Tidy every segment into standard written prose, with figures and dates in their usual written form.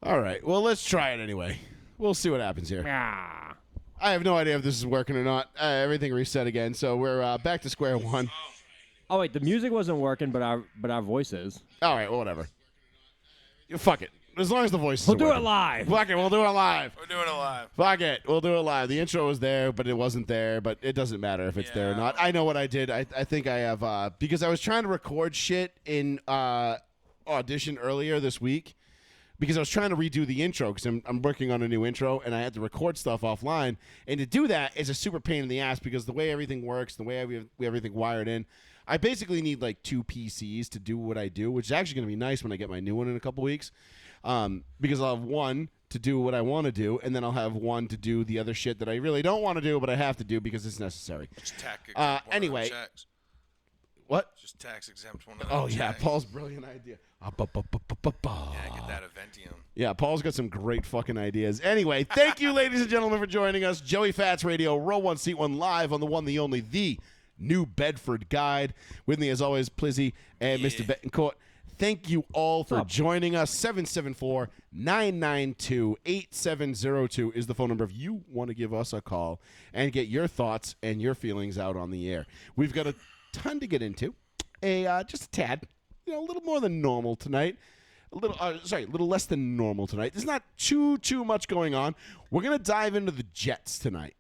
All right. Well, let's try it anyway. We'll see what happens here. Ah. I have no idea if this is working or not. Everything reset again, so we're back to square one. Oh wait, the music wasn't working, but our voices. All right. Well, whatever. Fuck it. As long as the voice is We'll do it working. live. Fuck it. We'll do it live. We're doing it live. Fuck it. We'll do it live. The intro was there, but it wasn't there. But it doesn't matter if it's there or not. I know what I did. I think I have because I was trying to record shit in Audition earlier this week because I was trying to redo the intro because I'm working on a new intro and I had to record stuff offline. And to do that is a super pain in the ass because the way everything works, the way we have everything wired in, I basically need like 2 PCs to do what I do, which is actually going to be nice when I get my new one in a couple weeks. Because I'll have one to do what I want to do, and then I'll have one to do the other shit that I really don't want to do, but I have to do because it's necessary. Just tax exempt one anyway. of them checks. What? Just tax exempt one of them Oh, yeah, checks. Paul's brilliant idea. Yeah, get that Aventium. Yeah, Paul's got some great fucking ideas. Anyway, thank you, ladies and gentlemen, for joining us. Joey Fats Radio, Row 1, Seat 1, live on the one, the only, the New Bedford Guide. With me, as always, Plizzy and Mr. Betancourt. Thank you all for joining us. 774-992-8702 is the phone number if you want to give us a call and get your thoughts and your feelings out on the air. We've got a ton to get into. Just a tad. A little more than normal tonight. A little less than normal tonight. There's not too much going on. We're going to dive into the Jets tonight.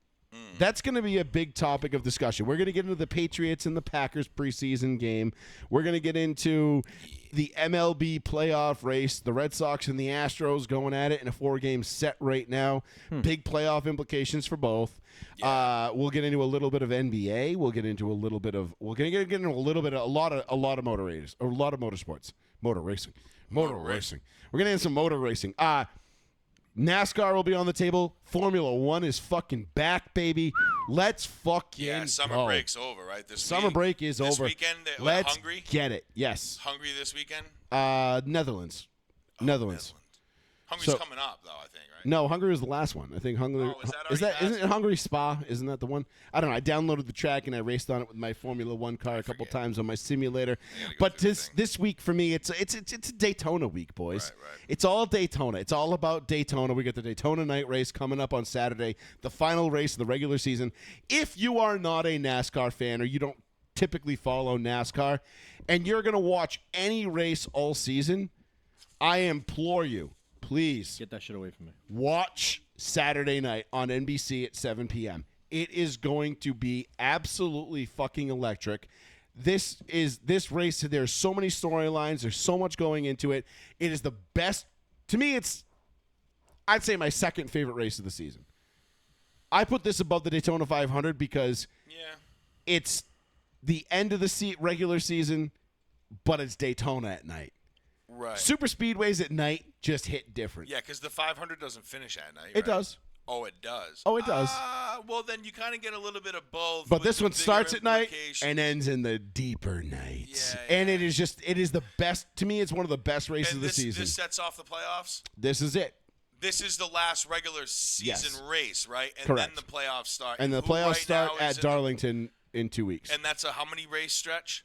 That's going to be a big topic of discussion. We're going to get into the Patriots and the Packers preseason game. We're going to get into the MLB playoff race, the Red Sox and the Astros going at it in a 4-game set right now. Big playoff implications for both. Yeah. We'll get into a little bit of NBA. We'll get into a little bit of a lot of motor races, or a lot of motorsports, motor racing. We're going to get some motor racing. NASCAR will be on the table. Formula 1 is fucking back, baby. Let's fucking Yeah, summer go. break's over, right? Summer break is this over. Weekend, Let's Hungary? get it. Yes. Hungary this weekend? Netherlands. Netherlands. Hungary's coming up, though, I think, right? No, Hungary was the last one. I think Hungary. Oh, is that already isn't it Hungary Spa? Isn't that the one? I don't know. I downloaded the track and I raced on it with my Formula 1 car a couple times on my simulator. But this week for me, it's a Daytona week, boys. Right. It's all Daytona. It's all about Daytona. We got the Daytona night race coming up on Saturday, the final race of the regular season. If you are not a NASCAR fan or you don't typically follow NASCAR and you're going to watch any race all season, I implore you, please Get that shit away from me. watch Saturday night on NBC at 7 p.m. It is going to be absolutely fucking electric. This race. There's so many storylines. There's so much going into it. It is the best. To me, I'd say my second favorite race of the season. I put this above the Daytona 500 because it's the end of the regular season, but it's Daytona at night. Right. Super speedways at night just hit different. Yeah, because the 500 doesn't finish at night, It does. Oh, it does? Oh, it does. Well, then you kind of get a little bit of both. But with this the one bigger starts at night implications. and ends in the deeper nights. Yeah, and yeah. it is the best. To me, it's one of the best races And of the season. This sets off the playoffs? This is it. This is the last regular season race, right? And Correct. then the playoffs start. And the who playoffs right start now is at in Darlington in 2 weeks. And that's a how many race stretch?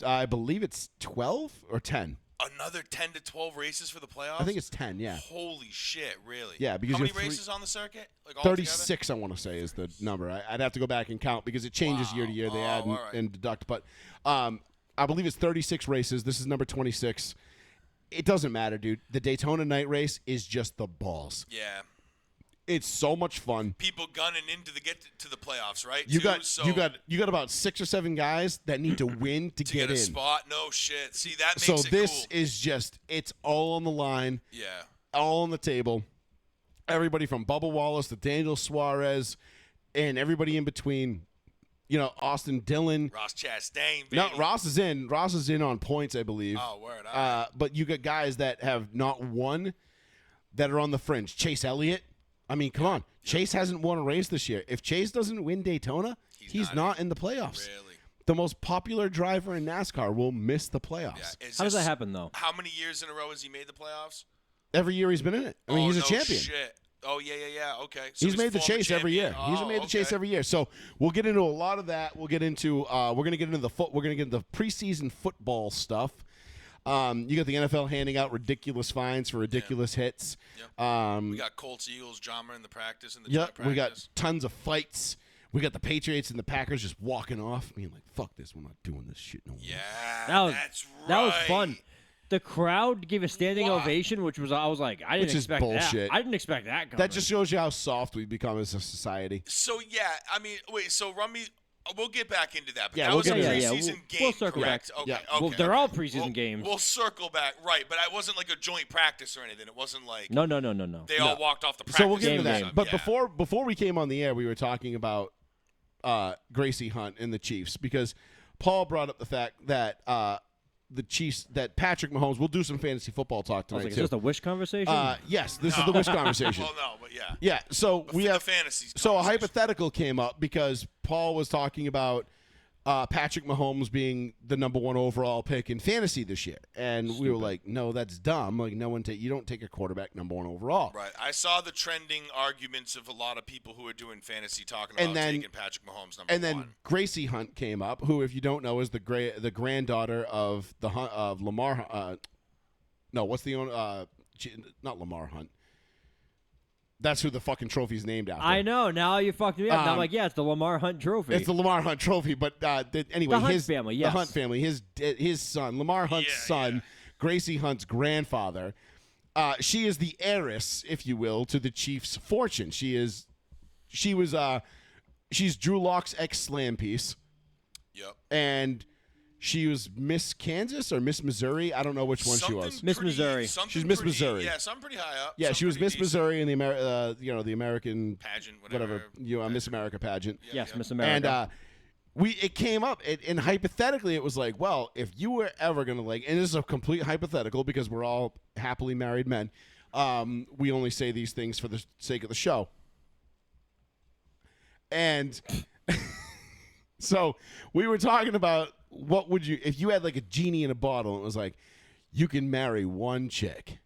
I believe it's 12 or 10. Another 10 to 12 races for the playoffs? I think it's 10, yeah. Holy shit, really? Yeah, because how many you're races on the circuit? Like all 36, I want to say, is the number. I'd have to go back and count because it changes year to year. They add all right. and deduct. But I believe it's 36 races. This is number 26. It doesn't matter, dude. The Daytona night race is just the balls. Yeah. It's so much fun. People gunning in to get to the playoffs, right? You too? got about 6 or 7 guys that need to win to get a in. spot. No shit. See, that makes So it this cool. is just, it's all on the line, Yeah. all on the table. Everybody from Bubba Wallace to Daniel Suarez and everybody in between. Austin Dillon. Ross Chastain, baby. No, Ross is in. Ross is in on points, I believe. Oh, word. All right. But you got guys that have not won that are on the fringe. Chase Elliott. I mean, come on. Chase hasn't won a race this year. If Chase doesn't win Daytona, he's not in the playoffs. Really? The most popular driver in NASCAR will miss the Yeah. playoffs. How does that happen, though? How many years in a row has he made the playoffs? Every year he's been in it. I mean, he's a no champion. Shit. Oh, yeah. Okay. So He's made the former chase every year. champion. He's made the chase okay. every year. So we'll get into a lot of that. We'll get into we're gonna get into the preseason football stuff. You got the NFL handing out ridiculous fines for ridiculous hits. Yep. We got Colts, Eagles, drama in the practice and the Yep, joint practice. we got tons of fights. We got the Patriots and the Packers just walking off, being like, "Fuck this, we're not doing this shit no more." Yeah, that's right. That was fun. The crowd gave a standing Wow. ovation, which was I was like, I didn't Which is expect bullshit. that. I didn't expect that coming. That just shows you how soft we've become as a society. So yeah, I mean, wait. So run me. We'll get back into that. But Yeah, that we'll was a get into that. preseason Yeah, game, we'll circle correct? back. Okay, Yeah. okay. Well, they're all okay. preseason games. We'll circle back, right? But it wasn't like a joint practice or anything. It wasn't like No. they all walked off the practice. So we'll get Game into that. game. But Yeah. before we came on the air, we were talking about Gracie Hunt and the Chiefs because Paul brought up the fact that the Chiefs, that Patrick Mahomes, we'll do some fantasy football talk I was tonight like, is too. this the wish conversation? Yes, this is the wish conversation. Well, no, but yeah. Yeah, so But we for the have fantasy so a conversation. hypothetical came up because Paul was talking about Patrick Mahomes being the number 1 overall pick in fantasy this year, and we were like, "No, that's dumb. Like, no one you don't take a quarterback number 1 overall." Right. I saw the trending arguments of a lot of people who are doing fantasy talking And about then- taking Patrick Mahomes number And then one. Gracie Hunt came up, who, if you don't know, is the granddaughter of the of Lamar. No, what's the owner? Not Lamar Hunt. That's who the fucking trophy's named after. I know. Now you fucked me up. Now I'm Um, like, yeah, it's the Lamar Hunt Trophy. It's the Lamar Hunt Trophy, but anyway, The Hunt his family, the yes. Hunt family, his son, Lamar Hunt's Yeah, son, yeah. Gracie Hunt's grandfather. She is the heiress, if you will, to the Chiefs' fortune. She's Drew Lock's ex-slam piece, Yep. and she was Miss Kansas or Miss Missouri. I don't know which one she was. Something Miss pretty- Missouri. something She's Miss pretty- Missouri. Yeah, something pretty high up. Yeah, something she was pretty Miss decent. Missouri in the American Pageant, whatever. Miss America pageant. Yeah, yes, yeah. Miss America. And it came up, and hypothetically, it was like, well, if you were ever gonna and this is a complete hypothetical because we're all happily married men. We only say these things for the sake of the show. And so we were talking about what would you if you had like a genie in a bottle and it was like you can marry one chick.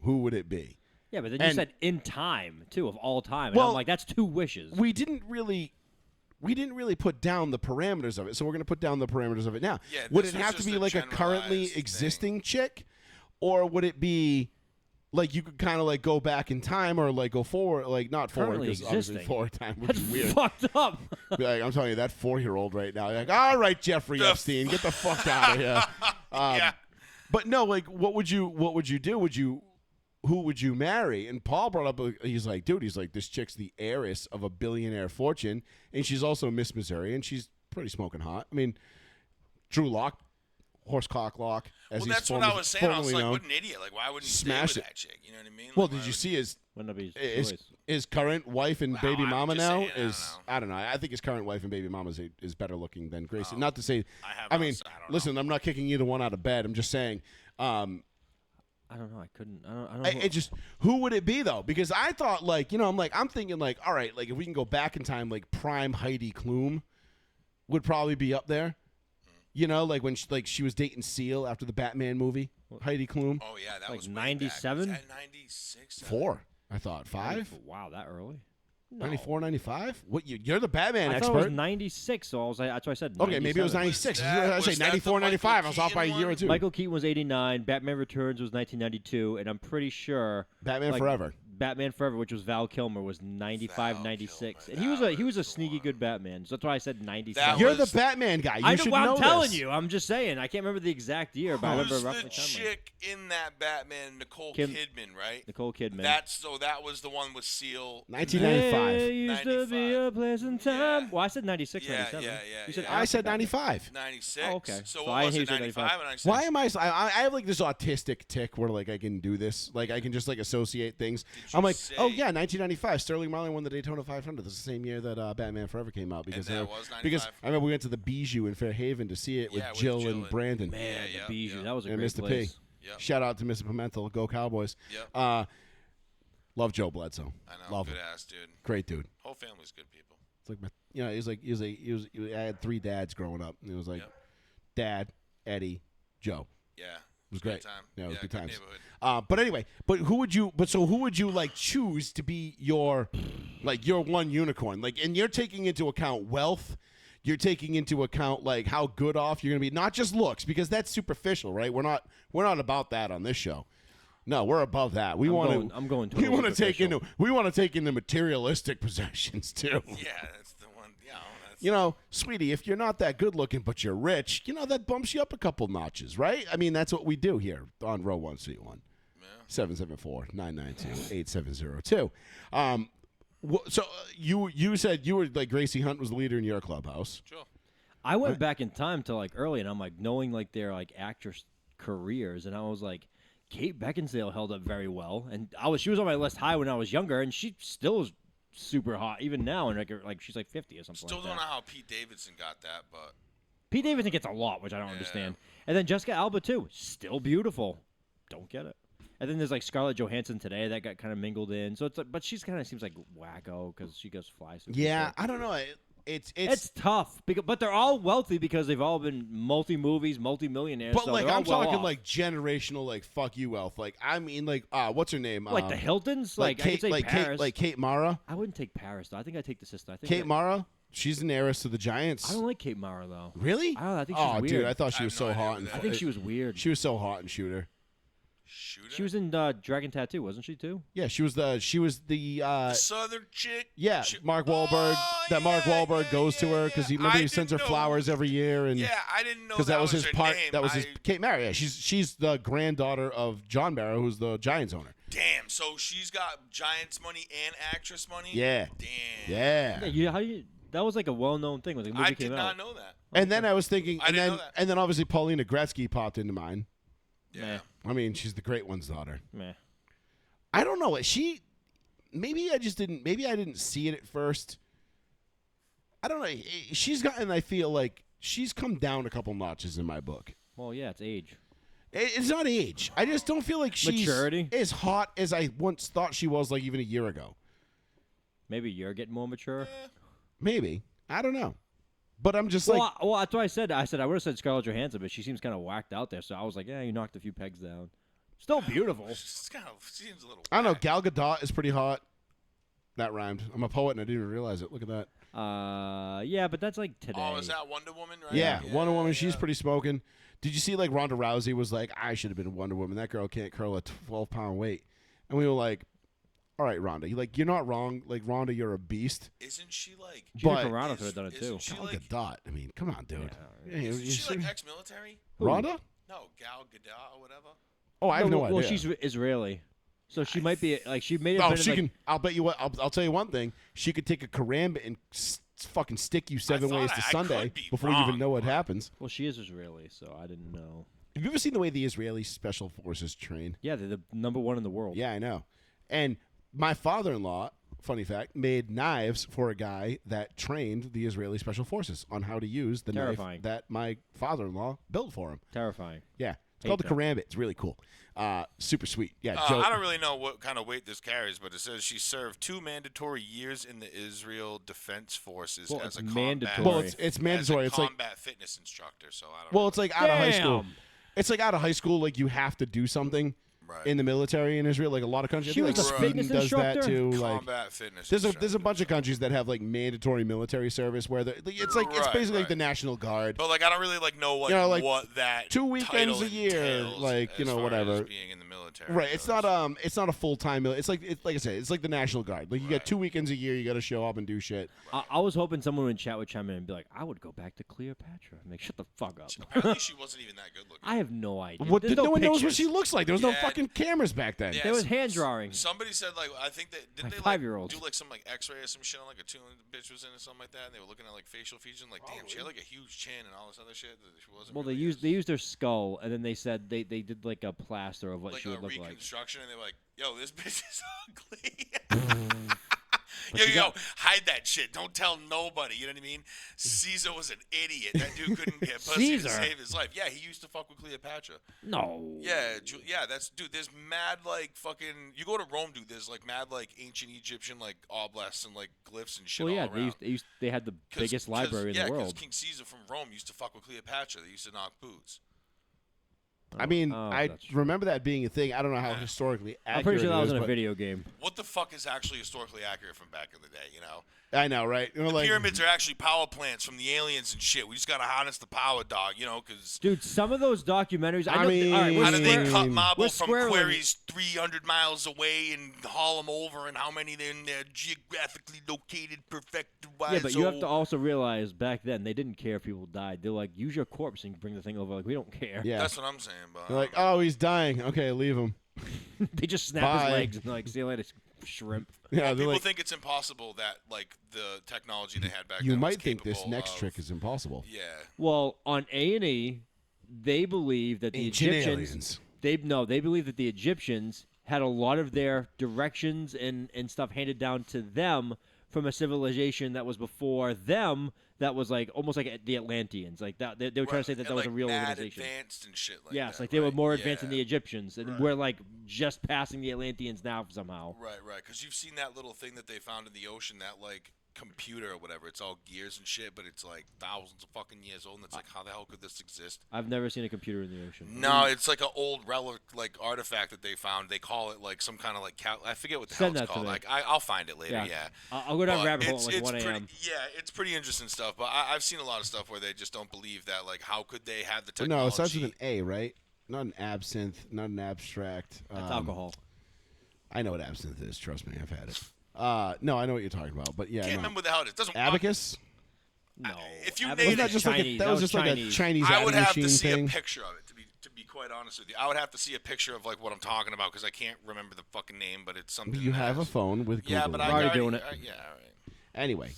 Who would it be? yeah, but then you and- said in time too, of all time, and Well, I'm like, that's 2 wishes. We didn't really put down the parameters of it, so we're going to put down the parameters of it now. Yeah, would this it was have to just be a like a currently generalized existing chick, or would it be like you could kind of like go back in time or like go forward, like not forward Currently because obviously existing. forward time would That's be weird. fucked up. Be like, I'm telling you, that 4-year-old right now, you're like, all right, Jeffrey The Epstein, get the fuck out of here. Yeah. But no, like, what would you do? Who would you marry? And Paul brought up, he's like, dude, this chick's the heiress of a billionaire fortune, and she's also Miss Missouri, and she's pretty smoking hot. I mean, Drew Lock, Horsecock Lock, as Well, he's that's what I was saying. I was formerly like, known. what an idiot. Like, why wouldn't you Smash stay with it. that chick? You know what I mean? Well, Like, why did you would see Wouldn't that be his choice? his current wife and baby I'm mama just now saying, I don't is know. I don't know. I think his current wife and baby mama is better looking than Gracie. Oh. Not to say, I have I not- mean, I don't know. listen, I'm not kicking either one out of bed. I'm just saying. I don't know. I couldn't. I don't. It just who would it be though? Because I thought I'm thinking like, all right, like if we can go back in time, like prime Heidi Klum would probably be up there. You know, like when she was dating Seal after the Batman movie. Heidi Klum, Oh, yeah, that Like was way 97? back. Was that 96? 4, I thought 5, Wow, that early? No. 94, 95. What you're the Batman I expert? thought it was 96, so I was like, that's why I said. Okay, maybe it was 97. 96. that- I say was that 94, the 95. I Michael was off by a Keaton year or one? two. Michael Keaton was 89. Batman Returns was 1992, and I'm pretty sure Batman like, Forever. Batman Forever, which was Val Kilmer, was 95, Val 96, Kilmer, and he that was a was the sneaky one. good Batman. So that's why I said 97. That You're was- the Batman guy. You I know. should Well, know I'm telling this. you. I'm just saying. I can't remember the exact year, but I remember Who's roughly the timeline. chick in that Batman? Nicole Kim- Kidman, right? Nicole Kidman. That was the one with Seal. 1995. There used to be 95. a pleasant time. Yeah. Well, I said 96, Yeah, 97. yeah. You said Yeah. I said after that. 95. 96. Oh, okay. So So what I was hate it? you said 95 and 96? Why am I have like this autistic tick where like I can do this, like I can just like associate things. you I'm like, say- oh yeah, 1995. Sterling Marlin won the Daytona 500. That's the same year that Batman Forever came out because that was because 95? I remember we went to the Bijou in Fairhaven to see it with Yeah, with Jill Jill and and- Brandon. Man, Yeah, the Bijou. yeah. That was a And great Mr. place. P. Yep. Shout out to Mr. Pimentel. Go Cowboys. Yep. Love Joe Bledsoe. I know. Love Good him. ass dude. Great dude. Whole family's good people. It's like I had 3 dads growing up. It was like Yep. Dad, Eddie, Joe. Yeah. It was Good great. time. Yeah, it was good times. Neighborhood. But anyway, who would you like choose to be your one unicorn? Like, and you're taking into account wealth, you're taking into account like how good off you're going to be, not just looks, because that's superficial, right? We're not about that on this show. No, we're above that. We want to. I'm going. We want to superficial. take into materialistic possessions too. Yeah, that's the one. Yeah, that's, You know, sweetie, if you're not that good looking but you're rich, you know that bumps you up a couple notches, right? I mean, that's what we do here on Row 1 Suite 1. 774-992-8702. So you said you were like Gracie Hunt was the leader in your clubhouse. sure. I went back in time to like early, and I'm like knowing like their like actress careers, and I was like, Kate Beckinsale held up very well, and she was on my list high when I was younger, and she still is super hot even now, and like she's like 50 or something. Still like don't that. know how Pete Davidson got that, but Pete Davidson gets a lot, which I don't understand. And then Jessica Alba too, still beautiful. Don't get it. And then there's like Scarlett Johansson today that got kind of mingled in. So it's like, but she's kind of seems like wacko because she goes fly. Yeah, I don't know. It's tough, but they're all wealthy because they've all been multi-movies, multi-millionaires. but so like they're all I'm talking well off. like generational, like fuck you wealth. Like I mean, like what's her name? Like the Hiltons, like I could Kate, say Paris. Kate Mara. I wouldn't take Paris though. I think I'd take the sister. I think Kate Mara. She's an heiress to the Giants. I don't like Kate Mara though. Really? I don't know, I think she's dude, weird. I thought she I was have so no idea hot. who And that I think she was weird. she was so hot and Shooter. Shooter. She was in Dragon Tattoo, wasn't she too? Yeah, she was the the Southern chick. yeah, Mark Wahlberg. That Mark Wahlberg goes to her because he sends her didn't know- flowers every year, and Yeah, I didn't know because that was his her part. name. That was his Kate Mara. Yeah, she's the granddaughter of John Barrow, who's the Giants owner. Damn, so she's got Giants money and actress money. Yeah, Damn. yeah. Yeah, that was like a well-known thing when the movie I came did out. not know that. And then I was thinking, I didn't know that. and then obviously Paulina Gretzky popped into mind. Yeah. I mean, she's the great one's daughter. Meh. I don't know. Maybe I didn't see it at first. I don't know. She's gotten, I feel like, she's come down a couple notches in my book. Well, yeah, it's age. It's not age. I just don't feel like she's Maturity? as hot as I once thought she was, like, even a year ago. Maybe you're getting more mature. Maybe. I don't know. But I'm just Well, like, that's what I said. I would have said Scarlett Johansson, but she seems kind of whacked out there. So I was like, yeah, you knocked a few pegs down. Still beautiful. She's kind of seems a little. I don't know. whack. Gal Gadot is pretty hot. That rhymed. I'm a poet and I didn't even realize it. Look at that. Yeah, but that's like today. Oh, is that Wonder Woman? Right? Yeah, Wonder Woman. She's yeah. pretty smoking. Did you see like Ronda Rousey was like, I should have been Wonder Woman. That girl can't curl a 12-pound weight. And we were like, all right, Ronda. You're not wrong. Like Ronda, you're a beast. Isn't she like? Gina but- Carano could have done it too. Isn't she Gal like? Gadot. I mean, come on, dude. Isn't she like ex-military? Ronda? No, Gal Gadot or whatever. Oh, I have no well, idea. she's Israeli, so she might be like she made it. Oh, been, she like, can. I'll bet you what. I'll tell you one thing. She could take a karambit and fucking stick you 7 thought ways to I Sunday could be before you even wrong, know what but- happens. Well, she is Israeli, so I didn't know. Have you ever seen the way the Israeli special forces train? Yeah, they're the number one in the world. Yeah, I know. And my father-in-law, funny fact, made knives for a guy that trained the Israeli special forces on how to use the Terrifying. knife that my father-in-law built for him. Terrifying. Yeah, it's Hate called the that. karambit. It's really cool. Super sweet. Yeah, Joe. I don't really know what kind of weight this carries, but it says she served 2 mandatory years in the Israel Defense Forces Well, as it's a mandatory. Well, combat. it's mandatory. As a It's like combat fitness instructor. So I don't. well, know. it's like out of high school. Damn. It's like out of high school. Like you have to do something Right. in the military in Israel. Like a lot of countries. I She think, was like a Sweden fitness does that instructor? too. Like combat fitness. there's a instructor. bunch of countries that have like mandatory military service where it's like it's Right, basically like right. the National Guard. But like I don't really like know like, You know, like, what that 2 weekends title a year, entails like, you as know, far whatever. as being in the military. Right. It's goes. not a full time. It's like I said. It's like the National Guard. Like you Right. get 2 weekends a year. You got to show up and do shit. I was hoping someone in chat would chime in and be like, "I would go back to Cleopatra." I'm like, shut the fuck up. Apparently she wasn't even that good looking. I have no idea. What? There's No one knows what pictures. she looks like. There was no Yeah. fucking cameras back then. Yeah, There was s- hand drawing. Somebody said like I think that didn't My they like 5-year-olds. do like some like X-ray or some shit on like a tune the bitch was in or something like that. And they were looking at like facial features and like damn she had like a huge chin and all this other shit that she wasn't. Well, they really used their skull, and then they said they did like a plaster of what like she would a look like. reconstruction and they were like, yo, this bitch is ugly. But yo, you yo, got- hide that shit. Don't tell nobody. You know what I mean? Caesar was an idiot. That dude couldn't get pussy to Caesar? save his life. Yeah, he used to fuck with Cleopatra. No. Yeah, yeah, that's dude. There's mad like fucking. You go to Rome, dude. There's like mad like ancient Egyptian like obelisks and like glyphs and shit Well, yeah, all around. they had the 'Cause- biggest 'cause- library in yeah, the 'cause world. King Caesar from Rome used to fuck with Cleopatra. They used to knock boots. I mean, Oh, I that's true. remember that being a thing. I don't know how historically accurate I'm pretty sure that it was is, in a but video game. What the fuck is actually historically accurate from back in the day? You know, I know, right? We're like, Pyramids are actually power plants from the aliens and shit. We just gotta harness the power, dog. You know, because Dude, some of those documentaries. I I know. mean, All right, we're how do they square- cut marble we're from squarely- quarries 300 miles away and haul them over, and how many they're geographically located, perfected wise? Yeah, but you have to also realize back then they didn't care if people died. They're like, use your corpse and bring the thing over. Like, we don't care. yeah. That's what I'm saying, but They're like, oh, he's dying. Okay, leave him. They just snap Bye. his legs and they're like, see you later, shrimp. Yeah, they're people like, think it's impossible that like the technology they had back you then was might think this capable next of- trick is impossible. Yeah, Well, on A&E, they believe that the Ancient Egyptians. aliens. They believe that the Egyptians had a lot of their directions and stuff handed down to them from a civilization that was before them. That was like almost like the Atlanteans. Like that, they were trying to say that And, that was like, a real mad organization. advanced and shit like Yes, that, like they were right? more advanced than the Yeah. Egyptians, and Right. we're like just passing the Atlanteans now somehow. Right, because you've seen that little thing that they found in the ocean, that like computer or whatever. It's all gears and shit, but it's like thousands of fucking years old, and it's like, how the hell could this exist? I've never seen a computer in the ocean. No, it's like an old relic, like artifact that they found. They call it like some kind of like I forget what the Send hell it's that to called. me. Like I'll find it later. Yeah. I'll go down But rabbit hole at like it's 1 a.m. pretty, yeah, it's pretty interesting stuff. But I've seen a lot of stuff where they just don't believe that. Like, how could they have the No, technology? it starts with an A, right? Not an absinthe, not an abstract. That's alcohol. I know what absinthe is. Trust me, I've had it. No, I know what you're talking about, but yeah, Can't no. remember what the hell it is. Doesn't Abacus? No, if you Abacus name Wasn't that it- is just like Chinese. that was just like a Chinese. Chinese I would adding have to machine see thing? a picture of it to be quite honest with you. I would have to see a picture of like what I'm talking about because I can't remember the fucking name, but it's something. You that have a has- phone with Google. Yeah, but on I it. Already already doing it. yeah, all right. Anyway,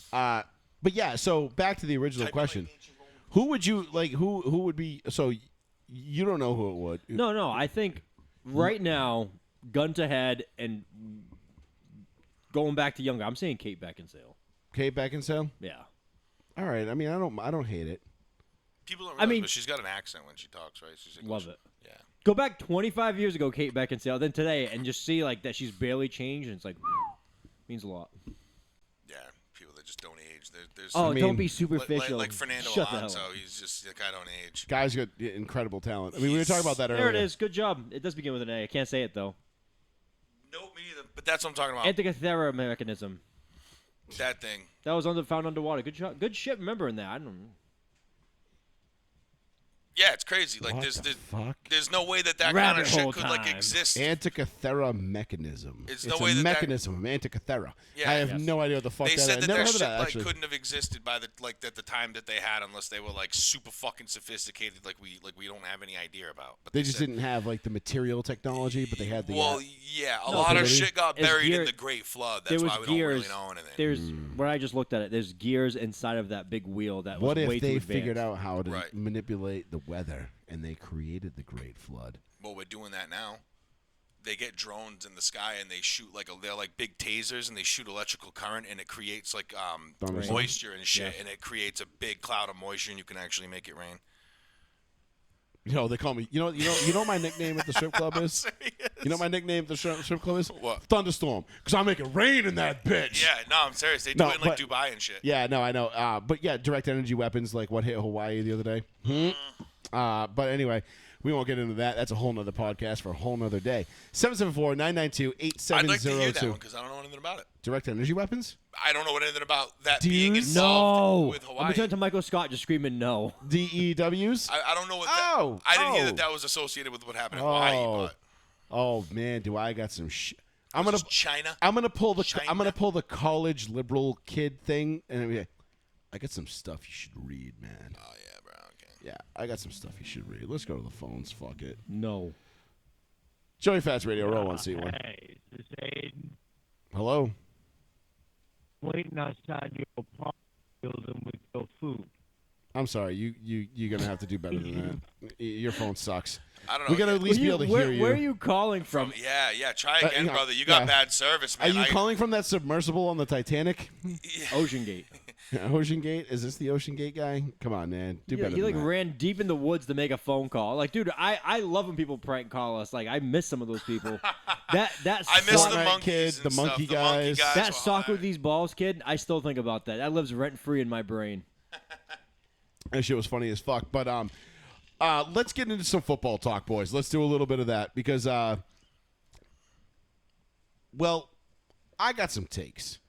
but yeah. So back to the original Type in, question: like, ancient Roman- who would you like? Who would be? So you don't know who it would? No. I think right now, gun to head, and going back to younger, I'm saying Kate Beckinsale. Kate Beckinsale. Yeah. All right. I mean, I don't hate it. People don't I realize, mean- but she's got an accent when she talks, right? She's Love it. Yeah. Go back 25 years ago, Kate Beckinsale, then today, and just see like that she's barely changed, and it's like means a lot. Yeah, people that just don't age. There's Oh, mean, don't be like, superficial. like Fernando Shut the Alonso. hell up. He's just like, I don't age. Guy's got incredible talent. I mean, we were talking about that There earlier. it is. Good job. It does begin with an A. I can't say it though. Nope, me neither. But that's what I'm talking about. Antikythera mechanism. That thing. That was found underwater. Good shot. Good shit. Remembering that. I don't know. Yeah, it's crazy. Like What there's the fuck? there's no way that kind Rabbit of shit hole could like time. exist. Antikythera mechanism. It's It's no a way that mechanism of Antikythera. Yeah. I have Yes. no idea what the fuck They that said is. that Never that heard shit of that like actually. couldn't have existed by the like at the time that they had unless they were like super fucking sophisticated, like we don't have any idea about. But They just said, didn't have like the material technology, but they had the. Well, yeah, a No, lot of really? shit got It's buried gear- in the Great Flood. There That's was why we gears. don't really know anything. There's when I just looked at it. There's gears inside of that big wheel that was what way if too they advanced. figured out how to Right. manipulate the weather and they created the Great Flood? Well, we're doing that now. They get drones in the sky and they shoot like they're like big tasers and they shoot electrical current and it creates like Thunderstorms? moisture and shit Yes. and it creates a big cloud of moisture and you can actually make it rain. You know, they call me. You know what my nickname at the strip club is. You know what my nickname at the strip club is? What? Thunderstorm, because I make it rain in that bitch. Yeah, no, I'm serious. They do No, it in like but- Dubai and shit. Yeah, no, I know. But yeah, direct energy weapons like what hit Hawaii the other day. But anyway, we won't get into that. That's a whole nother podcast for a whole nother day. 774-992-8702. I'd like to hear that one because I don't know anything about it. Direct energy weapons? I don't know anything about that Do being you- involved No. with I'm Hawaii. returning to Michael Scott just screaming no. DEWs? I don't know what. Oh, I didn't hear oh. that was associated with what happened in Hawaii. Oh. But Oh man, do I got some shit. I'm was gonna this China. I'm gonna pull the China? college liberal kid thing and I'm like, I got some stuff you should read, man. Oh yeah, bro. Okay. Yeah, I got some stuff you should read. Let's go to the phones. Fuck it. No. Joey Fats Radio, roll one, C1. Hey, this is Aiden. Hello. Waiting outside your apartment building with your food. I'm sorry. You're gonna have to do better than that. Your phone sucks. I don't know. We gotta at least be able to hear you. Where are you calling from? Yeah. Try again, yeah, brother. You got yeah. bad service, Are man. you calling from that submersible on the Titanic? Ocean Gate. Ocean Gate? Is this the Ocean Gate guy? Come on, man. Do better He than like that. ran deep in the woods to make a phone call. Like, dude, I love when people prank call us. Like, I miss some of those people. that I miss sock- the Fortnite monkeys kid, and the stuff. monkey The monkey guys. guys that were soccer with hilarious. these balls kid. I still think about that. That lives rent free in my brain. That shit was funny as fuck. But let's get into some football talk, boys. Let's do a little bit of that because, well, I got some takes.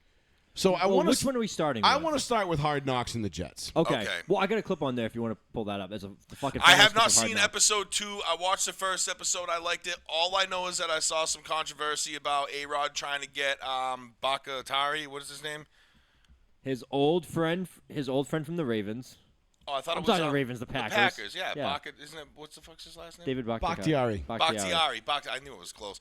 So I Well, want which to. one are we starting I with? want to start with Hard Knocks and the Jets. Okay. Okay. Well, I got a clip on there if you want to pull that up. There's a fucking. I famous have clip not of Hard seen Knocks. episode 2. I watched the first episode. I liked it. All I know is that I saw some controversy about A-Rod trying to get Bakatari. What is his name? His old friend from the Ravens, Oh, I thought I'm it was sorry, the Ravens, the Packers. The Packers, yeah. Yeah. Baka, isn't it? What's the fuck's his last name? David Bakhtiari. Bakhtiari. I knew it was close.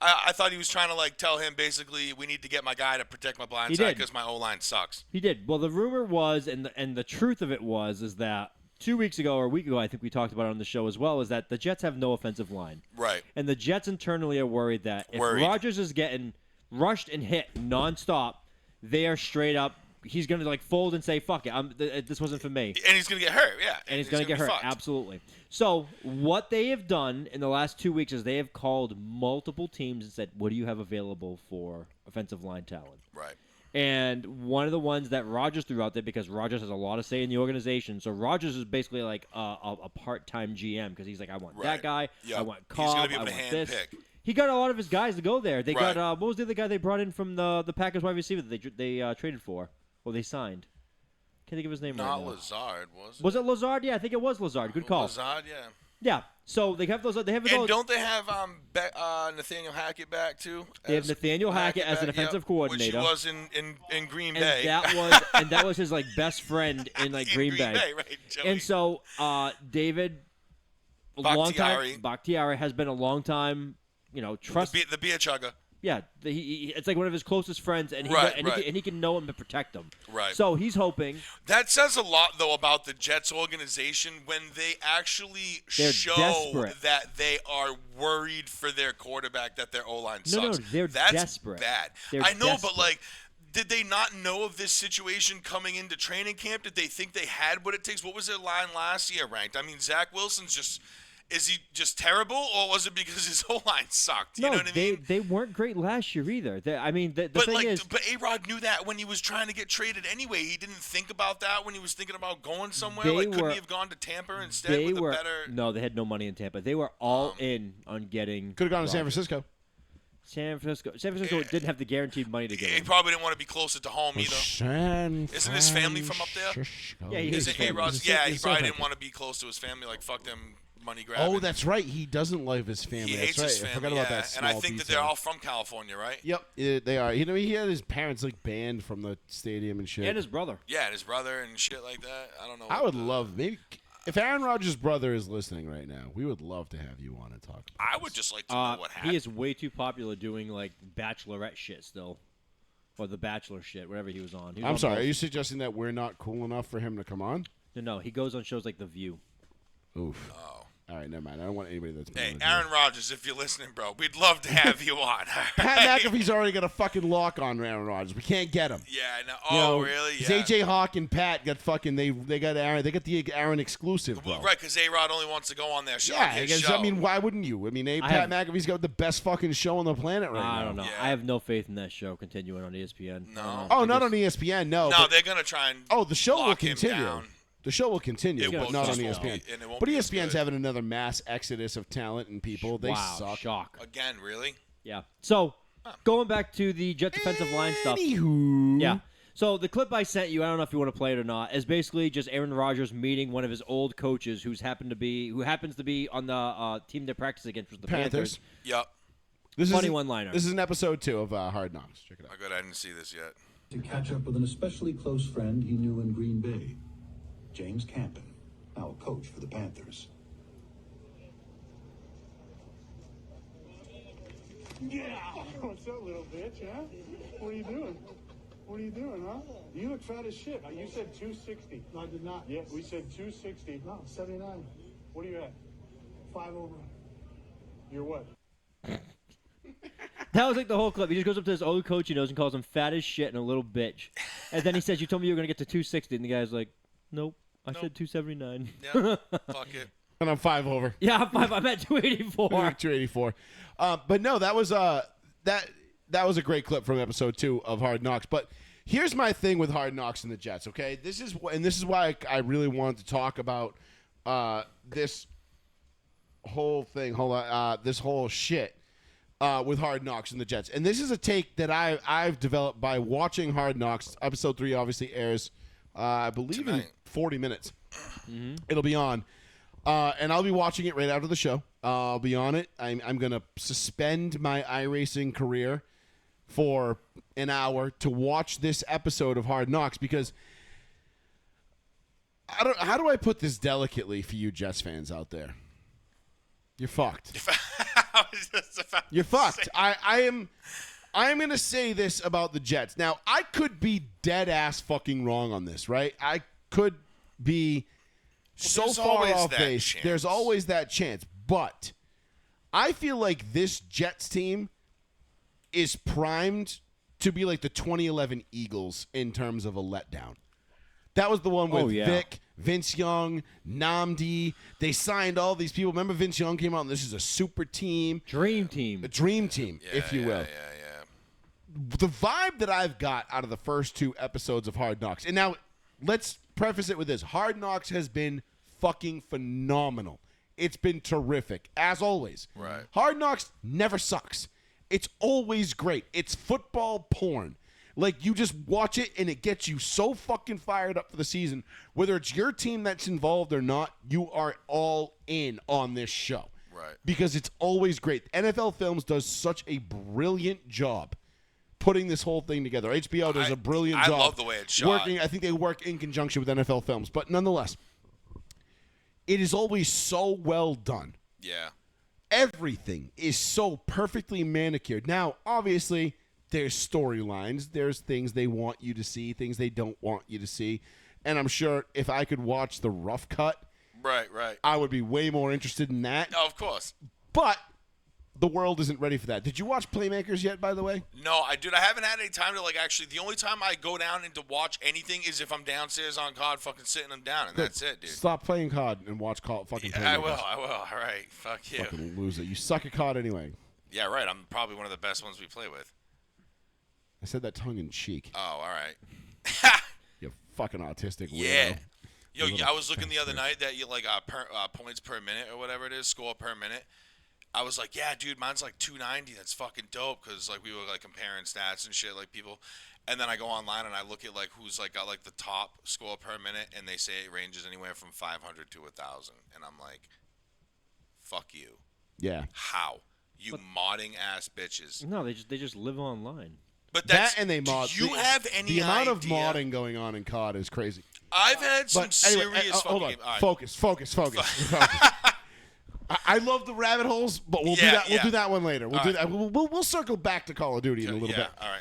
I thought he was trying to like tell him basically we need to get my guy to protect my blind He side did. because my O-line sucks. He did. Well, the rumor was, and the truth of it is that 2 weeks ago or a week ago, I think we talked about it on the show as well, is that the Jets have no offensive line. Right. And the Jets internally are worried that if Rodgers is getting rushed and hit nonstop, they are straight up. He's going to like fold and say, "Fuck it, this wasn't for me." And he's going to get hurt, yeah. And he's going to get hurt. fucked. Absolutely. So what they have done in the last 2 weeks is they have called multiple teams and said, "What do you have available for offensive line talent?" Right. And one of the ones that Rodgers threw out there, because Rodgers has a lot of say in the organization, so Rodgers is basically like a part-time GM because he's like, I want that Right. guy, Yep. I want He's Cobb, gonna be I able to want hand this. pick. He got a lot of his guys to go there. They Right. got what was the other guy they brought in from the Packers wide receiver that they traded for, or they signed? Can't think of his name Not right now. Lazard, was it? Was it Lazard? Yeah, I think it was Lazard. Good call. Lazard, yeah. Yeah. So they have those. They have And those. don't they have Nathaniel Hackett back too? They have Nathaniel Hackett as an back, offensive coordinator. which he was in Green and Bay. that was his like best friend in like In Green Bay. right? Joey. And so David Bakhtiari has been a long time, trust. the beer chugger. Yeah, it's like one of his closest friends, and he Right, and, right. He can know him and protect him. Right. So he's hoping. That says a lot, though, about the Jets organization when they actually They're show desperate. that they are worried for their quarterback, that their O-line No, sucks. they're That's desperate. bad. They're I know, desperate. but, like, did they not know of this situation coming into training camp? Did they think they had what it takes? What was their line last year ranked? I mean, Zach Wilson's just... Is he just terrible, or was it because his whole line sucked? You know what I mean? they weren't great last year either. The But thing is, A-Rod knew that when he was trying to get traded anyway. He didn't think about that when he was thinking about going somewhere. They Couldn't were- he have gone to Tampa instead they with were a better? no, they had no money in Tampa. They were all in on getting. Could have gone to San Rodgers. Francisco. San Francisco didn't have the guaranteed money to get He him. probably didn't want to be closer to home either. San Isn't his family from up there? Francisco. Yeah, he Is is it his family. A-Rod's? He's Yeah, a- he he's probably a- didn't want to be close to his family. Like fuck them money grabbing. Oh, that's right. He doesn't love his family. he That's hates right. his family. I forgot about yeah. that. And I small think that detail. they're all from California, right? Yep, they are. He had his parents like banned from the stadium and shit. And his brother. Yeah, and his brother and shit like that. I don't know. I what would love maybe if Aaron Rodgers' brother is listening right now. We would love to have you on and talk. About I this. would just like to know what happened. He is way too popular doing like bachelorette shit still, or the Bachelor shit, whatever he was on. He was I'm on sorry. both. Are you suggesting that we're not cool enough for him to come on? No, he goes on shows like The View. Oof. Oh. All right, never mind. I don't want anybody that's. Hey, been Aaron Rodgers, if you're listening, bro, we'd love to have you on. Pat McAfee's already got a fucking lock on Aaron Rodgers. We can't get him. Yeah, I know. You Oh, know, really? 'cause Yeah. AJ Hawk and Pat got fucking. They got Aaron. They got the Aaron exclusive, bro. Right, because A-Rod only wants to go on their show. Yeah, his I guess. show. I mean, why wouldn't you? I mean, Pat McAfee's got the best fucking show on the planet right now. I don't know. Yeah. I have no faith in that show continuing on ESPN. No. I don't know. Oh, It not just- on ESPN. No. No, but- they're gonna try and. Oh, the show will lock him continue. down. The show will continue, It but will not on just ESPN. won't be- and it won't But be as ESPN's good. having another mass exodus of talent and people. They wow, suck. shock. Again, really? Yeah. So going back to the Jets defensive line stuff. Anywho. Yeah. So the clip I sent you, I don't know if you want to play it or not, is basically just Aaron Rodgers meeting one of his old coaches who happens to be on the team they practice against, was the Panthers. Yep. This Funny is one-liner. This is an episode 2 of Hard Knocks. Check it out. Oh, good. I didn't see this yet. To catch up with an especially close friend he knew in Green Bay, James Campen, now a coach for the Panthers. Yeah. What's up, little bitch, huh? What are you doing? What are you doing, huh? You look fat as shit. You said 260. No, I did not. Yeah, we said 260. No, 79. What are you at? 5 over. You're what? That was like the whole clip. He just goes up to this old coach he knows and calls him fat as shit and a little bitch. And then he says, "You told me you were going to get to 260." And the guy's like, "Nope, I said 279. Yeah. Fuck it. And I'm 5 over. Yeah, I'm at 284. 284. But no, that was that was a great clip from episode 2 of Hard Knocks. But here's my thing with Hard Knocks and the Jets. Okay, this is why I really wanted to talk about this whole thing. This whole shit. with Hard Knocks and the Jets. And this is a take that I've developed by watching Hard Knocks. Episode 3 obviously airs, I believe, in Tonight. 40 minutes. It'll be on. And I'll be watching it right after the show. I'll be on it. I'm going to suspend my iRacing career for an hour to watch this episode of Hard Knocks because how do I put this delicately for you Jets fans out there? You're fucked. I was just about You're to fucked. say- I am going to say this about the Jets. Now, I could be dead ass fucking wrong on this, right? I could be so there's far always off that base. chance. There's always that chance. But I feel like this Jets team is primed to be like the 2011 Eagles in terms of a letdown. That was the one with Oh, yeah. Vic, Vince Young, Namdi. They signed all these people. Remember Vince Young came out and this is a super team, Dream team. a dream team, if you will. Yeah. The vibe that I've got out of the first 2 episodes of Hard Knocks, and now let's preface it with this. Hard Knocks has been fucking phenomenal. It's been terrific, as always. Right. Hard Knocks never sucks. It's always great. It's football porn. Like, you just watch it, and it gets you so fucking fired up for the season. Whether it's your team that's involved or not, you are all in on this show. Right. Because it's always great. NFL Films does such a brilliant job putting this whole thing together. HBO does a brilliant I job. love the way it's shot. Working, I think they work in conjunction with NFL Films. But nonetheless, it is always so well done. Yeah. Everything is so perfectly manicured. Now, obviously, there's storylines. There's things they want you to see, things they don't want you to see. And I'm sure if I could watch the rough cut, Right. I would be way more interested in that. No, of course. But the world isn't ready for that. Did you watch Playmakers yet, by the way? No, I haven't had any time to actually. The only time I go down and to watch anything is if I'm downstairs on COD, fucking sitting them down, and that's it, dude. Stop playing COD and watch fucking Playmakers. I will. All right. Fuck you. Fucking loser. You suck at COD anyway. Yeah, right. I'm probably one of the best ones we play with. I said that tongue in cheek. Oh, all right. You fucking autistic Yeah. weirdo. Yo, You little I was looking the other bastard. night that you points per minute or whatever it is, score per minute. I was like, yeah, dude, mine's like 290. That's fucking dope because we were comparing stats and shit people. And then I go online and I look at who's got the top score per minute, and they say it ranges anywhere from 500 to 1,000, and I'm like, fuck you. Yeah. How? You modding ass bitches. No, they just live online. But that's That and they mod. Do you have any The amount of idea? modding going on in COD is crazy. I've had some But anyway, serious hold on. fucking. All right. Focus. Focus. I love the rabbit holes, but we'll do Yeah, that. We'll yeah. do that one later. We'll All do right. that. We'll circle back to Call of Duty in a little yeah, bit. all right.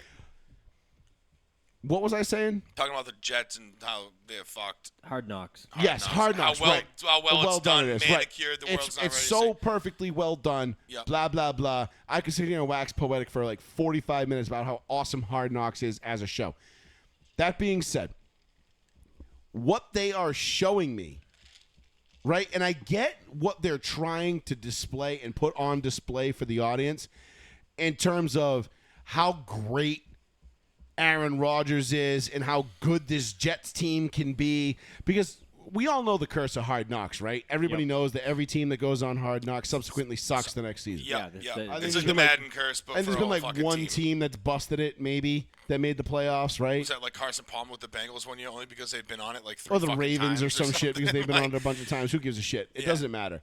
What was I saying? Talking about the Jets and how they're fucked. Hard Knocks. Yes, Hard Knocks. How well, right. how well it's done, it is. manicured. The Right. world's not It's ready so to see. perfectly well done. Yep. Blah blah blah. I could sit here and wax poetic for 45 minutes about how awesome Hard Knocks is as a show. That being said, what they are showing me, right? And I get what they're trying to display and put on display for the audience in terms of how great Aaron Rodgers is and how good this Jets team can be, because we all know the curse of Hard Knocks, right? Everybody Yep. knows that every team that goes on Hard Knocks subsequently sucks the next season. Yeah, Yeah, yeah. this- I think It's there's like the been, Madden curse, but And there's for been all fucking one team. team that's busted it, maybe, that made the playoffs, right? Was that like Carson Palmer with the Bengals one year only because they'd been on it like 3 Or the fucking Ravens times or some shit because they've been Like, on it a bunch of times. Who gives a shit? It Yeah. doesn't matter.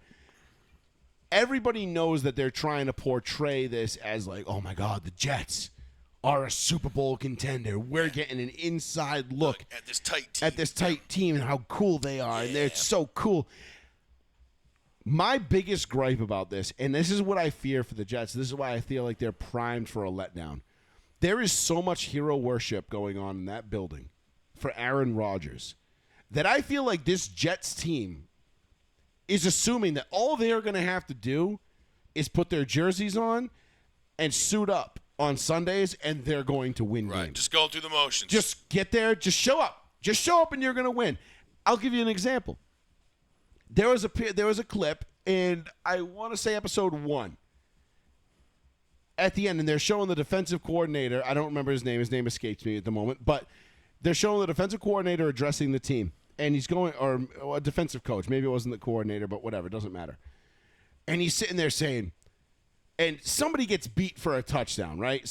Everybody knows that they're trying to portray this as oh my God, the Jets are a Super Bowl contender. We're getting an inside look at this tight team. at this tight team and how cool they are, and they're so cool. My biggest gripe about this, and this is what I fear for the Jets, this is why I feel like they're primed for a letdown. There is so much hero worship going on in that building for Aaron Rodgers that I feel like this Jets team is assuming that all they're going to have to do is put their jerseys on and suit up on Sundays, and they're going to win right, games. just go through the motions. Just get there. Just show up. Just show up, and you're going to win. I'll give you an example. There was a clip, and I want to say episode 1. At the end, and they're showing the defensive coordinator. I don't remember his name. His name escapes me at the moment. But they're showing the defensive coordinator addressing the team. And he's going, or a defensive coach. Maybe it wasn't the coordinator, but whatever. It doesn't matter. And he's sitting there saying, and somebody gets beat for a touchdown, right?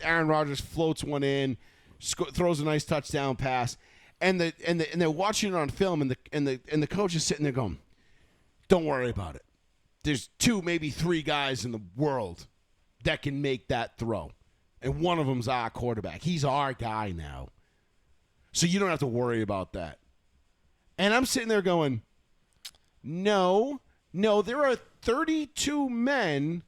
Aaron Rodgers floats one in, throws a nice touchdown pass, and they're watching it on film, and the coach is sitting there going, "Don't worry about it. There's 2, maybe 3 guys in the world that can make that throw, and one of them's our quarterback. He's our guy now, so you don't have to worry about that." And I'm sitting there going, No, there are 32 men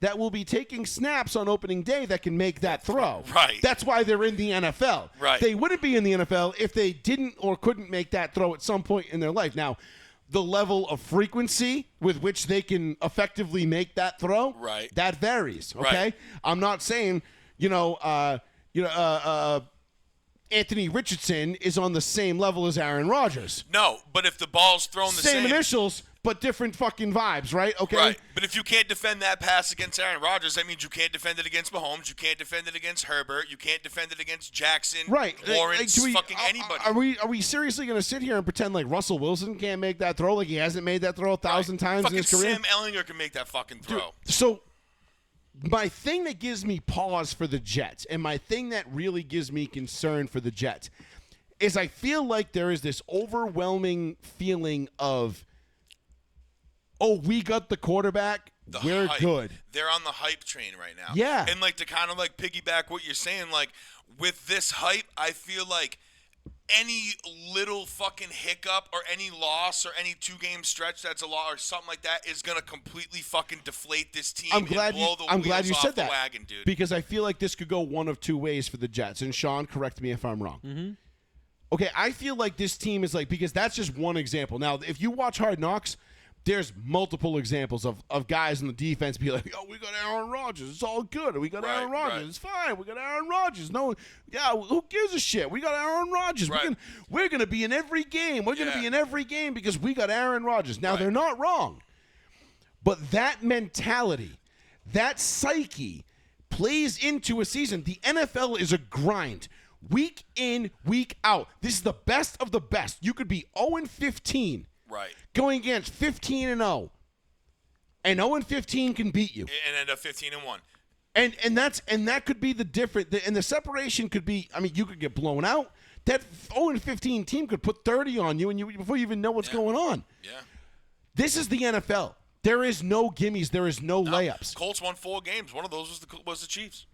that will be taking snaps on opening day that can make that throw. Right. That's why they're in the NFL. Right. They wouldn't be in the NFL if they didn't or couldn't make that throw at some point in their life. Now, the level of frequency with which they can effectively make that throw, right, that varies. Okay, right. I'm not saying Anthony Richardson is on the same level as Aaron Rodgers. No, but if the ball's thrown the same initials, but different fucking vibes, right? Okay. Right. But if you can't defend that pass against Aaron Rodgers, that means you can't defend it against Mahomes. You can't defend it against Herbert. You can't defend it against Jackson. Right. Lawrence. Anybody. Are we seriously going to sit here and pretend like Russell Wilson can't make that throw, like he hasn't made that throw 1,000 times fucking in his career? Sam Ellinger can make that fucking throw. Dude, so my thing that gives me pause for the Jets, and my thing that really gives me concern for the Jets, is I feel like there is this overwhelming feeling of, oh, we got the quarterback, we're hype. good. They're on the hype train right now. Yeah. And like to kind of like piggyback what you're saying, like with this hype, I feel like any little fucking hiccup or any loss or any 2-game stretch that's a loss or something like that is gonna completely fucking deflate this team. I'm glad and blow the I'm glad wheels you off said the that, wagon, dude. because I feel like this could go one of 2 ways for the Jets. And Sean, correct me if I'm wrong. Mm-hmm. Okay, I feel like this team is like, because that's just one example. Now, if you watch Hard Knocks, there's multiple examples of guys in the defense be like, oh, we got Aaron Rodgers. It's all good. We got Aaron Rodgers. Right. It's fine. We got Aaron Rodgers. No, yeah, who gives a shit? We got Aaron Rodgers. Right. We're going to be in every game. We're going to be in every game because we got Aaron Rodgers. Now, they're not wrong. But that mentality, that psyche plays into a season. The NFL is a grind. Week in, week out. This is the best of the best. You could be 0-15. Right. Going against 15-0. And 0-15 can beat you. And end up 15-1. And that could be the different, and the separation could be, I mean, you could get blown out. That 0-15 team could put 30 on you, and before you even know what's going on. Yeah. This is the NFL. There is no gimmies. There is no layups. Colts won 4 games. One of those was the Chiefs.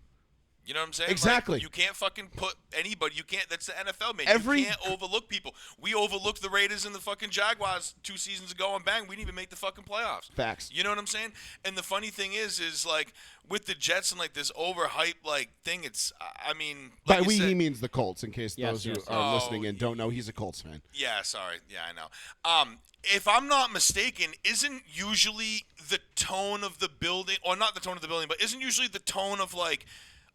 You know what I'm saying? Exactly. Like, you can't fucking put anybody. You can't. That's the NFL, man. You can't overlook people. We overlooked the Raiders and the fucking Jaguars 2 seasons ago, and bang, we didn't even make the fucking playoffs. Facts. You know what I'm saying? And the funny thing is like with the Jets and like this overhyped like thing. It's, I mean, like By we, said, he means the Colts. In case those who are Oh, listening and don't know, he's a Colts fan. Yeah, sorry. Yeah, I know. If I'm not mistaken, isn't usually the tone of the building, or not the tone of the building, but isn't usually the tone of like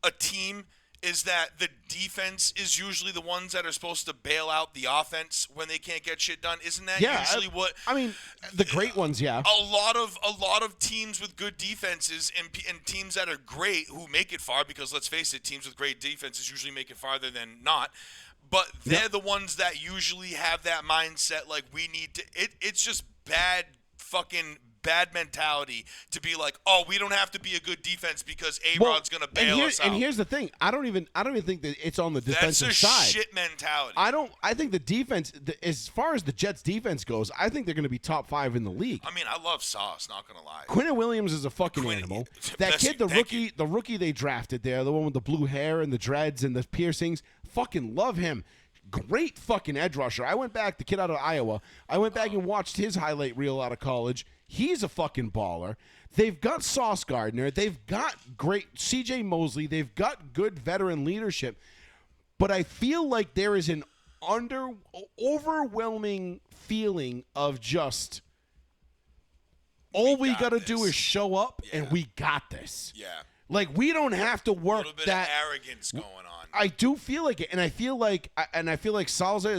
a team is that the defense is usually the ones that are supposed to bail out the offense when they can't get shit done? Isn't that usually what? I mean, the great ones, yeah. A lot of teams with good defenses and teams that are great who make it far, because let's face it, teams with great defenses usually make it farther than not. But they're the ones that usually have that mindset, like we need to. It's just bad mentality to be like, oh, we don't have to be a good defense because A-Rod's going to bail us out. And here's the thing. I don't even think that it's on the defensive side. That's a shit mentality. I think the defense, as far as the Jets defense goes, I think they're going to be top 5 in the league. I mean, I love Sauce, not going to lie. Quinnen Williams is a fucking animal. That kid, the rookie they drafted there, the one with the blue hair and the dreads and the piercings, fucking love him. Great fucking edge rusher. I went back, the kid out of Iowa, I went back and watched his highlight reel out of college. He's a fucking baller. They've got Sauce Gardner. They've got great C.J. Mosley. They've got good veteran leadership. But I feel like there is an overwhelming feeling of just, all we got to do is show up and we got this. Yeah. Like, we don't have to work A little bit that. of arrogance going on. I do feel like it, and I feel like Salza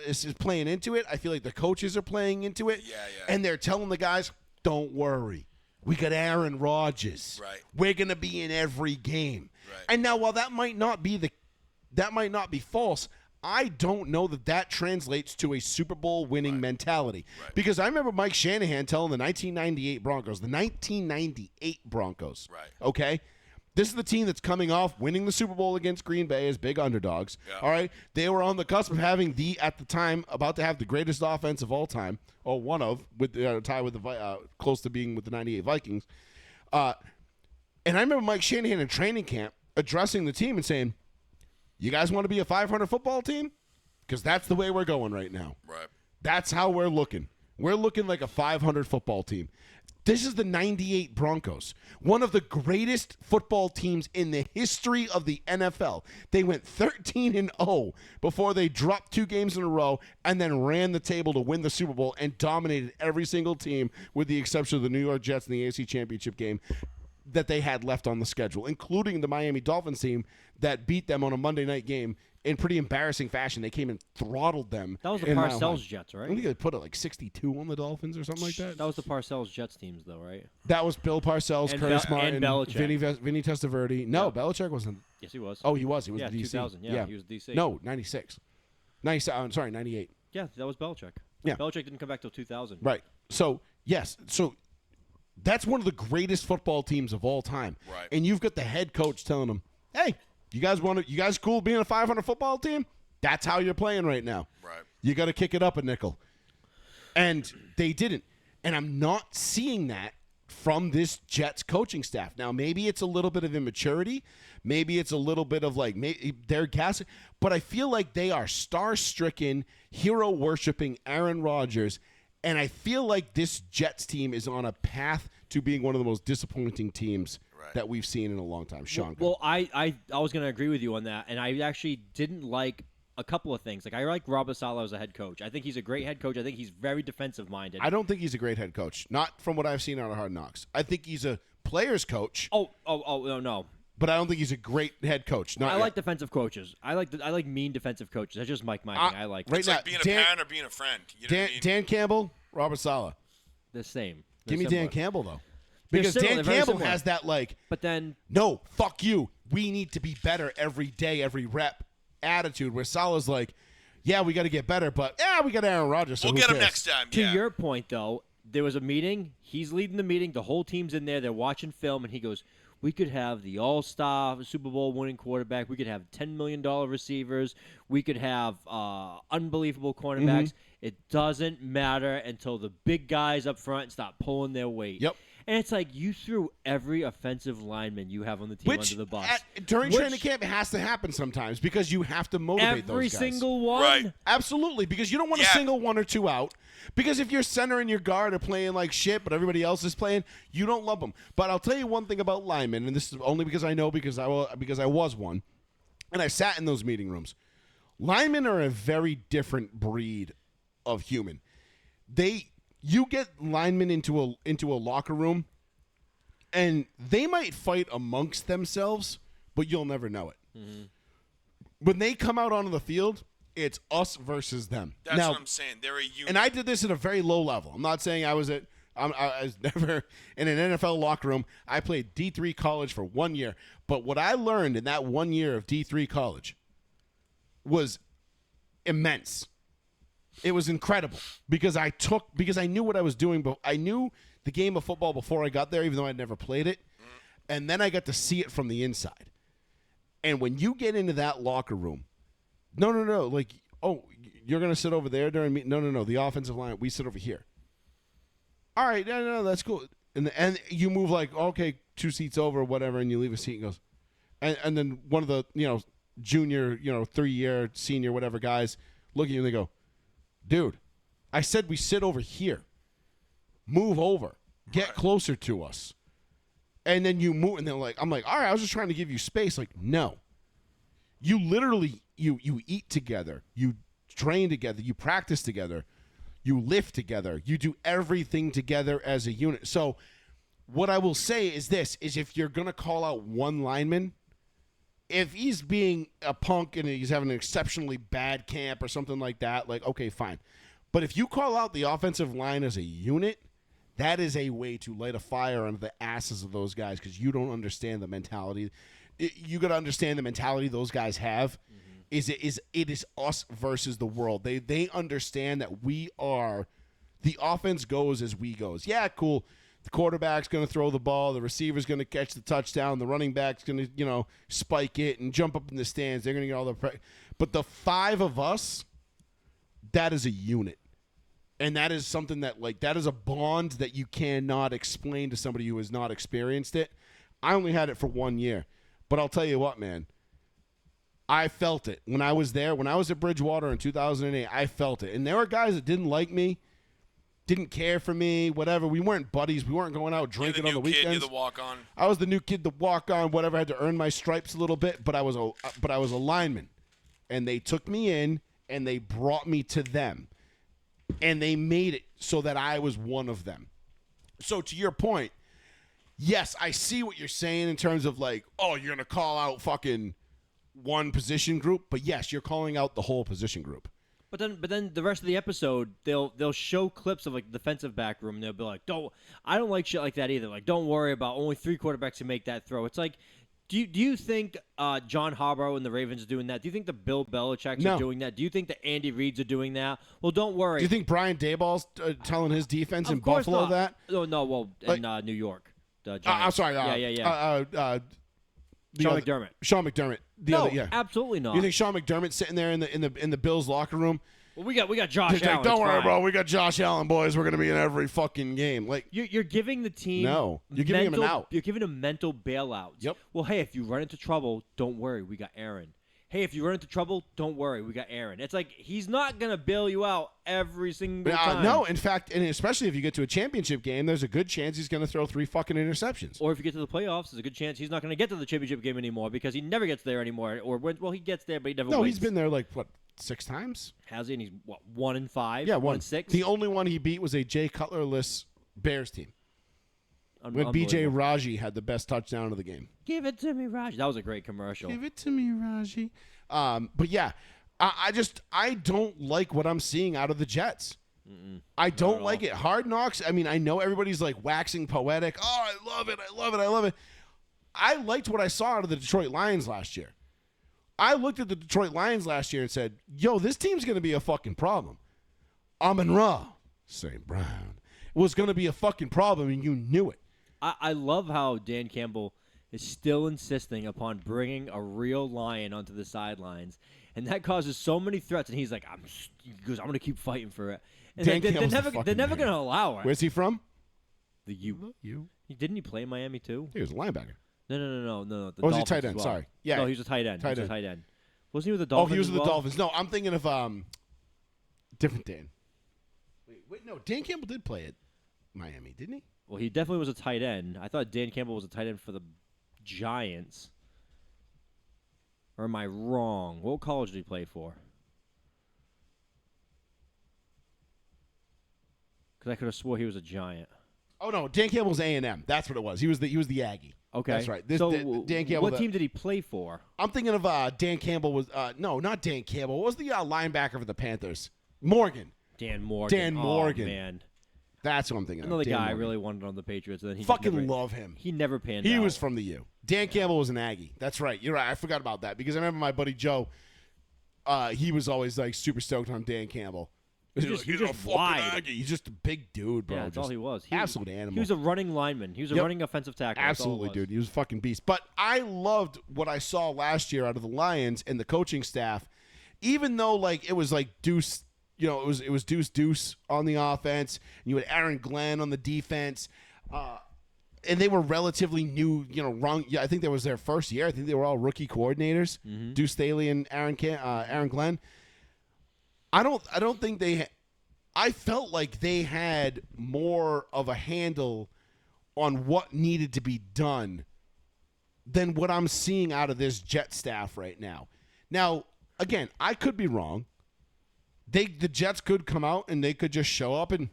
is playing into it. I feel like the coaches are playing into it. Yeah. And they're telling the guys, "Don't worry, we got Aaron Rodgers. Right. We're gonna be in every game." Right. And now, while that might not be false, I don't know that translates to a Super Bowl winning mentality. Right. Because I remember Mike Shanahan telling the 1998 Broncos, Right. okay? This is the team that's coming off winning the Super Bowl against Green Bay as big underdogs. Yeah. All right? They were on the cusp of having at the time, about to have the greatest offense of all time, or one of, with tie with the close to being with the 98 Vikings. And I remember Mike Shanahan in training camp addressing the team and saying, you guys want to be a 500 football team? Because that's the way we're going right now. Right. That's how we're looking. We're looking like a 500 football team. This is the 98 Broncos, one of the greatest football teams in the history of the NFL. They went 13-0 before they dropped 2 games in a row and then ran the table to win the Super Bowl and dominated every single team with the exception of the New York Jets in the AFC Championship game that they had left on the schedule, including the Miami Dolphins team that beat them on a Monday night game in pretty embarrassing fashion. They came and throttled them. That was the in Mile High. Parcells Jets, I right? think they put it like 62 on the Dolphins or something like that. That was the Parcells Jets teams, though, right? That was Bill Parcells, And Curtis Bel- Martin, and Belichick. Vinny Testaverde. No, Belichick wasn't. Yes, he was. Oh, he was. He was Yeah, the DC. 2000. Yeah, he was DC. No, 96. 97. I'm sorry, 98. Yeah, that was Belichick. Yeah. Belichick didn't come back till 2000. Right. So, yes. So, that's one of the greatest football teams of all time. Right. And you've got the head coach telling them, hey, you guys cool being a 500 football team? That's how you're playing right now. Right. You got to kick it up a nickel. And they didn't. And I'm not seeing that from this Jets coaching staff. Now, maybe it's a little bit of immaturity. Maybe it's a little bit of like they're gassing. But I feel like they are star-stricken, hero-worshipping Aaron Rodgers. And I feel like this Jets team is on a path to being one of the most disappointing teams that we've seen in a long time. Sean. Well, I was going to agree with you on that, and I actually didn't like a couple of things. Like, I like Robert Saleh as a head coach. I think he's a great head coach. I think he's very defensive-minded. I don't think he's a great head coach. Not from what I've seen out of Hard Knocks. I think he's a player's coach. Oh, no. But I don't think he's a great head coach. I like defensive coaches. I like mean defensive coaches. That's just my thing. I like right It's now, like being a Dan- parent or being a friend. You know what I mean? Dan Campbell, Robert Saleh. the same. Give me They're Dan similar. Campbell, though. They're Because similar. Dan They're very Campbell similar. has that, like, But then no, fuck you. We need to be better every day, every rep attitude, where Saleh's like, yeah, we got to get better, but we got Aaron Rodgers. So We'll who get him cares? next time. to Yeah. your point, though, there was a meeting. He's leading the meeting. The whole team's in there. They're watching film, and he goes, we could have the all-star Super Bowl winning quarterback. We could have $10 million receivers. We could have unbelievable cornerbacks. Mm-hmm. It doesn't matter until the big guys up front start pulling their weight. Yep. And it's like you threw every offensive lineman you have on the team Which, under the bus. during Which- training camp, it has to happen sometimes because you have to motivate every those guys. single one. Right. Absolutely, because you don't want to Yeah. single one or two out. Because if your center and your guard are playing like shit, but everybody else is playing, you don't love them. But I'll tell you one thing about linemen, and this is only because I know because I was one, and I sat in those meeting rooms. Linemen are a very different breed of human. You get linemen into a locker room, and they might fight amongst themselves, but you'll never know it. Mm-hmm. When they come out onto the field, it's us versus them. That's now, what I'm saying. They're a unit. and I did this at a very low level. I'm not saying I was never in an NFL locker room. I played D3 college for 1 year. But what I learned in that 1 year of D3 college was immense. It was incredible because I knew what I was doing, but I knew the game of football before I got there, even though I'd never played it. And then I got to see it from the inside. And when you get into that locker room, no. Like, oh, you're going to sit over there during me? No. The offensive line, we sit over here. All right, no, that's cool. And you move like, okay, 2 seats over or whatever, and you leave a seat and goes. And then one of the, junior, 3-year, senior, whatever guys look at you and they go, dude, I said we sit over here. Move over. Get closer to us. And then you move, and they're like, I'm like, all right, I was just trying to give you space. Like, no. You literally, you eat together. You train together. You practice together. You lift together. You do everything together as a unit. So what I will say is this, is if you're going to call out one lineman, if he's being a punk and he's having an exceptionally bad camp or something like that, like, okay, fine. But if you call out the offensive line as a unit, that is a way to light a fire under the asses of those guys because you don't understand the mentality. You got to understand the mentality those guys have. it is us versus the world. They understand that we are the offense goes as we goes. Yeah, cool. The quarterback's going to throw the ball, the receiver's going to catch the touchdown, the running back's going to, spike it and jump up in the stands. They're going to get all the but the five of us, that is a unit. And that is something that that is a bond that you cannot explain to somebody who has not experienced it. I only had it for 1 year. But I'll tell you what, man. I felt it when I was there. When I was at Bridgewater in 2008, I felt it. And there were guys that didn't like me, didn't care for me, whatever. We weren't buddies. We weren't going out drinking on the weekends. You're the walk-on. I was the new kid to walk on, whatever. I had to earn my stripes a little bit, but I was a lineman. And they took me in, and they brought me to them. And they made it so that I was one of them. So to your point, yes, I see what you're saying in terms of you're going to call out fucking one position group, but yes, you're calling out the whole position group. But then the rest of the episode, they'll show clips of the defensive back room, and they'll be like, I don't like shit like that either. Don't worry about only 3 quarterbacks who make that throw. It's like, do you think John Harbaugh and the Ravens are doing that? Do you think the Bill Belichick's are doing that? Do you think the Andy Reid's are doing that? Well, don't worry. Do you think Brian Daboll's telling his defense in Buffalo not. that? No, well, in New York. The I'm sorry. Sean McDermott. Sean McDermott. Absolutely not. You think Sean McDermott sitting there in the Bills locker room? Well, we got Josh Allen. Don't worry, bro. We got Josh Allen, boys. We're gonna be in every fucking game. You're giving the team. No, you're giving him an out. You're giving them mental bailouts. Yep. Well, hey, if you run into trouble, don't worry. We got Aaron. Hey, if you run into trouble, don't worry. We got Aaron. It's like he's not going to bail you out every single time. No, in fact, and especially if you get to a championship game, there's a good chance he's going to throw 3 fucking interceptions. Or if you get to the playoffs, there's a good chance he's not going to get to the championship game anymore because he never gets there anymore. Or he gets there, but he never wins. No, he's been there 6 times? Has he? And he's, 1-5? Yeah, 1-6? The only one he beat was a Jay Cutler-less Bears team. When B.J. Raji had the best touchdown of the game. Give it to me, Raji. That was a great commercial. Give it to me, Raji. But yeah, I don't like what I'm seeing out of the Jets. I don't like it. Hard Knocks, I mean, I know everybody's waxing poetic. Oh, I love it. I love it. I love it. I liked what I saw out of the Detroit Lions last year. I looked at the Detroit Lions last year and said, yo, this team's going to be a fucking problem. Amon-Ra, St. Brown, was going to be a fucking problem, and you knew it. I love how Dan Campbell is still insisting upon bringing a real lion onto the sidelines, and that causes so many threats. And he's like, I'm going to keep fighting for it. And they're never going to allow it. Where's he from? The U. Didn't he play in Miami too? He was a linebacker. No. The was he Dolphins tight end? well. Sorry. Yeah. No, he was a tight end. Tight end. Wasn't he with the Dolphins? Oh, he was with as the well? Dolphins. No, I'm thinking of different Dan. Wait, no, Dan Campbell did play at Miami, didn't he? Well, he definitely was a tight end. I thought Dan Campbell was a tight end for the Giants. Or am I wrong? What college did he play for? Because I could have swore he was a Giant. Oh no, Dan Campbell's A&M. That's what it was. He was the Aggie. Okay, that's right. Dan Campbell. What team did he play for? I'm thinking of Dan Campbell was no, not Dan Campbell. What was the linebacker for the Panthers? Morgan. Dan Morgan. Dan Morgan. Oh, man. That's what I'm thinking. Another of. Dan guy I Morgan. really wanted on the Patriots. And then he fucking love him. He never panned out. He was from the U. Dan Campbell was an Aggie. That's right. You're right. I forgot about that because I remember my buddy Joe. He was always super stoked on Dan Campbell. He's just wide. Aggie. He's just a big dude, bro. Yeah, that's all he was. Absolute animal. He was a running lineman. He was a running offensive tackle. Absolutely, dude. He was a fucking beast. But I loved what I saw last year out of the Lions and the coaching staff, even though it was Deuce. It was Deuce on the offense, and you had Aaron Glenn on the defense, and they were relatively new. I think that was their first year. I think they were all rookie coordinators, Deuce Staley and Aaron Glenn. I don't think they. I felt like they had more of a handle on what needed to be done than what I'm seeing out of this Jet staff right now. Now, again, I could be wrong. The Jets could come out and they could just show up and,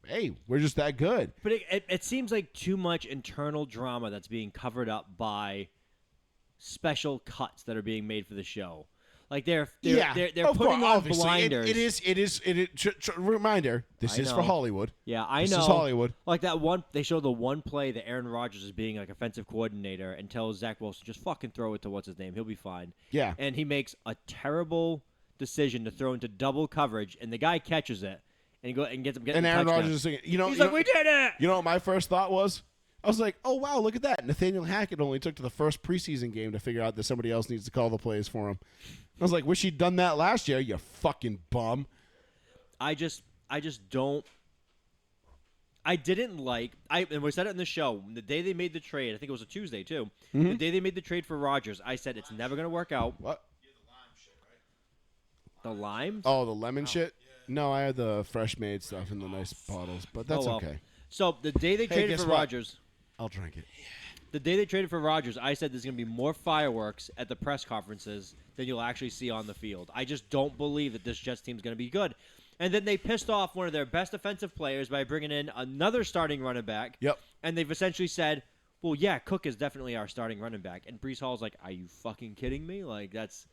hey, we're just that good. But it seems like too much internal drama that's being covered up by special cuts that are being made for the show. Like they're yeah, they're of putting course, on obviously. blinders. It is. Reminder: this I is for know. Hollywood. Yeah, I This know. is Hollywood. Like that one, they showed the one play that Aaron Rodgers is being like offensive coordinator and tells Zach Wilson just fucking throw it to what's his name, he'll be fine. Yeah. And he makes a terrible decision to throw into double coverage, and the guy catches it and gets him getting And the Aaron touchdown. Rodgers is singing. He's like, we did it. You know what my first thought was? I was like, oh, wow, look at that. Nathaniel Hackett only took to the first preseason game to figure out that somebody else needs to call the plays for him. I was like, wish he'd done that last year, you fucking bum. I just don't. I didn't like. And we said it in the show the day they made the trade. I think it was a Tuesday too. The day they made the trade for Rodgers, I said it's never going to work out. What? The lime? Oh, the lemon shit? No, I had the fresh made stuff in the nice bottles, but that's Oh, well. okay. So the day they traded guess for what? Rodgers, I'll drink it. the day they traded for Rodgers, I said there's going to be more fireworks at the press conferences than you'll actually see on the field. I just don't believe that this Jets team is going to be good. And then they pissed off one of their best offensive players by bringing in another starting running back. Yep. And they've essentially said, well, yeah, Cook is definitely our starting running back. And Brees Hall's like, are you fucking kidding me? Like, that's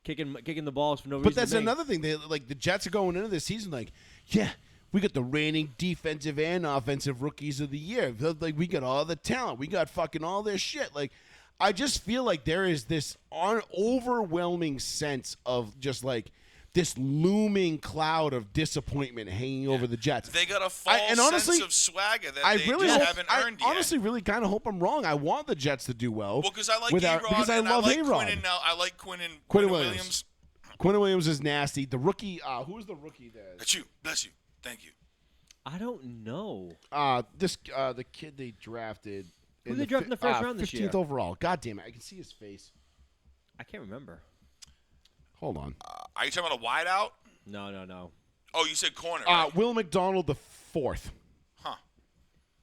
kicking the balls for no reason. But that's to me. another thing. The Jets are going into this season like, yeah, we got the reigning defensive and offensive rookies of the year. Like, we got all the talent. We got fucking all this shit. Like, I just feel like there is this overwhelming sense of just like this looming cloud of disappointment hanging over the Jets. They got a false and honestly, sense of swagger that I they really just hope, haven't I earned yet. honestly really kind of hope I'm wrong. I want the Jets to do well. Well, because I like without- A-Rod, because I and love I like A-Rod. Quinnen now. I like Quinnen Williams. Quinnen Williams is nasty. The rookie, who was the rookie there? That's you. Bless you. Thank you. I don't know. The kid they drafted. Who they drafted in the first round this year? 15th overall. God damn it! I can see his face. I can't remember. Hold on. Are you talking about a wideout? No. Oh, you said corner. Right? Will McDonald the fourth. Huh.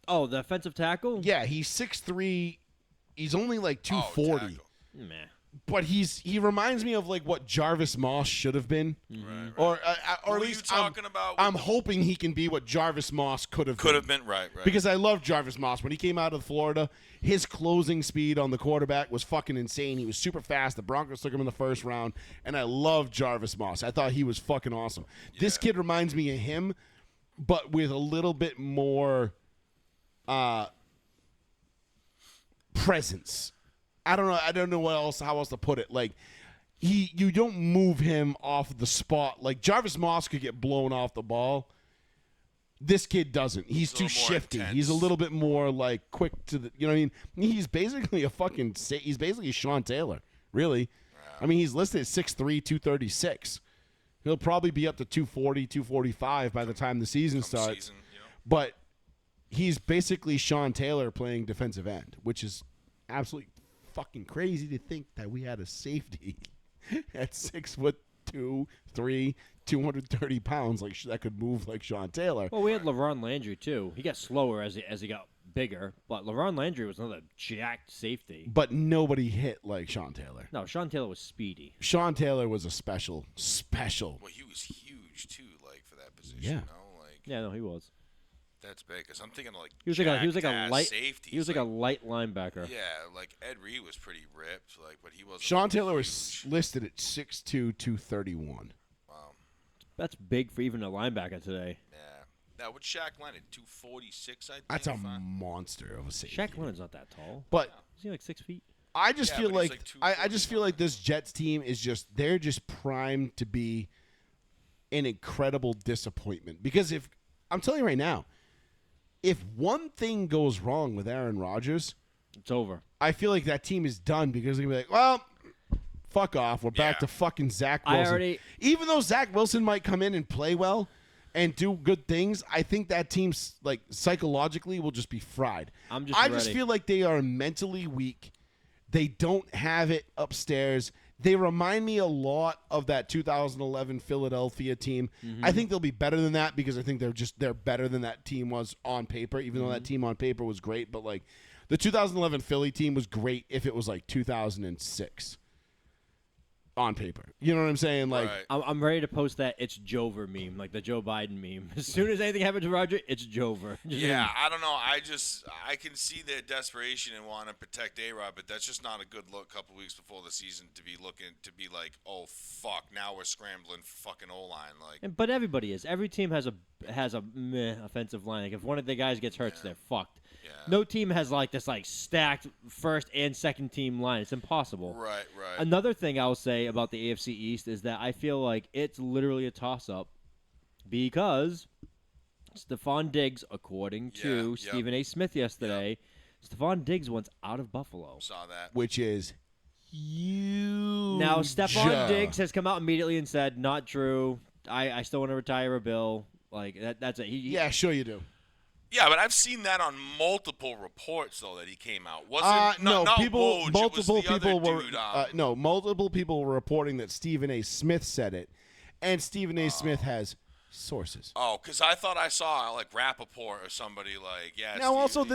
Oh, the offensive tackle? Yeah, he's 6'3". He's only like 240, tackle. Meh. but he reminds me of like what Jarvis Moss should have been, Right. or Who at are least you talking about? I'm hoping he can be what Jarvis Moss could have been. Right. Because I love Jarvis Moss. When he came out of Florida, his closing speed on the quarterback was fucking insane. He was super fast. The Broncos took him in the first round, and I love Jarvis Moss. I thought he was fucking awesome. This kid reminds me of him, but with a little bit more presence. I don't know how else to put it. Like you don't move him off the spot. Like Jarvis Moss could get blown off the ball. This kid doesn't. He's a too little more shifty. intense. He's a little bit more like quick to the. You know what I mean? He's basically he's basically Sean Taylor, really. I mean, he's listed at 6'3", 236. He'll probably be up to 240, 245 by the time the season starts. But he's basically Sean Taylor playing defensive end, which is absolutely fucking crazy to think that we had a safety at 6'2", 3", 230 pounds like that could move like Sean Taylor. Well, we had LaRon Landry, too. He got slower as he got bigger, but LaRon Landry was another jacked safety. But nobody hit like Sean Taylor. No, Sean Taylor was speedy. Sean Taylor was a special. Well, he was huge too, like for that position. Yeah. You know? Like Yeah, no, he was. that's big. Cause I'm thinking of like He was like a jacked-ass light safeties. He was like a light linebacker. Yeah, like Ed Reed was pretty ripped, like, but he wasn't. Sean Taylor was listed at 6'2", 231. Wow. That's big for even a linebacker today. Yeah. Now what's Shaq Leonard? 246, I think. That's a if I- monster of a safety. Shaq Leonard's not that tall. But Is he like 6 feet? I just Yeah, feel but he's like, like I just feel like this Jets team is they're just primed to be an incredible disappointment. Because if I'm telling you right now, if one thing goes wrong with Aaron Rodgers, It's over. I feel like that team is done because they're gonna be like, well, fuck off. We're back Yeah. to fucking Zach I Wilson. already- Even though Zach Wilson might come in and play well and do good things, I think that team's like psychologically will just be fried. I just ready. feel like they are mentally weak. They don't have it upstairs. They remind me a lot of that 2011 Philadelphia team. Mm-hmm. I think they'll be better than that because I think they're better than that team was on paper, even though that Mm-hmm. team on paper was great. But like the 2011 Philly team was great if it was like 2006 on paper. You know what I'm saying? Like Right. I'm ready to post that It's Jover meme, like the Joe Biden meme. As soon as anything happens to Roger, it's Jover. Just Yeah, I don't know. I can see their desperation and want to protect A-Rod, but that's just not a good look. A couple weeks before the season to be like, oh fuck, now we're scrambling for fucking O-line. Like, But everybody is. Every team has a meh offensive line. Like if one of the guys gets hurt, they're fucked. Yeah. No team has like this like stacked first and second team line. It's impossible. right. Another thing I'll say about the AFC East is that I feel like it's literally a toss-up because Stephon Diggs, according to Yeah, Stephen A. Smith yesterday, Stephon Diggs wants out of Buffalo. Saw that. Which is huge. Now, Stephon Diggs has come out immediately and said, not true. I still want to retire a bill. Like, that's it. Yeah, sure you do. Yeah, but I've seen that on multiple reports though that he came out. Wasn't No, not people, Woj, multiple it was the people other were dude, multiple people were reporting that Stephen A. Smith said it, and Stephen A. Smith has sources. Oh, because I thought I saw like Rappaport or somebody like, yeah. Now, also, Stephen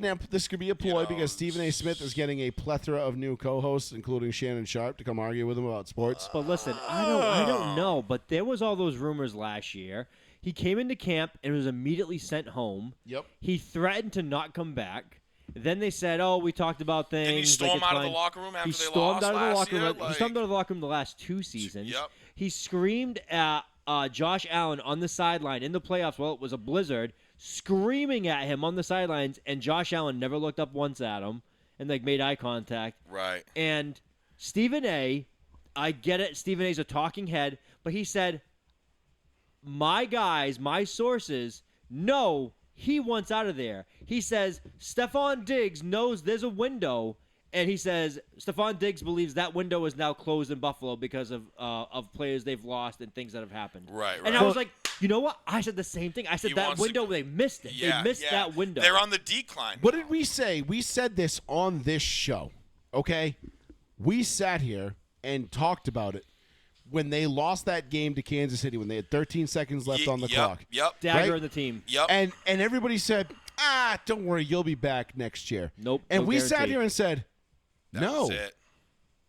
A. this could be a ploy know, because Stephen A. Smith is getting a plethora of new co-hosts, including Shannon Sharp, to come argue with him about sports. But listen, I don't know, but there was all those rumors last year. He came into camp and was immediately sent home. Yep. He threatened to not come back. Then they said, "Oh, we talked about things." Didn't he storm like, it's out of the fine. locker room after he they stormed lost out of the last locker year? room. Like, He stormed out of the locker room the last 2 seasons. Yep. He screamed at Josh Allen on the sideline in the playoffs. Well, it was a blizzard, screaming at him on the sidelines, and Josh Allen never looked up once at him and like made eye contact. Right. And Stephen A., I get it. Stephen A's a talking head, but he said, my guys, my sources, know he wants out of there. He says Stephon Diggs knows there's a window, and he says Stephon Diggs believes that window is now closed in Buffalo because of players they've lost and things that have happened. Right. And I was like, you know what? I said the same thing. I said He that wants to- window, they missed it. Yeah, they missed yeah. that window. They're on the decline. What did we say? We said this on this show, okay? We sat here and talked about it when they lost that game to Kansas City when they had 13 seconds left on the clock. Yep. Dagger right? in the team. Yep. And everybody said, don't worry, you'll be back next year. Nope, And no we sat guarantee. here and said, That no. was it.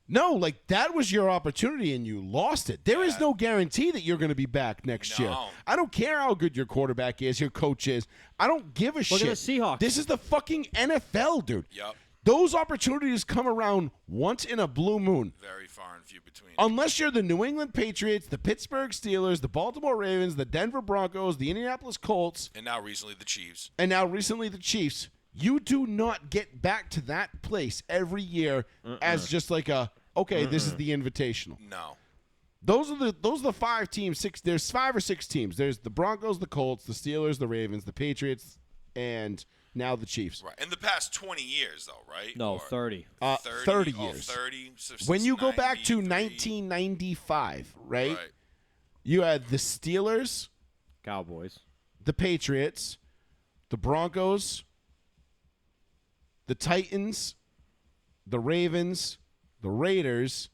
No, like that was your opportunity and you lost it. There is Yeah. no guarantee that you're going to be back next year. No. I don't care how good your quarterback is, your coach is. I don't give a shit. Look at the Seahawks. This is the fucking NFL, dude. Yep. Those opportunities come around once in a blue moon. Very far and few between. Unless you're the New England Patriots, the Pittsburgh Steelers, the Baltimore Ravens, the Denver Broncos, the Indianapolis Colts, And now recently the Chiefs. and now recently the Chiefs, you do not get back to that place every year as just like this is the invitational. No. Those are the 5 teams. There's 5 or 6 teams. There's the Broncos, the Colts, the Steelers, the Ravens, the Patriots, and now the Chiefs. Right. In the past 20 years, though, right? No, Or 30. 30 Oh, years. 30. So When since you go back to 93. 1995, right? Right. You had the Steelers, Cowboys. the Patriots, the Broncos, the Titans, the Ravens, the Raiders,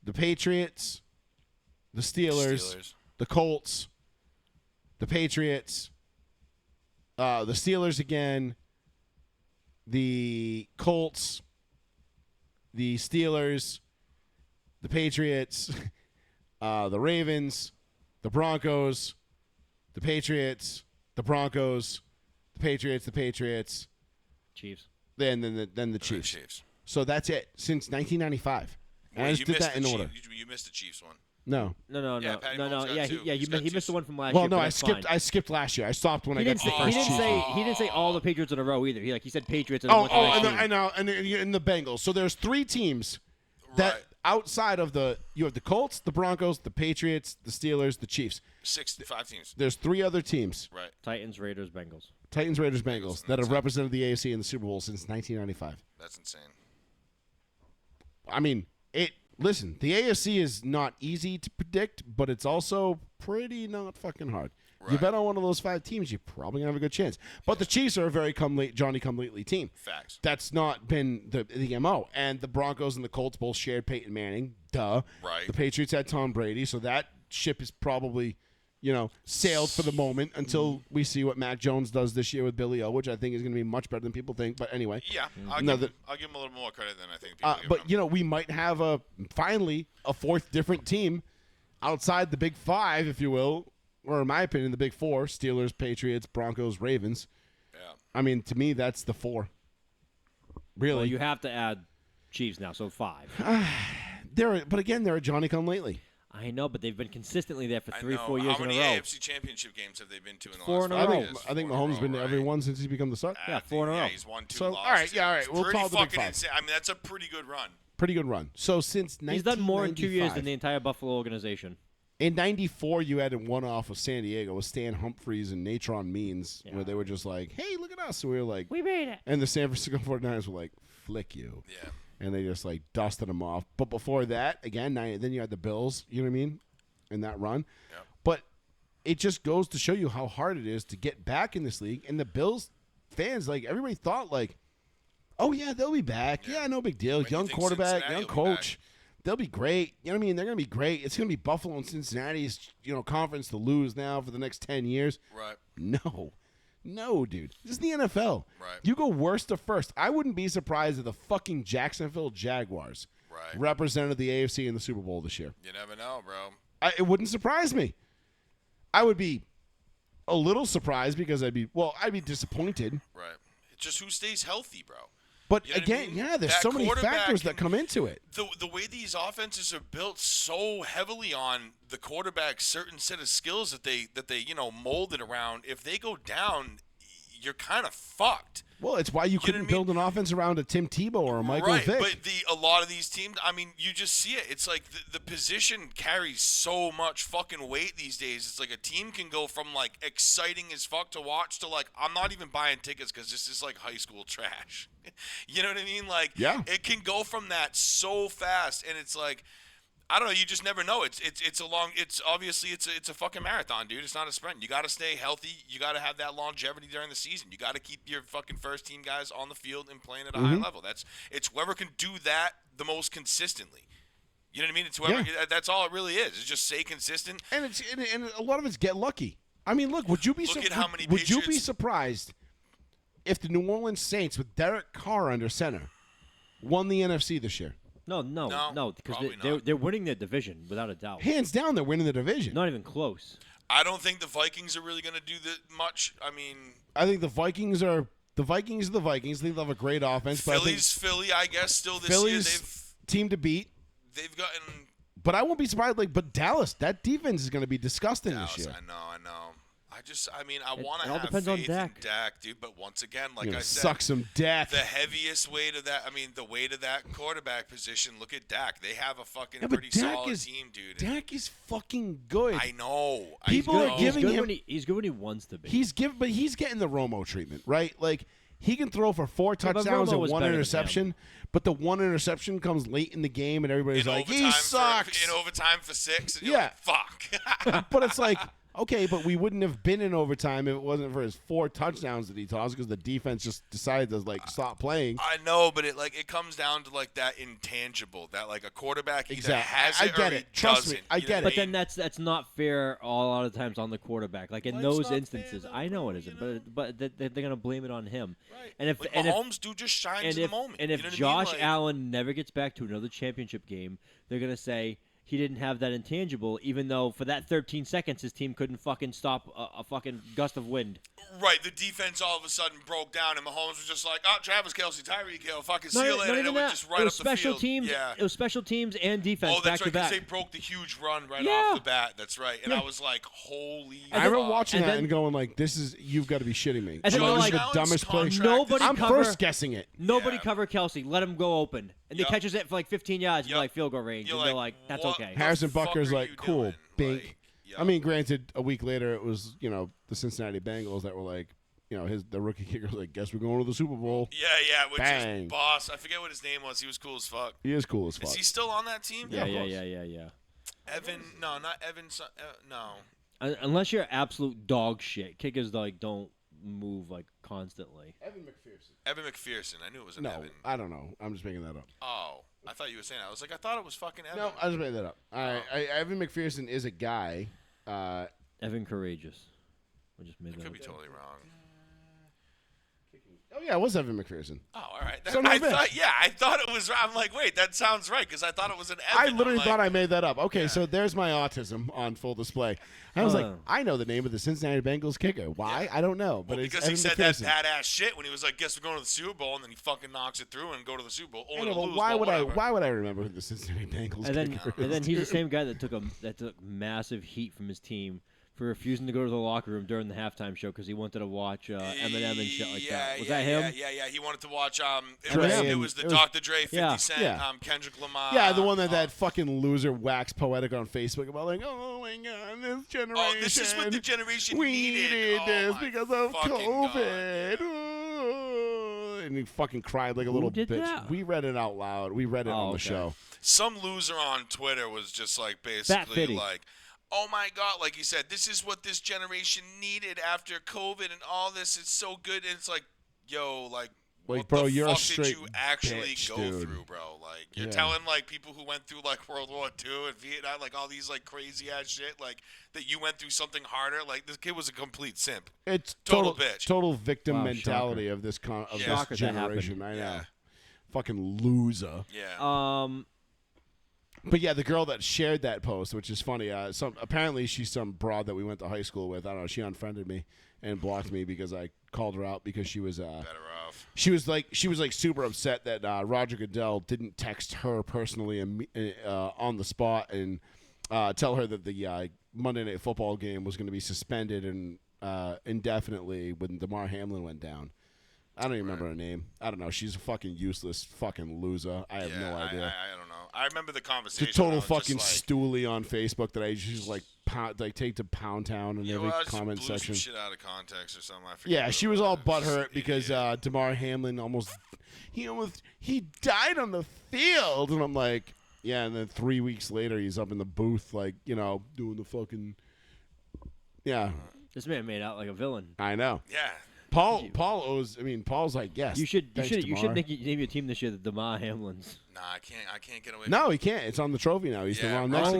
the Patriots, the Steelers, the Colts, the Patriots, the Steelers again, the Colts, the Steelers, the Patriots, the Ravens, the Broncos, the Patriots, the Broncos, the Patriots, Chiefs. then the Chiefs. Chiefs. So that's it since 1995. And I Wait, just did that in order. You missed the Chiefs one. No. No. Yeah, Patty No. Mahomes got Yeah, two. he He's got missed two. the one from last Well, year. no, but I that's skipped. fine. I skipped last year. I stopped when He I got didn't to say. the He first didn't Chiefs. say. He didn't say all the Patriots in a row either. He said Patriots. And then went to the next team. I know, and the Bengals. So there's 3 teams that Right. outside of you have the Colts, the Broncos, the Patriots, the Steelers, the Chiefs. 5 teams. There's 3 other teams: Right. Titans, Raiders, Bengals. Titans, Raiders, Bengals, that have represented the AFC in the Super Bowl since 1995. That's insane. I mean, listen, the AFC is not easy to predict, but it's also pretty not fucking hard. You Right. bet on one of those 5 teams, you're probably gonna have a good chance. But the Chiefs are a very Johnny come lately team. Facts. That's not been the MO. And the Broncos and the Colts both shared Peyton Manning. Duh. Right. The Patriots had Tom Brady, so that ship is probably, sailed for the moment until we see what Mac Jones does this year with Billy O, which I think is going to be much better than people think. But anyway. Yeah. I'll No, give him a little more credit than I think people give But him. we might have finally a 4th different team outside the Big 5, if you will, or in my opinion, the Big 4: Steelers, Patriots, Broncos, Ravens. Yeah. I mean, to me, that's the 4. Really, Well, you have to add Chiefs now, so 5. but again, they're a Johnny come lately. I know, but they've been consistently there for I 3, know. 4 years How in a many row. AFC Championship games have they been to in the 4 last in a 5 row. years? I think 4 in a Mahomes row, been to every right? one since he's become the star. Yeah, 4 in a row. Yeah, he's won 2 So, losses. all right, yeah, all right. It's We'll pretty call it the big fucking 5. insane. I mean, that's a pretty good run. Pretty good run. So since He's done more in 2 years 1995 than the entire Buffalo organization. In '94, you had one off of San Diego with Stan Humphries and Natron Means, where they were just like, "Hey, look at us!" And we were like, We made it. and the San Francisco 49ers were like, "Flick you," Yeah. and they just like dusted them off. But before that, again, then you had the Bills. You know what I mean? In that run, Yep. but it just goes to show you how hard it is to get back in this league. And the Bills fans, like everybody thought, like, "Oh yeah, they'll be back. Yeah, no big deal. When you Young think quarterback, Cincinnati young will be coach." They'll be great. You know what I mean? They're going to be great. It's going to be Buffalo and Cincinnati's, conference to lose now for the next 10 years. Right. No, dude. This is the NFL. Right. You go worst to first. I wouldn't be surprised if the fucking Jacksonville Jaguars Right. represented the AFC in the Super Bowl this year. You never know, bro. It wouldn't surprise me. I would be a little surprised because I'd be disappointed. Right. It's just who stays healthy, bro. But You know what I again, mean? yeah, there's That so many quarterback factors that can- come into it. The way these offenses are built so heavily on the quarterback's certain set of skills that they molded around. If they go down, you're kind of fucked. Well, it's why you know couldn't what I mean? build an offense around a Tim Tebow or a Michael Right, Vick. but a lot of these teams, I mean, you just see it. It's like the position carries so much fucking weight these days. It's like a team can go from like exciting as fuck to watch to like I'm not even buying tickets because this is like high school trash. You know what I mean? Like, Yeah. it can go from that so fast, and it's like. I don't know. You just never know. It's obviously it's a fucking marathon, dude. It's not a sprint. You got to stay healthy. You got to have that longevity during the season. You got to keep your fucking first team guys on the field and playing at a high level. It's whoever can do that the most consistently. You know what I mean? It's whoever. That's all it really is. It's just stay consistent. And a lot of it's get lucky. I mean, look, would you be Look at how many would you be Patriots- surprised if the New Orleans Saints with Derek Carr under center won the NFC this year? No, No, because probably they're, not. they're winning their division without a doubt. Hands down, they're winning the division. Not even close. I don't think the Vikings are really going to do that much. I mean, I think the Vikings are the Vikings. I think they'll have a great offense. But I think Philly, I guess, still this Philly's year team to beat. they've gotten But I won't be surprised. But Dallas, that defense is going to be disgusting Dallas. this year. I know. I want It to all have depends on faith Dak. in Dak, dude. But once again, like You're gonna I said, suck some Dak. the heaviest weight of that. I mean, the weight of that quarterback position. Look at Dak. They have a fucking Yeah, but pretty Dak solid is team, dude. Dak is fucking good. I know. People I are know. giving he's good him- when he's good when he wants to be. But he's getting the Romo treatment, right? Like he can throw for 4 Yeah, but touchdowns Romo and was 1 better than interception, but the 1 interception comes late in the game, and everybody's in like, overtime "He sucks." in overtime for 6. And you're Yeah. like, fuck. But it's like, okay, but we wouldn't have been in overtime if it wasn't for his 4 touchdowns that he tossed because the defense just decided to like stop playing. I know, but it comes down to like that intangible that like a quarterback either Exactly. has I it get or it. he Trust me. doesn't. I You know get what But then that's not fair a lot of times on the quarterback. Like in Well, those it's not instances, fair, though, I know bro, it isn't, you know? but they're gonna blame it on him. Right. And if Like and if Mahomes dude just shines and in if, the moment. and You if know what I Josh mean? Like, Allen never gets back to another championship game, they're gonna say he didn't have that intangible, even though for that 13 seconds his team couldn't fucking stop a fucking gust of wind. right, the defense all of a sudden broke down, and Mahomes was just like, "Oh, Travis Kelce, Tyreek Hill, fucking see you later," not and it even went that. just right It up was the special field. teams. Yeah. It was special teams and defense Oh, that's back right, to because back. they broke the huge run right Yeah. off the bat. That's right, and Yeah. I was like, "Holy!" And I remember fuck. watching and that then- and going like, "This is you've got to be shitting me." And then Josh they're is like- the Allen's dumbest play. contract Nobody is- I'm cover- first guessing it. Nobody Yeah. cover Kelsey. Let him go open, and Yup. he catches it for like 15 yards, and Yup. they're like field goal range, You're and they're like, "That's "What okay." the Harrison fuck Butker's are like, you "Cool, doing?" bink." Like, I mean, granted, a week later it was the Cincinnati Bengals that were like, the rookie kicker was like, "Guess we're going to the Super Bowl." yeah, which Bang. is boss. I forget what his name was. He was cool as fuck. He is cool as fuck. Is he still on that team? Yeah, of yeah, course. yeah. Evan, no, not Evan. No. Unless you're absolute dog shit, kickers like don't move like constantly. Evan McPherson. Evan McPherson. I knew it was an No, Evan. I don't know. I'm just making that up. Oh, I thought you were saying that. I was like, I thought it was fucking Evan. No, I just made that up. All right, Evan McPherson is a guy. Evan Courageous. I just made I that could up. be totally wrong. Oh yeah, it was Evan McPherson. Oh, all right. Son of a bitch. I thought it was. I'm like, wait, that sounds right because I thought it was an I Evan. literally I'm thought like, I made that up. Okay, so there's my autism on full display. I was like, Oh. I know the name of the Cincinnati Bengals kicker. Why? I don't know. But Well, it's because he Evan said McPherson. that badass shit when he was like, "Guess we're going to the Super Bowl," and then he fucking knocks it through and go to the Super Bowl. I Only know, to but lose. why but would I? whatever. Why would I remember who the Cincinnati Bengals And then, kicker and then is? he's the same guy that took massive heat from his team for refusing to go to the locker room during the halftime show because he wanted to watch Eminem and shit like that. Was that him? Yeah. He wanted to watch. It Dre was, and- it was the it was- Dr. Dre, 50 Yeah. Cent, Yeah. Kendrick Lamar. Yeah, the one that fucking loser waxed poetic on Facebook about like, oh my god, this generation. Oh, this is what the generation we needed. needed Oh, this my because of fucking COVID. Oh, and he fucking cried like a little did bitch. that? We read it out loud. We read it on the okay. show. Some loser on Twitter was just like Fat basically Fitty. like, oh my god, like you said, this is what this generation needed after COVID and all this. It's so good. And it's like, yo, like what bro, the you're a fuck did straight you actually bitch, go dude. through, bro? Like you're Yeah. telling like people who went through like World War II and Vietnam, like all these like crazy ass shit, like that you went through something harder. Like this kid was a complete simp. It's Total bitch. Total victim Wow, mentality shocker. of this Yeah. Shocker this that happened. generation. I know. Yeah. Fucking loser. Yeah. But yeah, the girl that shared that post, which is funny, apparently she's some broad that we went to high school with. I don't know. She unfriended me and blocked me because I called her out because she was Better off. she was like super upset that Roger Goodell didn't text her personally on the spot and tell her that the Monday Night Football game was going to be suspended and indefinitely when DeMar Hamlin went down. I don't even remember her name. I don't know. She's a fucking useless fucking loser. I have Yeah, no idea. I don't know. I remember the It's conversation. a total I was just fucking like, stoolie on Facebook that I just take to Pound Town in every I just comment blew section. some shit out of context or something. I forget Yeah, what she it was all Just butthurt because idiot. DeMar Hamlin he died on the field, and I'm like, yeah. And then 3 weeks later, he's up in the booth, like doing the fucking, yeah. This man made out like a villain. I know. Yeah. Paul owes. I mean, Paul's like, yes. You should thanks, name DeMar. your team this year the DeMar Hamlins. Nah, I can't get away. No, he can't. It's on the trophy now. He's the Yeah, Ron Ron Mexican.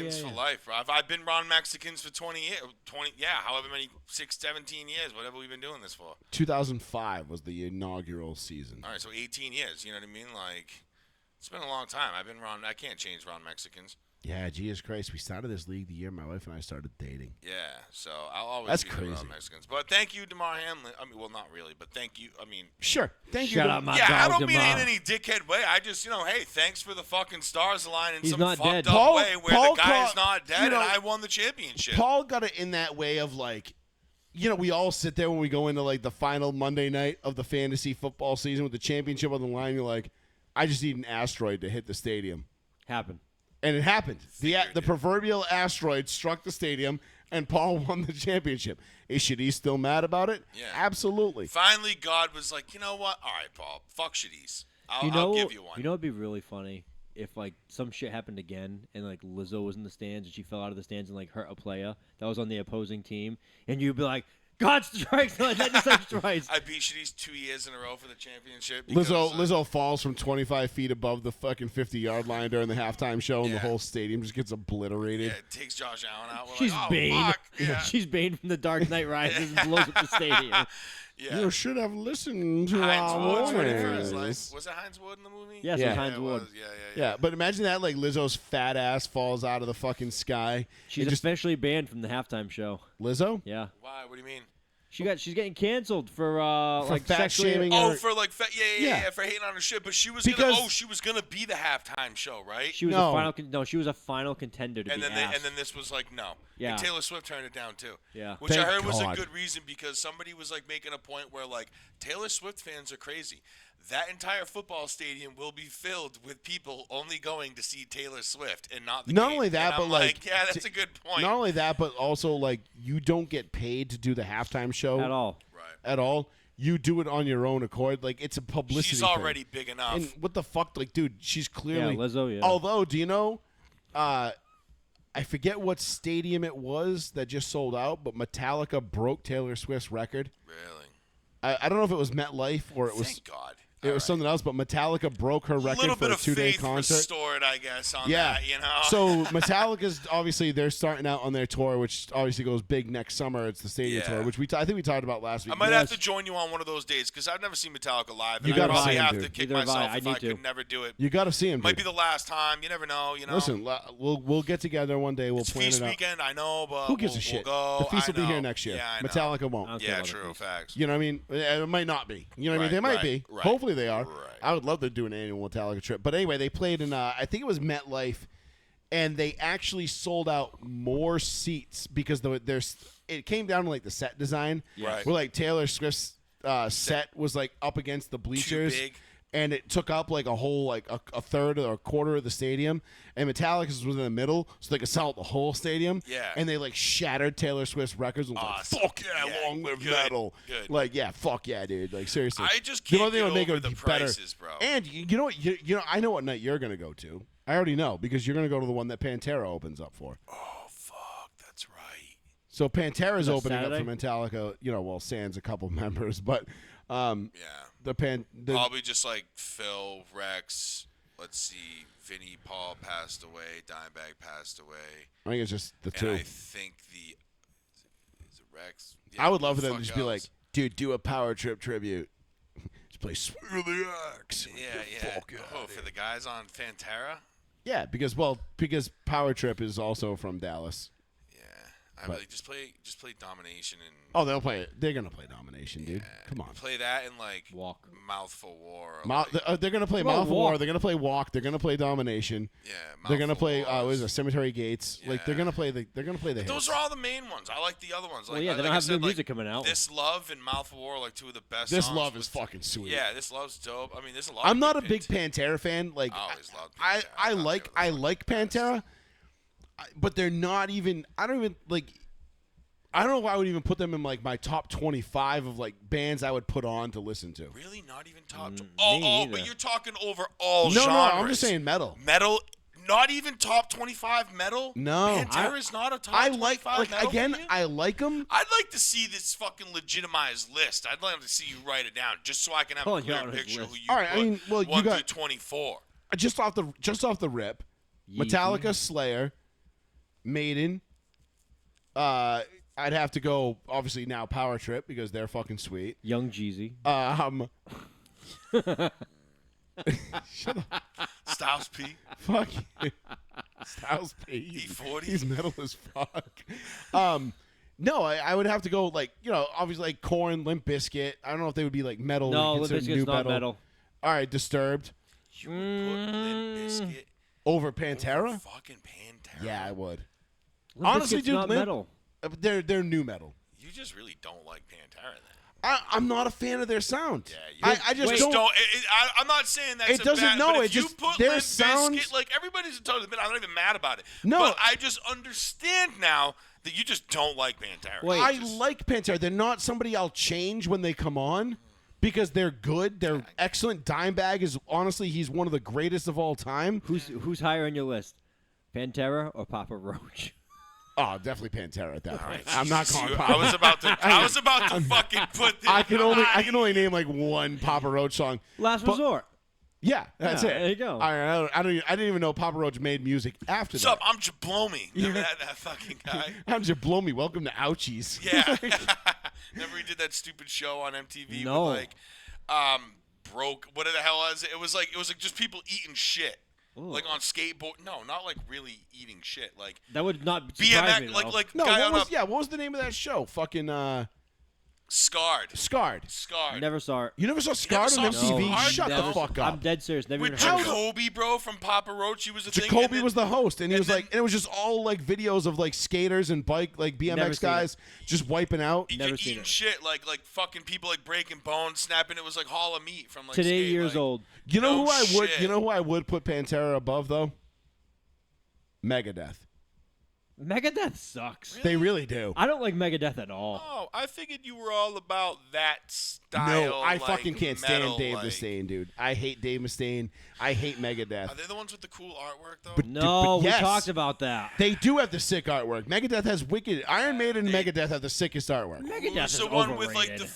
Mexicans yeah. for life. Bro. I've been Ron Mexicans for 20 years. 20, yeah, however many, 17 years, whatever we've been doing this for. 2005 was the inaugural season. All right, so 18 years. You know what I mean? Like, it's been a long time. I've been Ron. I can't change Ron Mexicans. Yeah, Jesus Christ. We started this league the year my wife and I started dating. Yeah, so I'll always That's be the Ron crazy. Mexicans. But thank you, DeMar Hamlin. I mean, well, not really, but thank you. I mean, Sure. Thank you. Shut to- up, my yeah, I dog don't mean it DeMar. in any dickhead way. I just, hey, thanks for the fucking stars aligning in He's some not fucked dead. up Paul- way where Paul the guy is caught- not dead you know, and I won the championship. Paul got it in that way of like, we all sit there when we go into like the final Monday night of the fantasy football season with the championship on the line. You're like, I just need an asteroid to hit the stadium. Happened. And it happened. The proverbial asteroid struck the stadium, and Paul won the championship. Is Shadis still mad about it? Yeah. Absolutely. Finally, God was like, you know what? All right, Paul, fuck Shadis. You I'll know, give you one. You know, it'd be really funny if like some shit happened again, and like Lizzo was in the stands, and she fell out of the stands and like hurt a player that was on the opposing team, and you'd be like, God strikes, lightning strikes. I beat Shadis 2 years in a row for the championship. because, Lizzo falls from 25 feet above the fucking 50-yard line during the halftime show, and the Yeah. whole stadium just gets obliterated. Yeah, it takes Josh Allen out. We're She's like, oh, Bane. Fuck. Yeah. She's Bane from the Dark Knight Rises and blows up the stadium. Yeah. You should have listened to Heinz our Ward's ready for his warnings. life. Was it Heinz Ward in the movie? Yes, Yeah. it was Heinz it Ward. was. Yeah. Yeah, but imagine that, like Lizzo's fat ass falls out of the fucking sky. She's It just officially banned from the halftime show. Lizzo. Yeah, Why? What do you mean? she's getting canceled for like fat sexually- shaming. Oh, Or- for like, Yeah. for hating on her shit. But she was Because- she was gonna be the halftime show, right? She was No. a final. She was a final contender to and be then asked. and then this was like no. Yeah. And Taylor Swift turned it down too. Yeah. Which I Thank heard was a God. good reason because somebody was like making a point where like Taylor Swift fans are crazy. That entire football stadium will be filled with people only going to see Taylor Swift and not the Not game. only that, And but I'm like, yeah, that's a good point. Not only that, but also like you don't get paid to do the halftime show at all. right. At all. You do it on your own accord. Like it's a publicity. She's thing. already big enough. And what the fuck, like, dude, she's clearly. Yeah, Lizzo, yeah. Although, do you know? I forget what stadium it was that just sold out, but Metallica broke Taylor Swift's record. really? I don't know if it was MetLife or it was. Thank God. It was something else, but Metallica broke her A record little for bit a of 2-day faith concert. restored, I guess, on Yeah. that, you know? So Metallica's obviously they're starting out on their tour, which obviously goes big next summer. It's the stadium Yeah. tour, which I think we talked about last week. I might have to join you on one of those days because I've never seen Metallica live. And You I gotta probably see 'em, have dude. to kick Neither have I. myself I if need I to. could never do it. You got to see him. Might be the last time. You never know, you know? Listen, we'll get together one day. We'll it's plan feast it out. weekend, I know, but Who gives we'll, a shit? We'll go. The feast I will be here know. next year. Yeah, I know. Metallica won't. I don't care Yeah, about the true. feast. Facts. You know what I mean? It might not be. You know what I mean? They Right, might be. right. Hopefully they are. Right. I would love to do an annual Metallica trip. But anyway, they played in I think it was MetLife, and they actually sold out more seats because it came down to like the set design. Right. Where like Taylor Swift's set was like up against the bleachers. big. And it took up like a whole like a third or a quarter of the stadium, and Metallica's was in the middle, so they could sell out the whole stadium. Yeah. And they like shattered Taylor Swift's records and was Awesome. like, "Fuck yeah, Yeah, long live good, metal!" good. Like, yeah, fuck yeah, dude. Like seriously, I just The can't only thing get that would make over it the be better. prices, bro. And you know what? You know, I know what night you're gonna go to. I already know because you're gonna go to the one that Pantera opens up for. Oh, fuck. That's right. So Pantera's That opening Saturday? up for Metallica. You know, well, sans a couple members, but Yeah. the Probably just like Phil, Rex. Let's see. Vinny Paul passed away. Dimebag passed away. I think it's just the And two. I think is it Rex? I would love for who them to the just fuck be like, else? dude, do a Power Trip tribute. Just play Swear the Axe. Yeah. Fuck yeah, Oh, for dude. the guys on Fantera? Yeah, because Power Trip is also from Dallas. Yeah. I But- really just play Domination and Oh, they'll play it. They're gonna play Domination, dude. Come on. play that and like Walk. Mouthful War. or, They're gonna play about Mouth of War. Walk? They're gonna play Walk. They're gonna play Domination. yeah, They're gonna Mouthful play. Wars. What is it? Cemetery Gates. Like they're Yeah. gonna play the. They're gonna play the. Those hits. are all the main ones. I like the other ones. Like, Well, yeah, they like don't I have said, new like, music coming out. This Love and Mouthful War are like two of the best. This songs Love with- is fucking sweet. Yeah, This Love's dope. I mean, there's a lot. I'm of not a good big Pantera. Pantera fan. Like I always loved I Pantera. I thought like they were I the like best. Pantera, but they're not even. I don't even like. I don't know if I would even put them in like my top 25 of like bands I would put on to listen to. Really, not even top. me Oh, neither. but you're talking over all No, genres. no, I'm just saying metal. Metal, not even top 25 metal. No. Pantera is not a top I 25 like metal again. for you? I like them. I'd like to see this fucking legitimized list. I'd like to see you write it down just so I can have Oh, a clear yeah, on his picture list. who you All right, I put mean, well, you 1 got- through 24. Just off the rip, Metallica, Slayer, Maiden. I'd have to go obviously now Power Trip because they're fucking sweet. Young Jeezy. Styles P. Fuck you. Styles P. E40. He's metal as fuck. No, I would have to go like obviously like Korn, Limp Bizkit. I don't know if they would be like metal. No, considered Limp Bizkit's new not metal. All right, Disturbed You would put Limp Bizkit over over Pantera. fucking Pantera. Yeah, I would. Limp Honestly, Bizkit's dude, not Limp- metal. They're new metal. You just really don't like Pantera then. I'm not a fan of their sound. Yeah, I just Just don't. I'm not saying that's It a doesn't- bad, no, but it if you just- put their Limp sounds- Bizkit, like everybody's entitled to admit, I'm not even mad about it. No. But I just understand now that you just don't like Pantera. Wait. I like Pantera. They're not somebody I'll change when they come on because they're good. They're excellent. Dimebag is honestly he's one of the greatest of all time. Who's higher on your list? Pantera or Papa Roach? Oh, definitely Pantera at that point. I'm not calling You- Papa. I was about to fucking put this. I can only name like one Papa Roach song. Last But- Resort. Yeah, that's Yeah, it. there you go. I didn't even know Papa Roach made music after What's up? that. I'm Jablomi. Remember that fucking guy? I'm just blow me. Welcome to Ouchies. Yeah. Remember he did that stupid show on MTV No. with like broke what the hell was it? It was like just people eating shit. Like on skateboard. No, not like really eating shit. Like That would not surprise me. BMX though. like No, guy on what was the name of that show? Fucking Scarred. Scarred. Scarred. Never saw it. You never saw Scarred on saw MTV? Scarred? Shut No. the fuck I'm up. dead serious. Never With even heard of it. Jacoby, bro, from Papa Roach, he was a thing. and Jacoby then- was the host, and he and was then- like, and it was just all like videos of like skaters and bike, like Never BMX seen guys just wiping out. Never seen eating it. shit like fucking people like breaking bones, snapping. It was like Hall of Meat from like Today skate, years like, old. You know No who I would? shit. You know who I would put Pantera above though? Megadeth. Megadeth sucks. They really do. I don't like Megadeth at all. Oh, I figured you were all about that style. No, I like, fucking can't stand metal, Dave like, Mustaine, dude. I hate Dave Mustaine. I hate Megadeth. Are they the ones with the cool artwork though? But- No, yes. we talked about that. They do have the sick artwork. Megadeth has wicked. Iron Maiden and Megadeth have the sickest artwork. Megadeth Who's is the one with like overrated.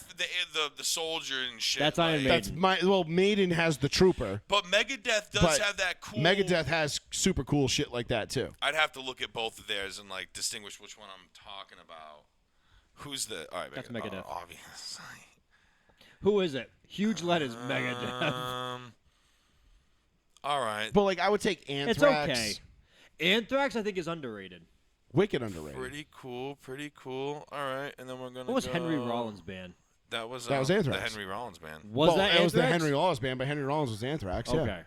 the soldier and shit? That's Iron like- Maiden. That's Maiden has the Trooper. But Megadeth does But have that cool. Megadeth has super cool shit like that too. I'd have to look at both of theirs and like distinguish which one I'm talking about. Who's the? All right, That's Megadeth. Obviously. Who is it? Huge letters, Megadeth. All right. But like I would take Anthrax. It's okay. Anthrax, I think, is underrated. Wicked underrated. Pretty cool. Pretty cool. All right, and then we're gonna. What was go- Henry Rollins' band? That was Anthrax. The Henry Rollins band. Was well, that it was the Anthrax? Henry Rollins band, but Henry Rollins was Anthrax. Yeah. Okay.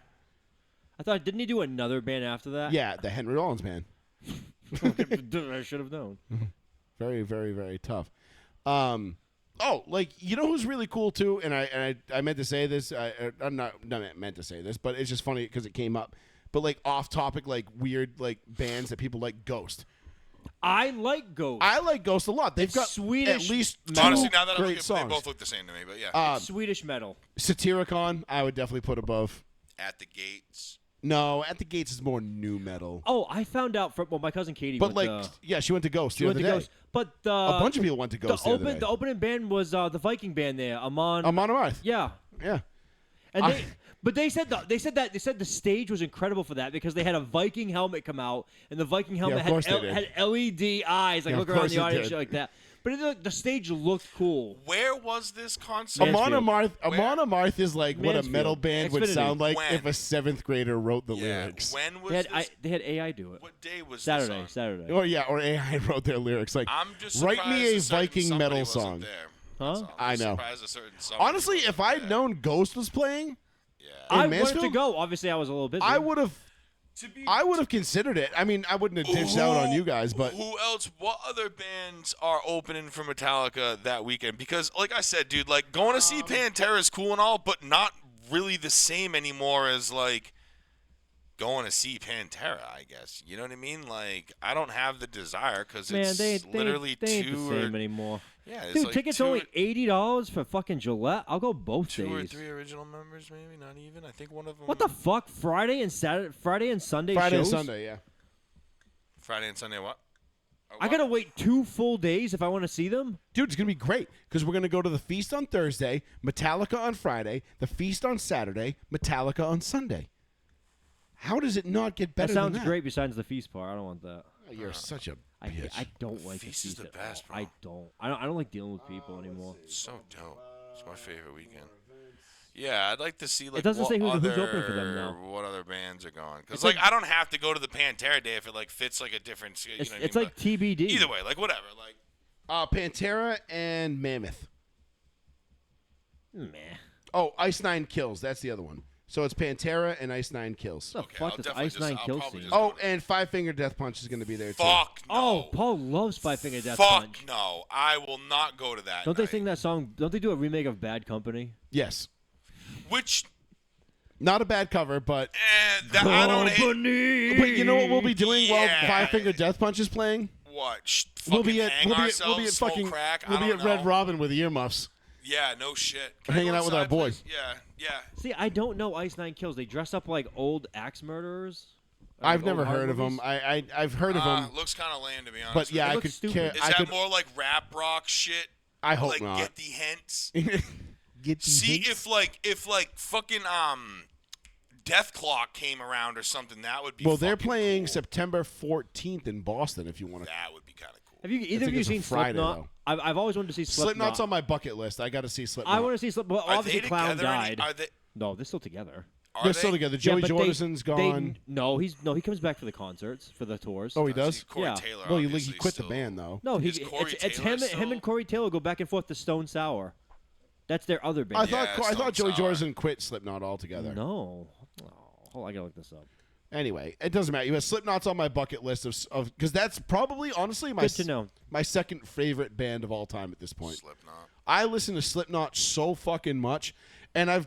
I thought, didn't he do another band after that? Yeah, the Henry Rollins band. I should have known. Very, very, very tough. Oh, like you know who's really cool too, and I meant to say this. I'm not meant to say this, but it's just funny because it came up. But like off topic, like weird like bands that people like Ghost. I like Ghost. I like Ghost a lot. They've It's got Swedish at least two Honestly, now that I look great at, songs. they both look the same to me. But yeah, Swedish metal. Satyricon, I would definitely put above. At the Gates. No, At the Gates is more new metal. Oh, I found out from my cousin Katie. But went like, to, yeah, she went to Ghost she the went other to day. Ghost. But A bunch of people went to Ghost the other day. the opening band was the Viking band there, Amon. Amon Amarth. Yeah, Yeah. and I- they said the stage was incredible for that because they had a Viking helmet come out, and the Viking helmet of course they did. had LED eyes, like Yeah, look of around course the it audience, did. shit like that. But the stage looked cool. Where was this concert? Amon Mansfield. Amarth is like what a Mansfield. metal band would Xfinity. sound like When? if a 7th grader wrote the Yeah. lyrics. When was They had this? they had AI do it. What day was Saturday, this on? Saturday. Or AI wrote their lyrics. Like, I'm just write surprised me a a certain Viking somebody metal wasn't song. there. Huh? That's all. I I'm just know. surprised a certain somebody Honestly, wasn't if I'd there. known Ghost was playing, Yeah. I wanted to Mansfield? go. Obviously, I was a little busy. I would have. To be I would have considered it. I mean, I wouldn't have dished out on you guys, but who else? What other bands are opening for Metallica that weekend? Because, like I said, dude, like going to see Pantera is cool and all, but not really the same anymore as like going to see Pantera. I guess you know what I mean. Like I don't have the desire because Man, it's they literally ain't the two same or anymore. yeah, it's Dude, like tickets two, only $80 for fucking Gillette. I'll go both two or days. three original members, maybe not even. I think one of them. What the fuck? Friday and Sunday Friday and shows? Sunday, yeah. Friday and Sunday? What? Or I what? gotta wait 2 full days if I want to see them. Dude, it's gonna be great because we're gonna go to the Feast on Thursday, Metallica on Friday, the Feast on Saturday, Metallica on Sunday. How does it not get better That sounds than that? great. Besides the feast part, I don't want that. Oh, you're such a I bitch. I don't like Feast the is feast the at best, all. bro. I don't like dealing with people anymore. So dope. It's my favorite weekend. Yeah, I'd like to see like doesn't what say who's other opening for them, though. what other bands are going. Because It's like like- I don't have to go to the Pantera day if it like fits like a different. You It's, know what I it's mean? like TBD. But either way, like whatever. Like Pantera and Mammoth. Meh. Oh, Ice Nine Kills. That's the other one. So it's Pantera and Ice Nine Kills. What the Okay, fuck I'll does definitely Ice just- Nine I'll kill probably scene? just- Oh, and Five Finger Death Punch is going to be there too. fuck no. Oh, Paul loves Five Finger Death fuck Punch. no. I will not go to that. Don't they night. sing that song? Don't they do a remake of Bad Company? Yes. Which Not a bad cover, but that I don't hate. Company. but you know what we'll be doing while Yeah. Five Finger Death Punch is playing? What? We'll Fucking be at hang ourselves, smoke fucking crack. we'll I be don't at Red know. Robin with earmuffs. Yeah, no shit. Can I Hanging go out with our inside, boys. please? Yeah, yeah. See, I don't know Ice Nine Kills. They dress up like old axe murderers. I've Like never old horror heard of them. movies. I've heard of them, Looks kind of lame to be honest. but yeah, It I looks could stupid. care. Is I that could. more like rap rock shit? I hope like not. get the hints. Get the See hints. if fucking Death Clock came around or something, that would be. Well, they're fucking playing cool. September 14th in Boston. If you want to. That would be kind of cool. Have you either think of you it's a seen Friday, Slipknot? though. I've always wanted to see Slipknot. Slipknot's on my bucket list. I got to see Slipknot. I want to see Slipknot. Well, Are obviously, they Clown together? died. Are they? No, they're still together. Are They're they? still together. Joey Yeah, but Jordison's gone. No, he comes back for the concerts, for the tours. Oh, he See, does. Corey Yeah. Taylor. Well, he obviously quit the still- band though. No, Is Corey it's Taylor him still- and Corey Taylor go back and forth to Stone Sour. That's their other band. I Yeah, thought Joey Stone Sour. Jordison quit Slipknot altogether. No. Oh, hold on, I gotta look this up. Anyway, it doesn't matter. But Slipknot's on my bucket list of because that's probably honestly Good to know. my second favorite band of all time at this point. Slipknot. I listen to Slipknot so fucking much, and I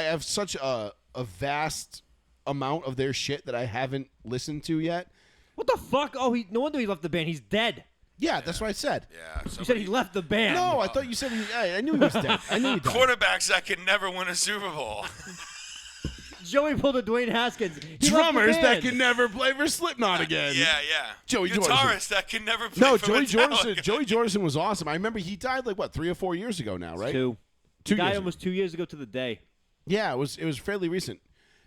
have such a vast amount of their shit that I haven't listened to yet. What the fuck? Oh, no wonder he left the band. He's dead. Yeah, that's what I said. Yeah. You said somebody- he left the band. No, I thought you said I knew he was dead. I knew he died. quarterbacks that can never win a Super Bowl. Joey pulled a Dwayne Haskins. He left the Drummers that band. can never play for Slipknot again. Yeah. Joey Jordison. Guitarists that can never play No, for Joey Metallica. Jordison. Joey Jordison was awesome. I remember he died like what 3 or 4 years ago now, right? 2. 2 He died years. almost 2 years ago to the day. Yeah, it was fairly recent.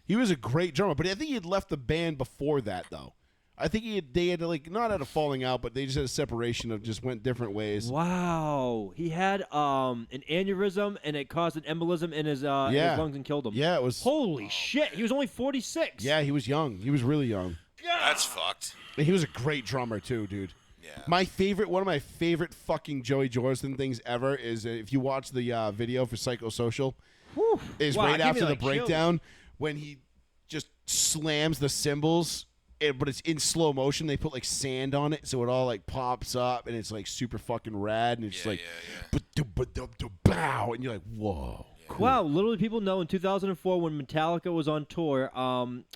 He was a great drummer, but I think he had left the band before that though. I think they had like not had a falling out, but they just had a separation of just went different ways. Wow. He had an aneurysm, and it caused an embolism in his lungs and killed him. Yeah, it was. Holy shit. He was only 46. Yeah, he was young. He was really young. That's fucked. And he was a great drummer too, dude. Yeah. One of my favorite fucking Joey Jordison things ever is if you watch the video for Psychosocial, Whew. is Wow, right it gave me, after the like, chills. breakdown when he just slams the cymbals, but it's in slow motion. They put like sand on it, so it all like pops up, and it's like super fucking rad, and it's like, bow, and you're like, whoa. Wow, little did people know in 2004 when Metallica was on tour,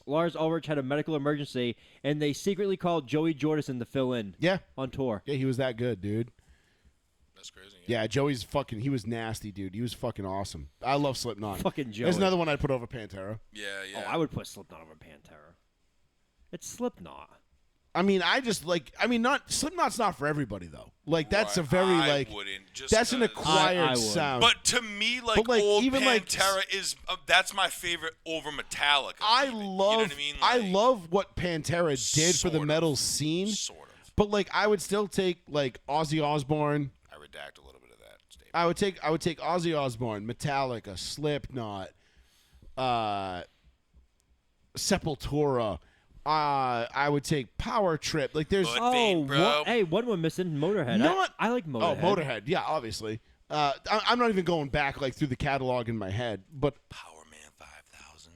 Lars Ulrich had a medical emergency, and they secretly called Joey Jordison to fill in Yeah, on tour. yeah, he was that good, dude. That's crazy. Yeah, Joey's fucking. He was nasty, dude. He was fucking awesome. I love Slipknot. Fucking Joey. There's another one I'd put over Pantera. Yeah. Oh, I would put Slipknot over Pantera. It's Slipknot. I mean, not Slipknot's not for everybody though. Like that's a very I like wouldn't, just that's an 'cause- acquired I would. sound. But to me, like But, like, old even, like, Pantera is that's my favorite over Metallica. I even. love You know what I mean? I Like, love what Pantera did for the sort of. metal scene. Sort of. But like I would still take like Ozzy Osbourne. I redact a little bit of that statement. I would take Ozzy Osbourne, Metallica, Slipknot, Sepultura. I would take Power Trip. Like there's But- Vein, bro. Hey, one we're missing, Motorhead. You know what? I like Motorhead. Oh, Motorhead. Yeah, obviously. I'm not even going back like through the catalog in my head, but Power Man 5000.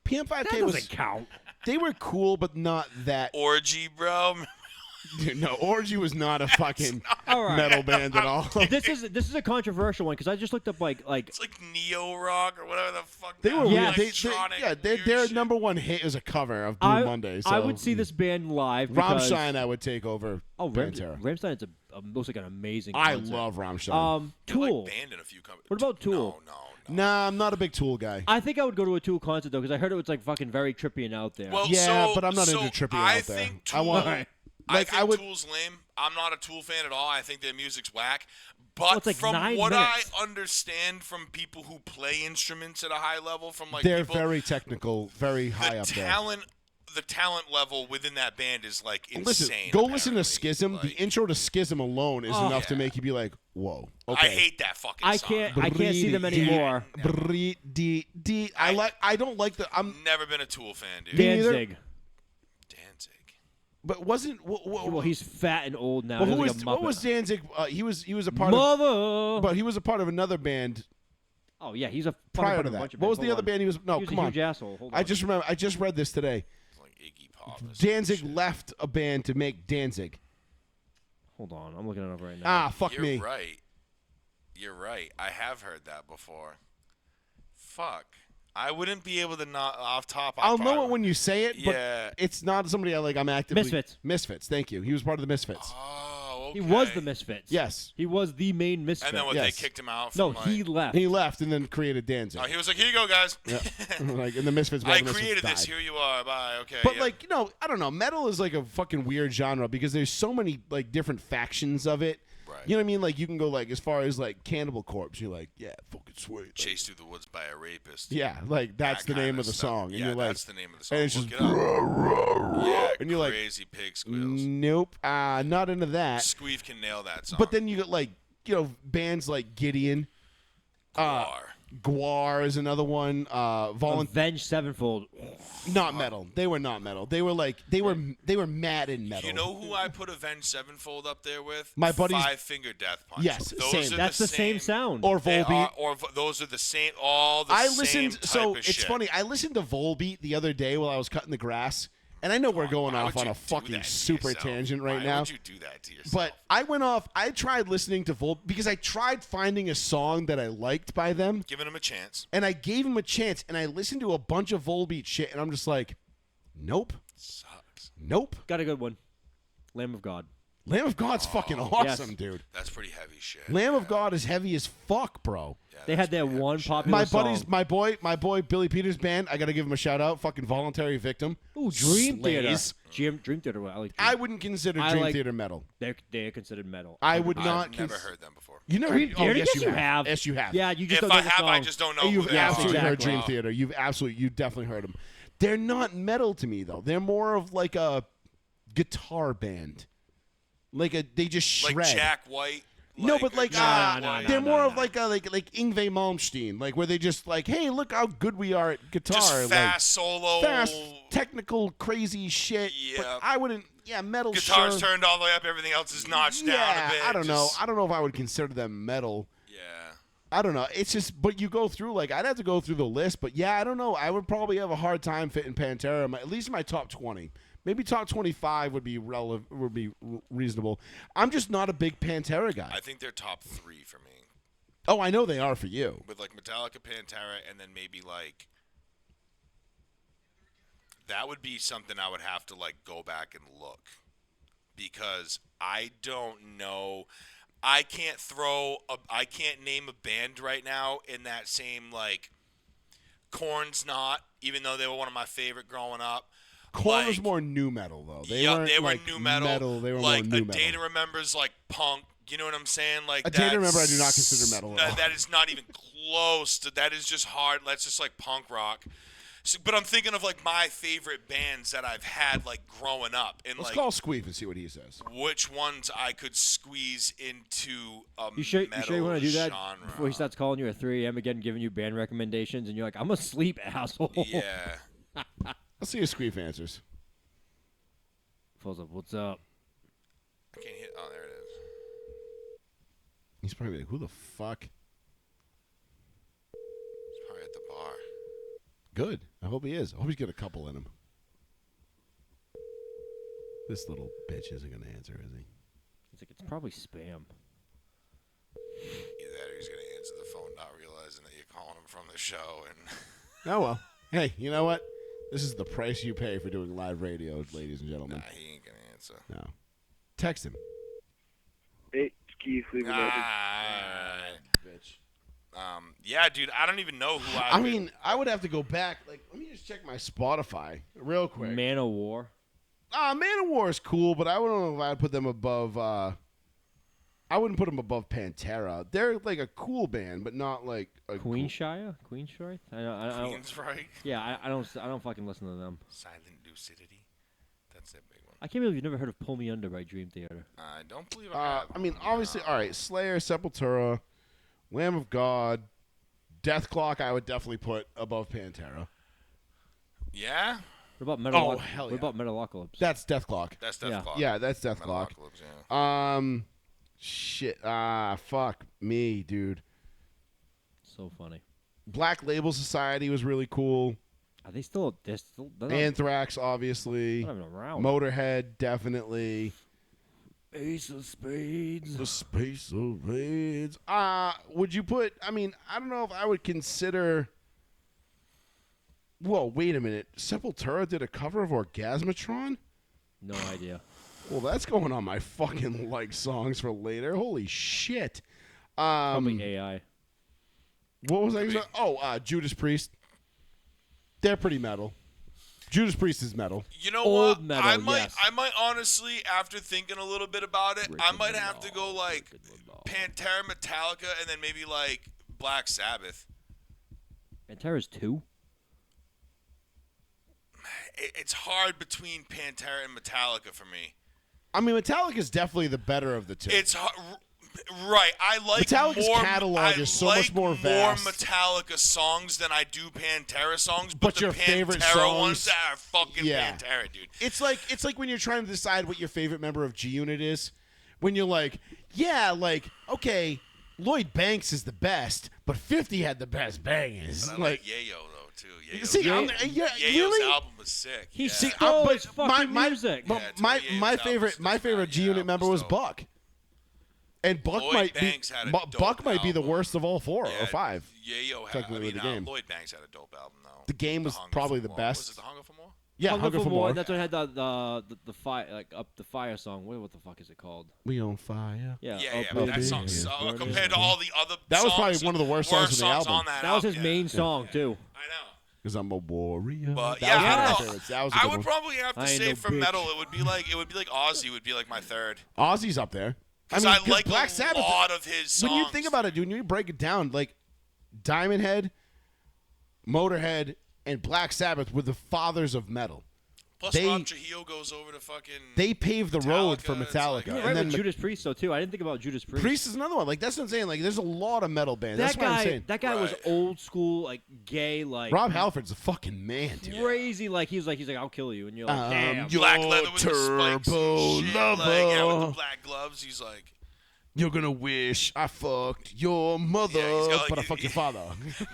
PM5K That doesn't was count. they were cool, but not that. Orgy, bro. Dude, no, Orgy was not a fucking All right. metal band at all. This is a controversial one because I just looked up like It's like neo rock or whatever the fuck. They that were is. weird. Electronic, weird Their shit. number one hit was a cover of Blue I, Monday. So I would see this band live. Because, Rammstein. I would take over Pantera. Rammstein is looks like an amazing. I concert. love Rammstein. They're, like, Tool. banned in a few companies. What about Tool? No. Nah, I'm not a big Tool guy. I think I would go to a Tool concert though because I heard it was like fucking very trippy and out there. Well, Yeah, so, but I'm not so into trippy I out there. think I Tool, want- I like, think I would- Tool's lame. I'm not a Tool fan at all. I think their music's whack. But it's like from 9 what minutes. I understand from people who play instruments at a high level, from like They're people, very technical, very high the up there. the talent level within that band is like Listen, insane. go listen to apparently. Schism. Like, The intro to Schism alone is Oh. enough to Yeah. make you be like, "Whoa." I Okay. hate that fucking I song. can't see them anymore. I don't like the. I'm. Never been a Tool fan, dude. Me neither. Danzig. Danzig. But wasn't. Well, he's fat and old now. Well, He who looks was, like a what was Muppet. Danzig? He was a part of. Mother. But he was a part of another band Oh yeah, he's a fucking prior part to of a that. bunch of What was bands. the Hold other on. band he was? No, He was come a on. huge asshole. Hold I on. just remember. I just read this today. It's like Iggy Pop. or some Danzig shit. left a band to make Danzig. Hold on, I'm looking it up right now. Ah, fuck You're me. right. You're right. I have heard that before. Fuck. I wouldn't be able to not off top. I'll know it when you say it, but Yeah. it's not somebody I like. I'm actively Misfits. Misfits. Thank you. He was part of the Misfits. Oh, okay. He was the Misfits. Yes. He was the main Misfit. And then what? Yes. They kicked him out. No, From, he like, left. He left and then created Danzig. Oh, he was like, "Here you go, guys. Like, and the Misfits. I the Misfits created this. died. Here you are. Bye. Okay." But yeah. like I don't know. Metal is like a fucking weird genre because there's so many like different factions of it. Right. You know what I mean? Like you can go like as far as like Cannibal Corpse. You're like, yeah, fucking sweet. Like, chased through the woods by a rapist. yeah, like that's That the name kinda of the stuff. song, and Yeah, you're like, that's the name of the song. and it's Look just it up. Yeah, and you're like, crazy pig squeals. nope, not into that. Squeeve can nail that song. But then you got like bands like Gideon, Guar. Guar is another one. Avenged Sevenfold. Not metal. They were not metal. They were like they were mad in metal. You know who I put Avenged Sevenfold up there with? My buddies- Five Finger Death Punch. Yes, those same. Are That's the same sound. or They Volbeat. those are the same. All the I same listened. type So of it's shit. funny. I listened to Volbeat the other day while I was cutting the grass, and I know we're going Why off would on you a do fucking that to super yourself? tangent right Why now. would you do that to yourself? But I went off. I tried listening to Volbeat because I tried finding a song that I liked by them, giving him a chance and I gave them a chance, and I listened to a bunch of Volbeat shit, and I'm just like, nope, sucks. nope. Got a good one. Lamb of God. Lamb of God's fucking awesome, dude. That's pretty heavy shit. Lamb of God is heavy as fuck, bro. Yeah, They that's had that pretty heavy one shit. popular My song. buddies, my boy Billy Peters' band. I gotta give him a shout out. Fucking Voluntary Victim. Ooh, Dream Slays. Theater. Dream Theater. I like. I wouldn't consider I Dream like- Theater metal. They're considered metal. I would not. I've never heard them before. You never. Dream Oh, Theater? yes, you have. have. Yes, you have. Yeah, you just If don't know I the have, song. I just don't know. You've who they absolutely are. heard exactly. Dream Theater. You definitely heard them. They're not metal to me though. They're more of like a guitar band. They just shred. Like Jack White. No, but like No, they're more no. of like Yngwie Malmsteen, like where they just like, hey, look how good we are at guitar, Just fast solo. fast, technical, crazy shit. Yeah. But I wouldn't. Yeah, metal. Guitar's sure. turned all the way up. Everything else is notched down Yeah, a bit. I don't know. Just- I don't know if I would consider them metal. Yeah. I don't know. It's just, but you go through like I'd have to go through the list. But yeah, I don't know. I would probably have a hard time fitting Pantera. At least in my top 20. Maybe top 25 would be reasonable. I'm just not a big Pantera guy. I think they're top 3 for me. Oh, I know they are for you. With like Metallica, Pantera, and then maybe like that would be something I would have to like go back and look because I don't know. I can't name a band right now in that same like Korn's not, even though they were one of my favorite growing up. Korn was Like, more new metal though. They yeah, weren't they were like new metal. They were like more new A Day to metal. Remember's like punk. You know what I'm saying? Like A Day to Remember, I that's- do not consider metal at all. That is not even close to. That is just hard. That's just like punk rock. So, but I'm thinking of like my favorite bands that I've had like growing up, and Let's like call Squeef and see what he says. which ones I could squeeze into a You sure metal you want to do that genre. before he starts calling you at 3 a.m. again, giving you band recommendations, and you're like, I'm asleep, asshole. Yeah. Let's see if Squeef answers. Pulls up, what's up? I can't hit. Oh, there it is. He's probably like, who the fuck? It's probably at the bar. Good. I hope he is. I hope he's got a couple in him. This little bitch isn't going to answer, is he? He's like, it's probably spam. Either that or he's gonna answer the phone, not realizing that you're calling him from the show, and Oh, well. Hey, you know what? This is the price you pay for doing live radio, ladies and gentlemen. nah, he ain't gonna answer. No. Text him. Hey, Keith, leave a message. Bitch. Yeah, dude, I don't even know who I mean, I would have to go back. Like, let me just check my Spotify real quick. Man of War. Man of War is cool, but I don't know if I'd put them above. I wouldn't put them above Pantera. They're like a cool band, but not like a Queenshire? Queenshire? I don't. Queensryche, Yeah, I don't fucking listen to them. Silent Lucidity. That's a big one. I can't believe you've never heard of Pull Me Under by Dream Theater. I don't believe I have. I mean, obviously, all right. Slayer, Sepultura, Lamb of God, Death Clock. I would definitely put above Pantera. Yeah, What about Oh, hell What yeah. about Metalocalypse? That's Death Clock. that's Death Yeah. Clock. Yeah, that's Death Clock. Metalocalypse, yeah. Shit. Fuck me, dude. So funny. Black Label Society was really cool. Are they still? They're still. They're not, Anthrax, obviously. not even around. Motorhead, definitely. Ace of Spades. The Space Invades. Would you put? I mean, I don't know if I would consider. Whoa, wait a minute. Sepultura did a cover of Orgasmatron? No idea. Well, that's going on my fucking like songs for later. Holy shit. Probably AI. What was I gonna say? Oh, Judas Priest. They're pretty metal. Judas Priest is metal. You know Old what? metal, I might, yes. I might honestly, after thinking a little bit about it, I might have to go like Pantera, Metallica, and then maybe like Black Sabbath. Pantera's 2. It's hard between Pantera and Metallica for me. I mean, Metallica's definitely the better of the two. It's right. I like Metallica's more. catalog I is so like much more vast. Metallica songs than I do Pantera songs. But the your Pantera favorite ones songs- are fucking Yeah. Pantera, dude. It's like when you're trying to decide what your favorite member of G Unit is. When you're like, yeah, like, okay, Lloyd Banks is the best, but 50 had the best bangers. But I Like, like Yayo though too. Yayo's, see, album, yeah, Yayo's really? album was sick. He yeah. see- but Oh, it's fucking music. but Yeah, my Tony my Yayo's favorite album my was favorite dope. G Yeah, Unit album member was dope. Buck. And Buck Lloyd might Banks be had a Buck dope might be the album. worst of all four Yeah, or five. Yayo had. Technically I mean, the game. Lloyd Banks had a dope album though. The game was Hunger probably for the More. best. Was it The Hunger for More? Yeah, Hunger for more. More. That's what had the fire, like up the fire song. What the fuck is it called? We on fire. Yeah, Yeah, Up but It that Is. song compared to all the other That was probably songs, one of the worst songs of the album. on that That was album, his main song too. I know. Because I'm a warrior. But That yeah, was one of I my don't know. favorites. That was a I good would one. probably have to I ain't say no for bitch. metal, it would be like Ozzy would be like my third. Ozzy's up there. I Because mean, I 'cause like Black a Sabbath. lot of his songs. When you think about it, dude, when you break it down, like Diamond Head, Motorhead, and Black Sabbath were the fathers of metal. Plus, they- Rob Trujillo goes over to fucking. They paved the road for Metallica, it's Metallica. like- You're And right then with Judas Priest though too. I didn't think about Judas Priest. Priest is another one. Like that's what I'm saying. Like there's a lot of metal bands. That's That what I'm guy, saying. that guy was Right. old school, like gay, like Rob Halford's a fucking man, dude. crazy. Like he's like I'll kill you, and you're like, damn. Your black leather with the spikes turbo and shit. lover. Like, yeah, with the black gloves. He's like, You're gonna wish I fucked your mother, Yeah, he's got, like, but I fucked your father.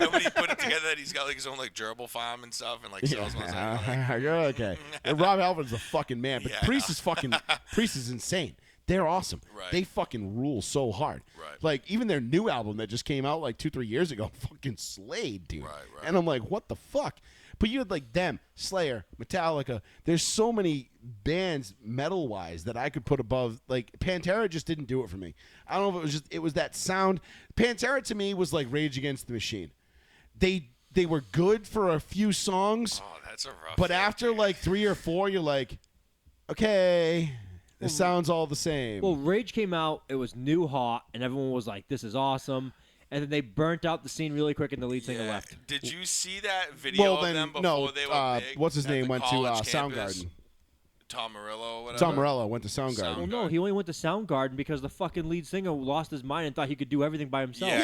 nobody put it together that he's got like his own like gerbil farm and stuff, and like sells ones. Like, You're okay. And Rob Halford's a fucking man, but Yeah, I Priest know. is fucking Priest is insane. They're awesome. Right. They fucking rule so hard. Right. Like even their new album that just came out like 2-3 years ago, fucking slayed, dude. Right, right. And I'm like, what the fuck? But you had like them, Slayer, Metallica. There's so many bands metal wise that I could put above. Like Pantera just didn't do it for me. I don't know if it was that sound. Pantera to me was like Rage Against the Machine. They were good for a few songs. oh, that's a rough. But one, after dude. like 3 or 4, you're like, okay, this sounds all the same. Well, Rage came out. It was new hot, and everyone was like, "This is awesome." And then they burnt out the scene really quick, and the lead singer Yeah. left. Did you see that video of them before they were big? what's his at name the went to college campus? Soundgarden. Tom Morello or whatever. Tom Morello went to Soundgarden. Well, no, he only went to Soundgarden because the fucking lead singer lost his mind and thought he could do everything by himself. his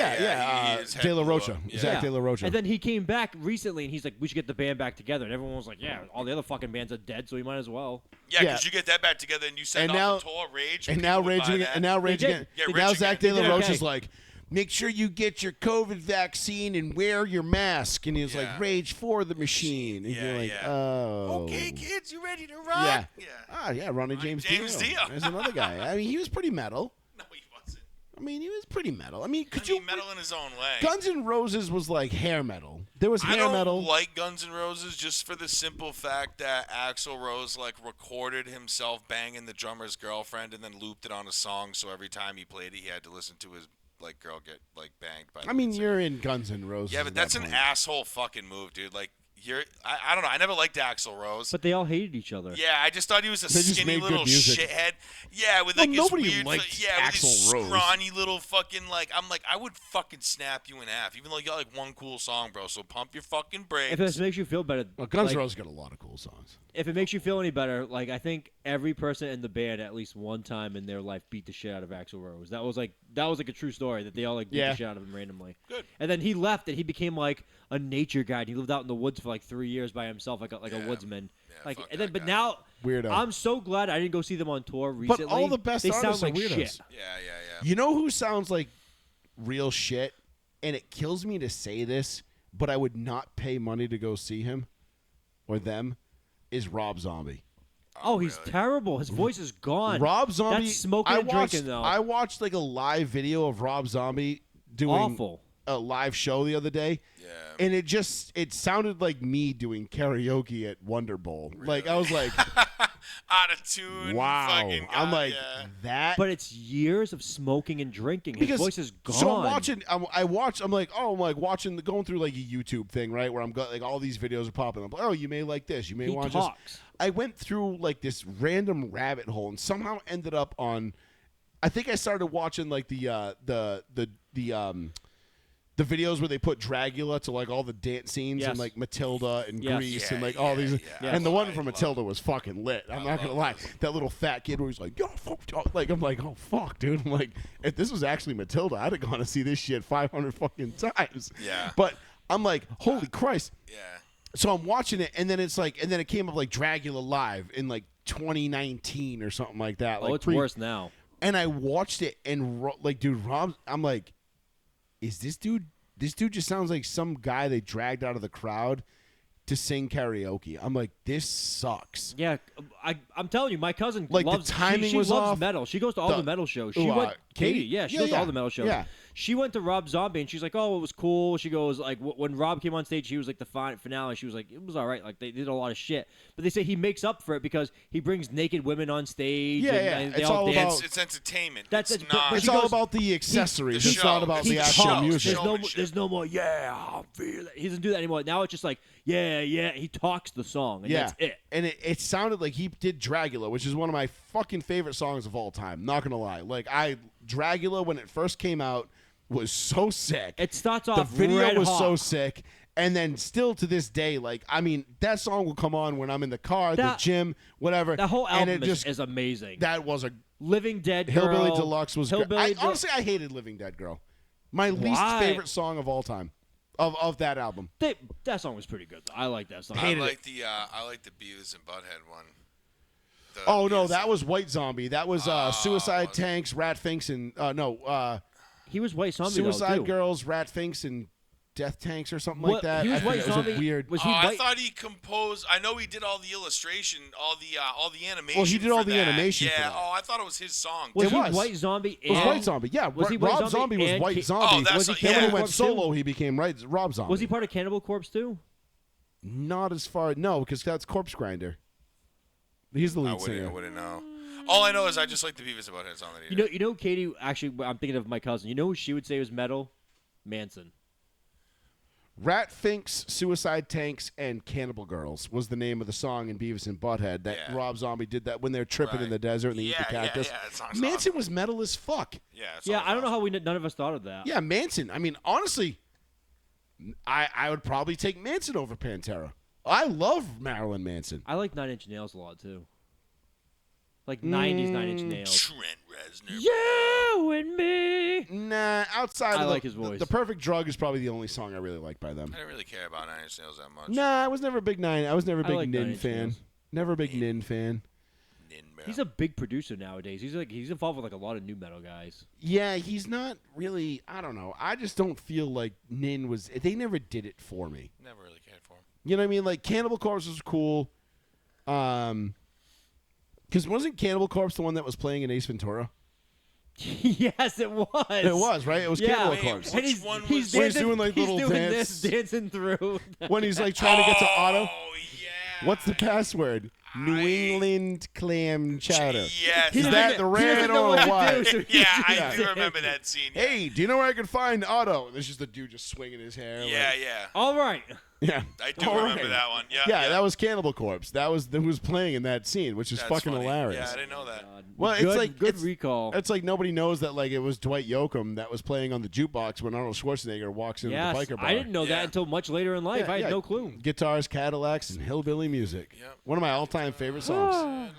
head De La blew Rocha. up. Yeah. Zach De La Rocha. And then he came back recently, and he's like, "We should get the band back together." And everyone was like, "Yeah, all the other fucking bands are dead, so we might as well." Yeah, because Yeah. you get that back together and you send And off now- the tour, Rage. and now people would Rage buy again. that. And now Rage did. again. Yeah, now Rage Zach again. De La They did Rocha's okay. like, make sure you get your COVID vaccine and wear your mask. And he was Yeah. like, Rage for the machine. And Yeah, you're like, yeah. oh. Okay, kids, you ready to rock? Yeah. Yeah. Ah, yeah, Ronnie James James Dio. Dio. There's another guy. I mean, he was pretty metal. No, he wasn't. I mean, he was pretty metal. I mean, I could mean, you? metal in his own way. Guns N' Roses was like hair metal. There was I hair don't metal. like Guns N' Roses just for the simple fact that Axl Rose like recorded himself banging the drummer's girlfriend and then looped it on a song. So every time he played it, he had to listen to his like girl get like banged by. I mean, the lead singer. you're in Guns N' Roses. Yeah, at but that that's an point. asshole fucking move, dude. Like I don't know. I never liked Axl Rose. But they all hated each other. Yeah, I just thought he was a They just skinny made good little music. shithead. Yeah, with Well, like his nobody weird, liked with his Axl Rose. scrawny little fucking like. I'm like, I would fucking snap you in half, even though you got like one cool song, bro. So pump your fucking brakes. If this makes you feel better, Well, Guns like, N' Roses got a lot of cool songs. if it makes you feel any better, like I think every person in the band at least one time in their life beat the shit out of Axl Rose. That was like a true story that they all like beat Yeah. the shit out of him randomly. Good. And then he left and he became like a nature guide. He lived out in the woods for like 3 years by himself, like a Yeah. woodsman. Yeah, Like fuck and then, that but guy. now Weirdo. I'm so glad I didn't go see them on tour recently. But all the best they artists sound like are weirdos. shit. Yeah. You know who sounds like real shit? And it kills me to say this, but I would not pay money to go see him or them, is Rob Zombie. Oh, he's really? terrible. His voice is gone. Rob Zombie. That's smoking I and watched, drinking though. I watched like a live video of Rob Zombie doing Awful. a live show the other day. Yeah. And it sounded like me doing karaoke at Wonder Bowl. Like I was like, Out of tune. wow. Fucking guy, I'm like yeah. that. But it's years of smoking and drinking. His Because voice is gone. So I'm watching. I'm like watching, going through like a YouTube thing, right? Where I'm like all these videos are popping up. Oh, you may like this. You may He watch talks. this. I went through like this random rabbit hole and somehow ended up on. I think I started watching like the videos where they put Dracula to like all the dance scenes Yes. and like Matilda and Yes. Grease Yeah, and like all these. yeah. And the one I from love Matilda was fucking lit. I'm not gonna lie. That little fat kid where he's like, yo, fuck, like I'm like, oh fuck, dude. I'm like, if this was actually Matilda, I'd have gone to see this shit 500 fucking times. Yeah. But I'm like, holy Christ. Yeah. So I'm watching it, and then it's like, and then it came up like Dracula Live in like 2019 or something like that. Like Oh, it's worse now. And I watched it, and like, dude, Rob, I'm like, is this dude? This dude just sounds like some guy they dragged out of the crowd to sing karaoke. I'm like, this sucks. Yeah, I'm telling you, my cousin Like, the loves timing she was loves off. metal. She goes to all the metal shows. She Ooh, went Katie. Yeah, she goes to all the metal shows. Yeah. She went to Rob Zombie and she's like, "Oh, it was cool." She goes like, when Rob came on stage, she was like the finale. She was like, "It was all right." Like they did a lot of shit, but they say he makes up for it because he brings naked women on stage. Yeah, and, yeah. and they It's all all dance. about- It's entertainment. That's it's it, but not. she It's all goes- about the accessories. the It's show. not about He the actual talks. music. Show. There's no more. Yeah, I feel it. He doesn't do that anymore. Now it's just like, yeah. He talks the song, and that's it. And it sounded like he did Dragula, which is one of my fucking favorite songs of all time. Not gonna lie. Like Dragula when it first came out was so sick. It starts The off video red was hot. so sick. And then still to this day, like, I mean, that song will come on when I'm in the car, the That- gym, whatever. That whole and album it just is amazing. that was a Living Dead Hillbilly Girl, Deluxe was great. Hillbilly Del- Honestly, I hated Living Dead Girl. My least Why? favorite song of all time. Of that album. that song was pretty good. Though. I like that song. I hated like the Beavis and Butthead one. The Oh no, Beavis that and- was White Zombie. That was Suicide Tanks, Rat Finks, and He was White Zombie Suicide though, too. Girls, Rat Finks, and Death Tanks or something like What- that. he was I forget. White It was Zombie. a weird. Was he I White? thought he composed. I know he did all the illustration, all the animation. Well, he did all for the that. animation for Yeah. that. Oh, I thought it was his song. Was It he was. White Zombie? It was and- White Zombie. Yeah, Was he White Rob Zombie was and White Ca- Zombie. Oh, that's Was he what- Then when yeah. he went Corpse solo, too? he became Rob Zombie. Was he part of Cannibal Corpse too? Not as far. No, because that's Corpse Grinder. He's the I lead singer. wouldn't know. All I know is I just like the Beavis and Butthead song that he did. You know, Katie. Actually, I'm thinking of my cousin. You know who she would say was metal? Manson. Rat Finks, Suicide Tanks, and Cannibal Girls was the name of the song in Beavis and Butthead that Yeah. Rob Zombie did that when they're tripping in Right. the desert and they eat the Yeah, yeah, cactus. yeah, that song's Manson awesome. was metal as fuck. Yeah. it's Yeah, all I don't know awesome. how none of us thought of that. Yeah, Manson. I mean, honestly, I would probably take Manson over Pantera. I love Marilyn Manson. I like Nine Inch Nails a lot too. Like 90s Nine Inch Nails. Trent Reznor. You and me. Nah, outside I of like his voice. The Perfect Drug is probably the only song I really like by them. I didn't really care about Nine Inch Nails that much. Nah, I was never a big I was never a I big like Nine Nin Inch fan. Nails. Never a big Nin fan. He's a big producer nowadays. He's involved with like a lot of new metal guys. Yeah, he's not really. I don't know. I just don't feel like Nin was. They never did it for me. Never really cared for him. You know what I mean? Like Cannibal Corpse was cool. Because wasn't Cannibal Corpse the one that was playing in Ace Ventura? Yes, it was. It was, right? It was Yeah. Cannibal Wait, Corpse. what? And he's, one he's was- When he's dancing, doing, like, he's little doing dance. this, dancing through. When he's like trying to get to Otto. Oh yeah. What's the password? New England clam chowder. Yes. He Is doesn't that even- the he doesn't red know or what to white? do, so he's Yeah, just I do dancing. remember that scene. Yeah, Hey, do you know where I can find Otto? This is the dude just swinging his hair. yeah. like- yeah. All right. Yeah. I do All remember right. that one. Yeah, Yeah, that was Cannibal Corpse. That was who was playing in that scene, which is That's fucking funny. hilarious. Yeah, I didn't know that. Well, it's good, like- good it's- recall. It's like nobody knows that like it was Dwight Yoakam that was playing on the jukebox when Arnold Schwarzenegger walks into Yes, the biker bar. I didn't know Yeah. that until much later in life. Yeah, I had yeah. no clue. Guitars, Cadillacs, and hillbilly music. Yep. One of my all-time favorite songs.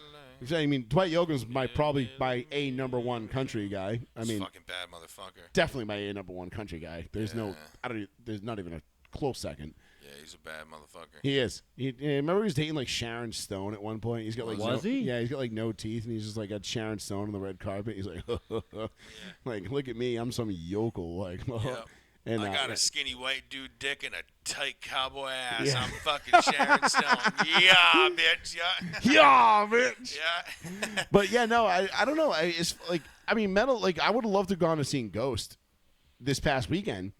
I mean, Dwight Yoakam's probably my #1 country guy. I mean, fucking bad motherfucker. definitely my #1 country guy. There's no, there's not even a close second. Yeah, he's a bad motherfucker. He is. Remember he was dating like Sharon Stone at one point. He's got like Was he? Yeah, he's got like no teeth, and he's just like got Sharon Stone on the red carpet. He's like, like look at me, I'm some yokel. Like, Yep. and I got a skinny white dude dick and a tight cowboy ass. Yeah. I'm fucking Sharon Stone. Yeah, bitch. Yeah. yeah, bitch. Yeah. But yeah, no, I don't know. It's like I mean, metal. Like I would have loved to have gone to seen Ghost this past weekend,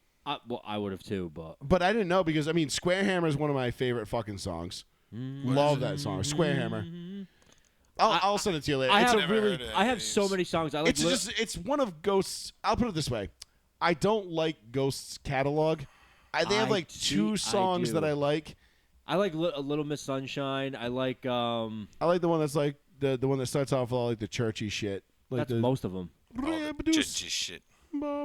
Well, I would have too, but I didn't know because I mean, Square Hammer is one of my favorite fucking songs. Love that song, Square Hammer. I'll send it to you later. I It's have a never really. heard of it. I have so many songs. I like. It's just it's one of Ghost's. I'll put it this way, I don't like Ghost's catalog. They have I like see- two I songs do. that I like. I like A Little Miss Sunshine. I like. I like the one that's like the one that starts off with all like the churchy shit. Like That's the, most of them. Just shit.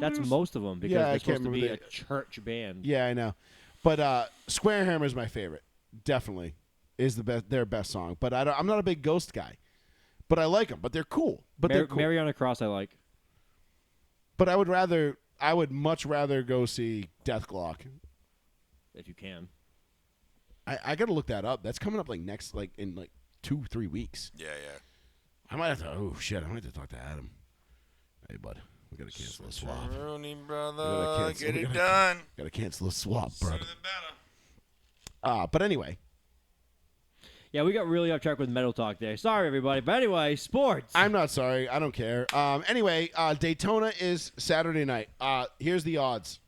That's most of them because Yeah, I they're can't supposed to be remember a church band. Yeah, I know. But Square Hammer is my favorite. Definitely is the best. Their best song. But I'm not a big Ghost guy. But I like them. But they're cool. But they're cool. Mariana Cross, I like. But I would much rather go see Death Glock. If you can. I got to look that up. That's coming up like next, like in like 2-3 weeks. Yeah, yeah. I might have to. Oh shit! I might have to talk to Adam. Hey, bud, we gotta cancel the swap. Rooney, We brother, gotta cancel- get we it gotta- done. Gotta cancel the swap, bro. Sooner the better. But anyway, Yeah, we got really off track with metal talk there. Sorry, everybody. But anyway, sports. I'm not sorry. I don't care. Anyway, Daytona is Saturday night. Here's the odds.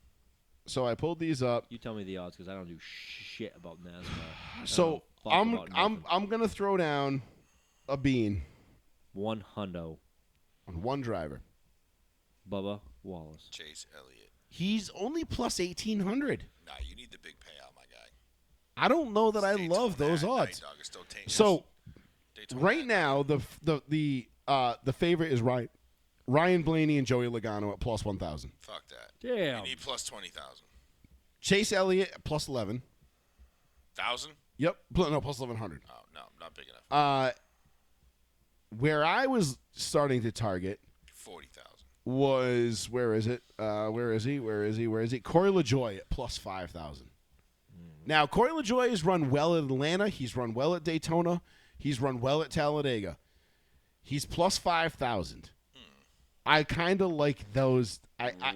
So I pulled these up. You tell me the odds because I don't do shit about NASCAR. I So don't know fuck about nothing. I'm gonna throw down a bean 100. on one driver. Bubba Wallace. Chase Elliott. He's only plus 1,800. Nah, you need the big payout, my guy. I don't know that I Daytona love those at night, odds. dog. It's still So Daytona right at now, the favorite is Ryan Blaney and Joey Logano at plus 1,000. Fuck that. Damn. You need plus 20,000. Chase Elliott at plus 11. 1,000? Yep, no, plus 1,100. Oh, no, not big enough. Where I was starting to target 40,000. was where is it? Where is he? Corey LaJoy at plus 5,000. Now Corey LaJoy has run well at Atlanta. He's run well at Daytona. He's run well at Talladega. He's plus 5,000. I kind of like those.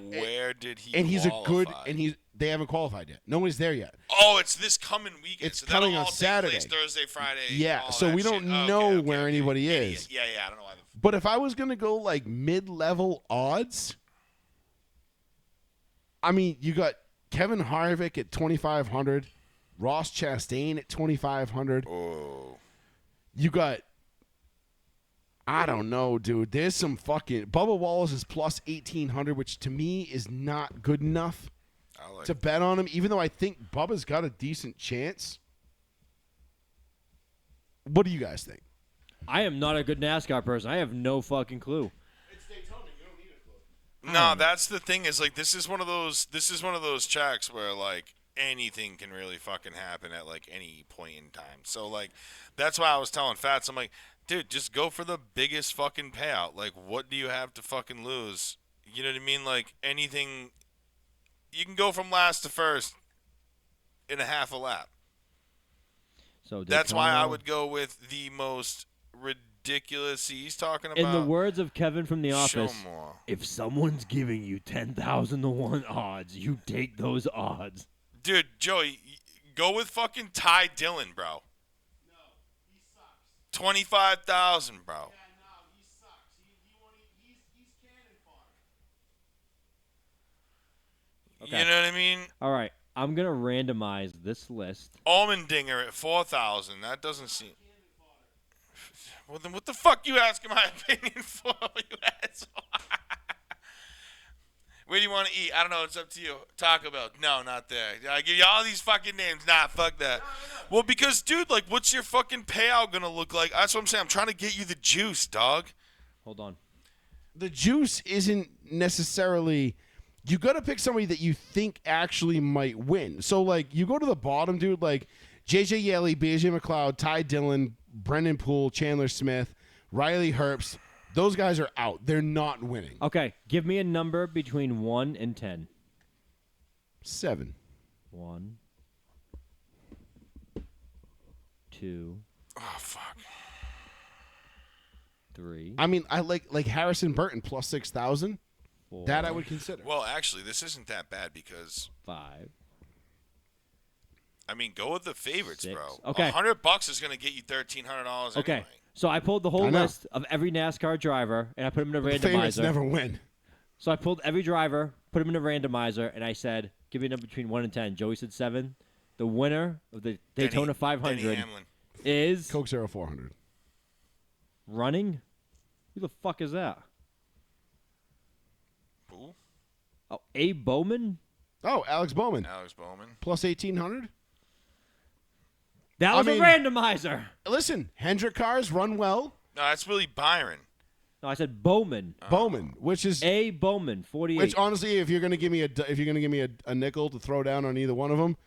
Where did he And he's qualify? a good. And they haven't qualified yet. Nobody's there yet. Oh, it's this coming weekend. It's so that'll coming on all take Saturday. place Thursday, Friday. Yeah, all so that we shit. don't Okay, know okay, where okay. anybody Idiot. is. Yeah, I don't know why. But if I was gonna go like mid-level odds, I mean, you got Kevin Harvick at 2,500, Ross Chastain at 2,500. Oh. You got, I don't know, dude. There's some fucking Bubba Wallace is plus 1,800, which to me is not good enough I like to bet on him. Even though I think Bubba's got a decent chance. What do you guys think? I am not a good NASCAR person. I have no fucking clue. It's Daytona. You don't need a clue. No, that's the thing is like this is one of those tracks where like anything can really fucking happen at like any point in time. So like that's why I was telling Fats, I'm like, dude, just go for the biggest fucking payout. Like what do you have to fucking lose? You know what I mean? Like anything you can go from last to first in a half a lap. So That's why I Daytona- would go with the most ridiculous he's talking about. In the words of Kevin from The Show Office, more. if someone's giving you 10,000 to 1 odds, you take those odds. Dude, Joey, go with fucking Ty Dillon, bro. No, he sucks. 25,000, bro. Yeah, no, he sucks. He's cannon fodder. Okay. You know what I mean? All right, I'm going to randomize this list. Almendinger at 4,000. That doesn't seem. Well, then what the fuck you asking my opinion for? You asshole. Where do you want to eat? I don't know. It's up to you. Taco Bell. No, not there. I give you all these fucking names. Nah, fuck that. Well, because, dude, like, what's your fucking payout going to look like? That's what I'm saying. I'm trying to get you the juice, dog. Hold on. The juice isn't necessarily. You got to pick somebody that you think actually might win. So, like, you go to the bottom, dude, like J.J. Yeley, B.J. McLeod, Ty Dillon, Brendan Poole, Chandler Smith, Riley Herbst. Those guys are out. They're not winning. Okay, give me a number between 1 and 10. 7. 1, 2, Oh, fuck. 3, I mean, I like Harrison Burton plus 6,000. 4, That I would consider. Well, actually, this isn't that bad because, 5. I mean, go with the favorites, 6. bro. Okay. $100 is going to get you $1,300 Okay, anyway. so I pulled the I whole know. list of every NASCAR driver, and I put them in a The favorites randomizer. never win. So I pulled every driver, put them in a randomizer, and I said, give me a number between 1 and 10. Joey said 7. The winner of the Daytona 500 Denny Hamlin. is Coke Zero 400. running. Who the fuck is that? Who? Oh, Abe Bowman? Oh, Alex Bowman Alex Bowman. plus 1,800. That I was mean- a randomizer. Listen, Hendrick cars run well. No, that's Willie Byron. No, I said Bowman. Bowman, which is A. Bowman, 48. which honestly, if you're gonna give me a nickel to throw down on either one of them,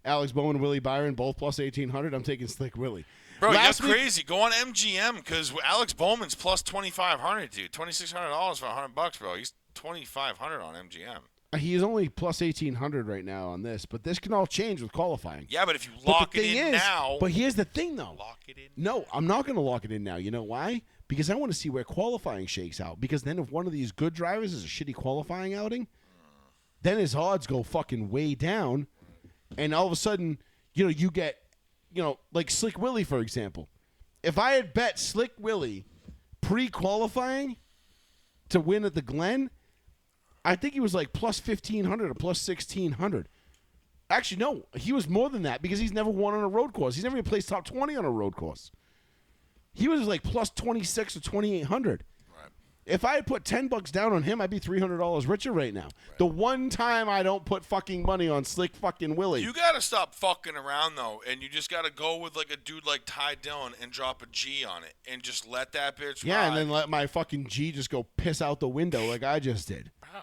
Alex Bowman, Willie Byron, both plus 1,800. I'm taking Slick Willie. Bro, Last you're week- crazy. Go on MGM because Alex Bowman's plus $2,500, dude. $2,600 for $100, bro. He's $2,500 on MGM. He's only plus 1,800 right now on this, but this can all change with qualifying. Yeah, but if you But lock the it thing in is, now, But here's the thing, though. lock it in. No, I'm not going to lock it in now. You know why? Because I want to see where qualifying shakes out. Because then if one of these good drivers is a shitty qualifying outing, then his odds go fucking way down. And all of a sudden, you get like Slick Willie, for example. If I had bet Slick Willie pre-qualifying to win at the Glen, I think he was like plus 1,500 or plus 1,600. Actually, no, he was more than that because he's never won on a road course. He's never even placed top 20 on a road course. He was like plus 26 or 2,800. Right. If I had put $10 down on him, I'd be $300 richer right now. Right. The one time I don't put fucking money on Slick fucking Willie. You got to stop fucking around, though, and you just got to go with, like, a dude like Ty Dillon and drop a G on it and just let that bitch yeah, ride. and then let my fucking G just go piss out the window like I just did. Bro,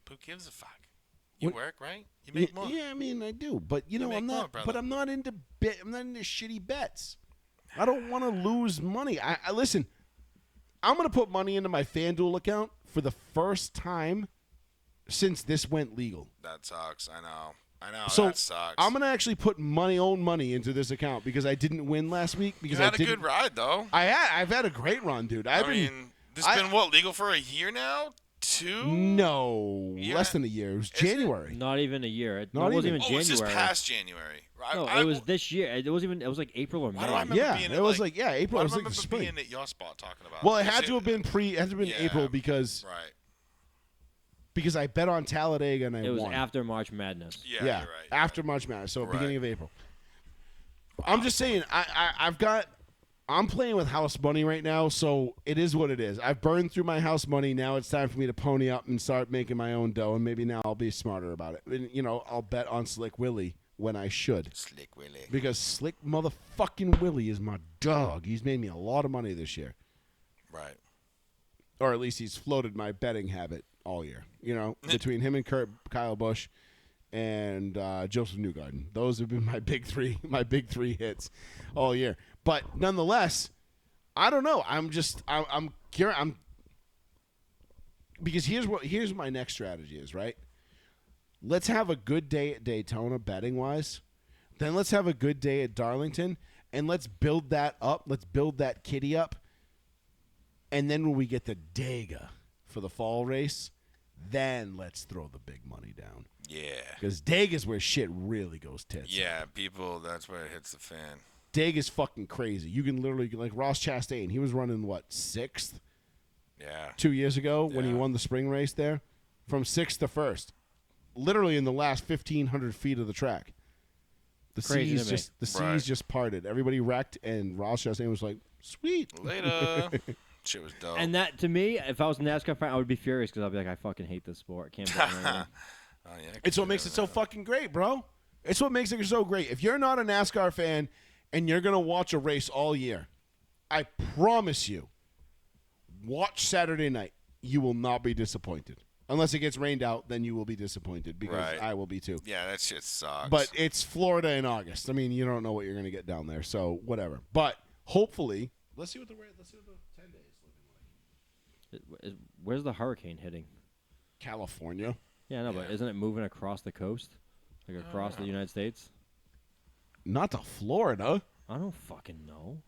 who gives a fuck? You What- work, right? You make more. Yeah, I mean I do, but You I'm make more, not. brother. But I'm not into I'm not into shitty bets. I don't want to lose money. I listen. I'm gonna put money into my FanDuel account for the first time since this went legal. That sucks. I know. So that sucks. I'm gonna actually put own money into this account because I didn't win last week. You Because had I a didn't. good ride, though. I've had a great run, dude. I mean, this has been, what, legal for a year now? 2? No, Yeah. less than a year. It was Is it? January. Not even a year. It Not wasn't even. even Oh, January. it's just past January. No, it was this year. It was like April or May. Why do I remember Yeah, being it at, was like, like April. I It was like remember the spring. being at your spot talking about Well, it this. had to have been Yeah. April because Right. I bet on Talladega and I It was won. after March Madness. Yeah, yeah, you're right. after March Madness, so Right. beginning of April. I'm just saying, I'm playing with house money right now, so it is what it is. I've burned through my house money. Now it's time for me to pony up and start making my own dough, and maybe now I'll be smarter about it. And, I'll bet on Slick Willie when I should. Slick Willie. Because Slick motherfucking Willie is my dog. He's made me a lot of money this year. Right. Or at least he's floated my betting habit all year. Between him and Kyle Busch and Joseph Newgarden. Those have been my big three hits all year. But nonetheless, I don't know. I'm because here's my next strategy is, right? Let's have a good day at Daytona betting wise. Then let's have a good day at Darlington and let's build that up. Let's build that kitty up. And then when we get to Dega for the fall race, then let's throw the big money down. Yeah. Because Dega's where shit really goes tits. Yeah, people, that's where it hits the fan. Dega's fucking crazy. You can literally, like Ross Chastain, he was running, 6th Yeah. 2 years ago when he Yeah. won the spring race there? From 6th to 1st. Literally in the last 1,500 feet of the track. The Crazy seas to me. Right. just parted. Everybody wrecked, and Ross Chastain was like, sweet. Later. Shit was dope. And that, to me, if I was a NASCAR fan, I would be furious because I'd be like, I fucking hate this sport. Can't bet on anything. Oh, yeah, I can It's what see makes that it so now. fucking great, bro. It's what makes it so great. If you're not a NASCAR fan and you're going to watch a race all year, I promise you, watch Saturday night. You will not be disappointed. Unless it gets rained out, then you will be disappointed because Right. I will be too. Yeah, that shit sucks. But it's Florida in August. I mean, you don't know what you're going to get down there, so whatever. But hopefully, let's see what the 10 days looking like. Where's the hurricane hitting? California. Yeah, no, but isn't it moving across the coast? Like across the United States? Not to Florida. I don't fucking know.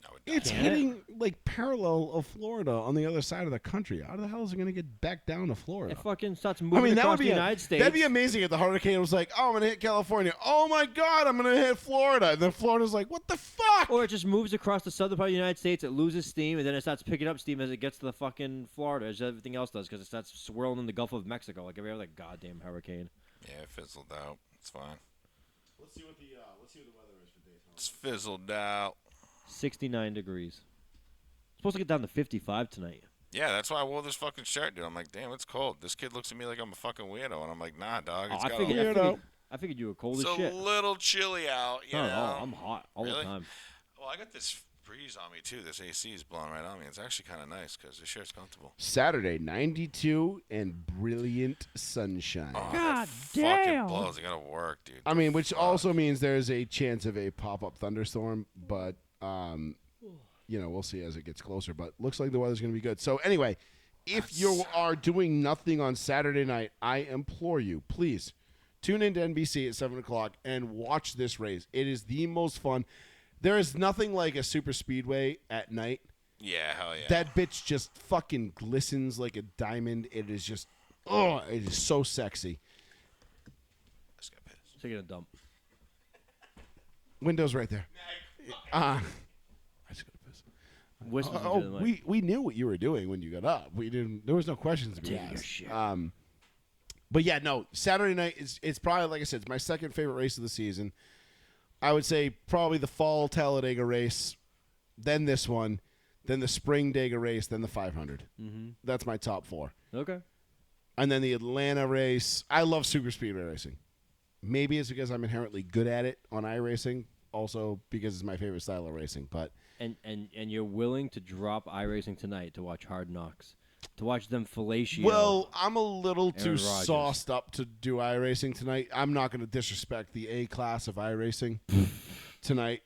No, it It's Can it? hitting like parallel of Florida on the other side of the country. How the hell is it going to get back down to Florida? It fucking starts moving I mean, that across would the be United States. that'd be amazing if the hurricane was like, "Oh, I'm going to hit California. Oh my God, I'm going to hit Florida." And then Florida's like, "What the fuck?" Or it just moves across the southern part of the United States, it loses steam, and then it starts picking up steam as it gets to the fucking Florida, as everything else does, because it starts swirling in the Gulf of Mexico like every other goddamn hurricane. Yeah, it fizzled out. It's fine. Let's see what the weather is for Daytona. It's fizzled out. 69 degrees. Supposed to get down to 55 tonight. Yeah, that's why I wore this fucking shirt, dude. I'm like, damn, it's cold. This kid looks at me like I'm a fucking weirdo, and I'm like, nah, dog. It's I got figured, I figured you were cold it's as a shit. little chilly out, you No, know. I'm hot all Really? the time. Well, I got this breeze on me too. This AC is blowing right on me. It's actually kind of nice because the shirt's comfortable. Saturday, 92 and brilliant sunshine. Oh, God that damn. fucking blows. I gotta work, dude. I mean, which also means there's a chance of a pop-up thunderstorm, but we'll see as it gets closer. But looks like the weather's going to be good. So anyway, if you are doing nothing on Saturday night, I implore you, please tune into NBC at 7 o'clock and watch this race. It is the most fun. There is nothing like a super speedway at night. Yeah, hell yeah. That bitch just fucking glistens like a diamond. It is just, it is so sexy. Let's get pissed. Taking a dump. Windows right there. Nah, I just got to piss. Whispers into the mic. We knew what you were doing when you got up. We didn't. There was no questions to be Taking your asked. shit. But yeah, no. Saturday night it's probably, like I said, it's my second favorite race of the season. I would say probably the fall Talladega race, then this one, then the spring Dega race, then the 500. Mm-hmm. That's my top 4. Okay. And then the Atlanta race. I love super speedway racing. Maybe it's because I'm inherently good at it on iRacing. Also because it's my favorite style of racing. But And you're willing to drop iRacing tonight to watch Hard Knocks, to watch them fellatio. well, I'm a little too Aaron Rodgers. sauced up to do iRacing tonight. I'm not going to disrespect the A class of iRacing tonight.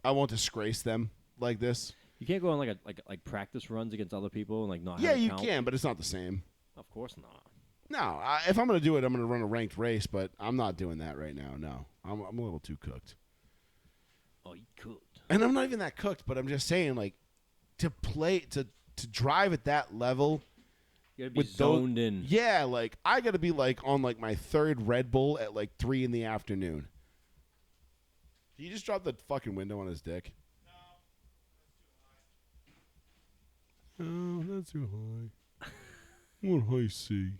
I won't disgrace them like this. you can't go on like practice runs against other people and like not. Yeah, have a you count. can, but it's not the same. Of course not. No, if I'm going to do it, I'm going to run a ranked race, but I'm not doing that right now. No, I'm a little too cooked. Oh, you could. And I'm not even that cooked, but I'm just saying, like, to drive at that level. You gotta be with those- zoned in. Yeah, like, I got to be, like, on, like, my third Red Bull at, like, 3 in the afternoon. Did he just drop the fucking window on his dick? No, that's too high. What I see?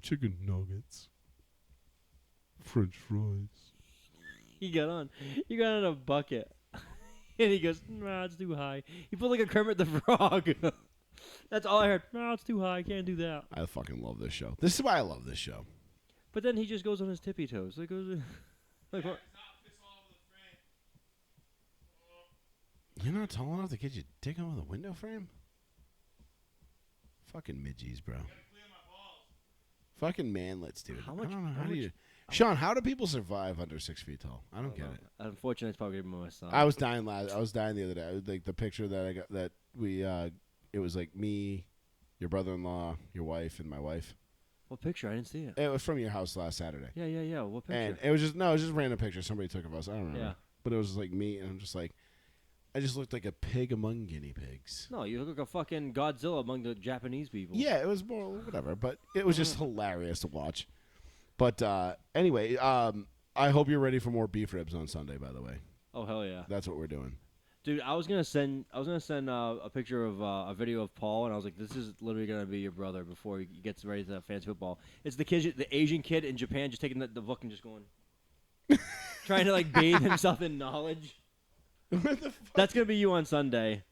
Chicken nuggets. French fries. He got on a bucket, and he goes, "Nah, it's too high." He put like a Kermit the Frog. That's all I heard. No, it's too high. I can't do that. I fucking love this show. This is why I love this show. But then he just goes on his tippy toes. Like, goes, like what? You're not tall enough to get your dick over the window frame? Fucking midgies, bro. Fucking manlets, dude. How much- I don't know. how How do much- you... Sean, how do people survive under 6 feet tall? I don't get it. Unfortunately, it's probably my son. I was dying the other day. Like the picture that I got that we it was like me, your brother-in-law, your wife, and my wife. What picture? I didn't see it. It was from your house last Saturday. Yeah. What picture? And it was just a random picture somebody took of us. I don't remember. Yeah. But it was just like me, and I'm just like, I just looked like a pig among guinea pigs. No, you look like a fucking Godzilla among the Japanese people. Yeah, it was more whatever, but it was just hilarious to watch. But anyway, I hope you're ready for more beef ribs on Sunday. By the way, Oh hell yeah, that's what we're doing. dude. I was gonna send a picture of a video of Paul, and I was like, this is literally gonna be your brother before he gets ready to fantasy football. It's the Asian kid in Japan just taking the book and just going, trying to like bathe himself in knowledge. What the fuck? That's gonna be you on Sunday.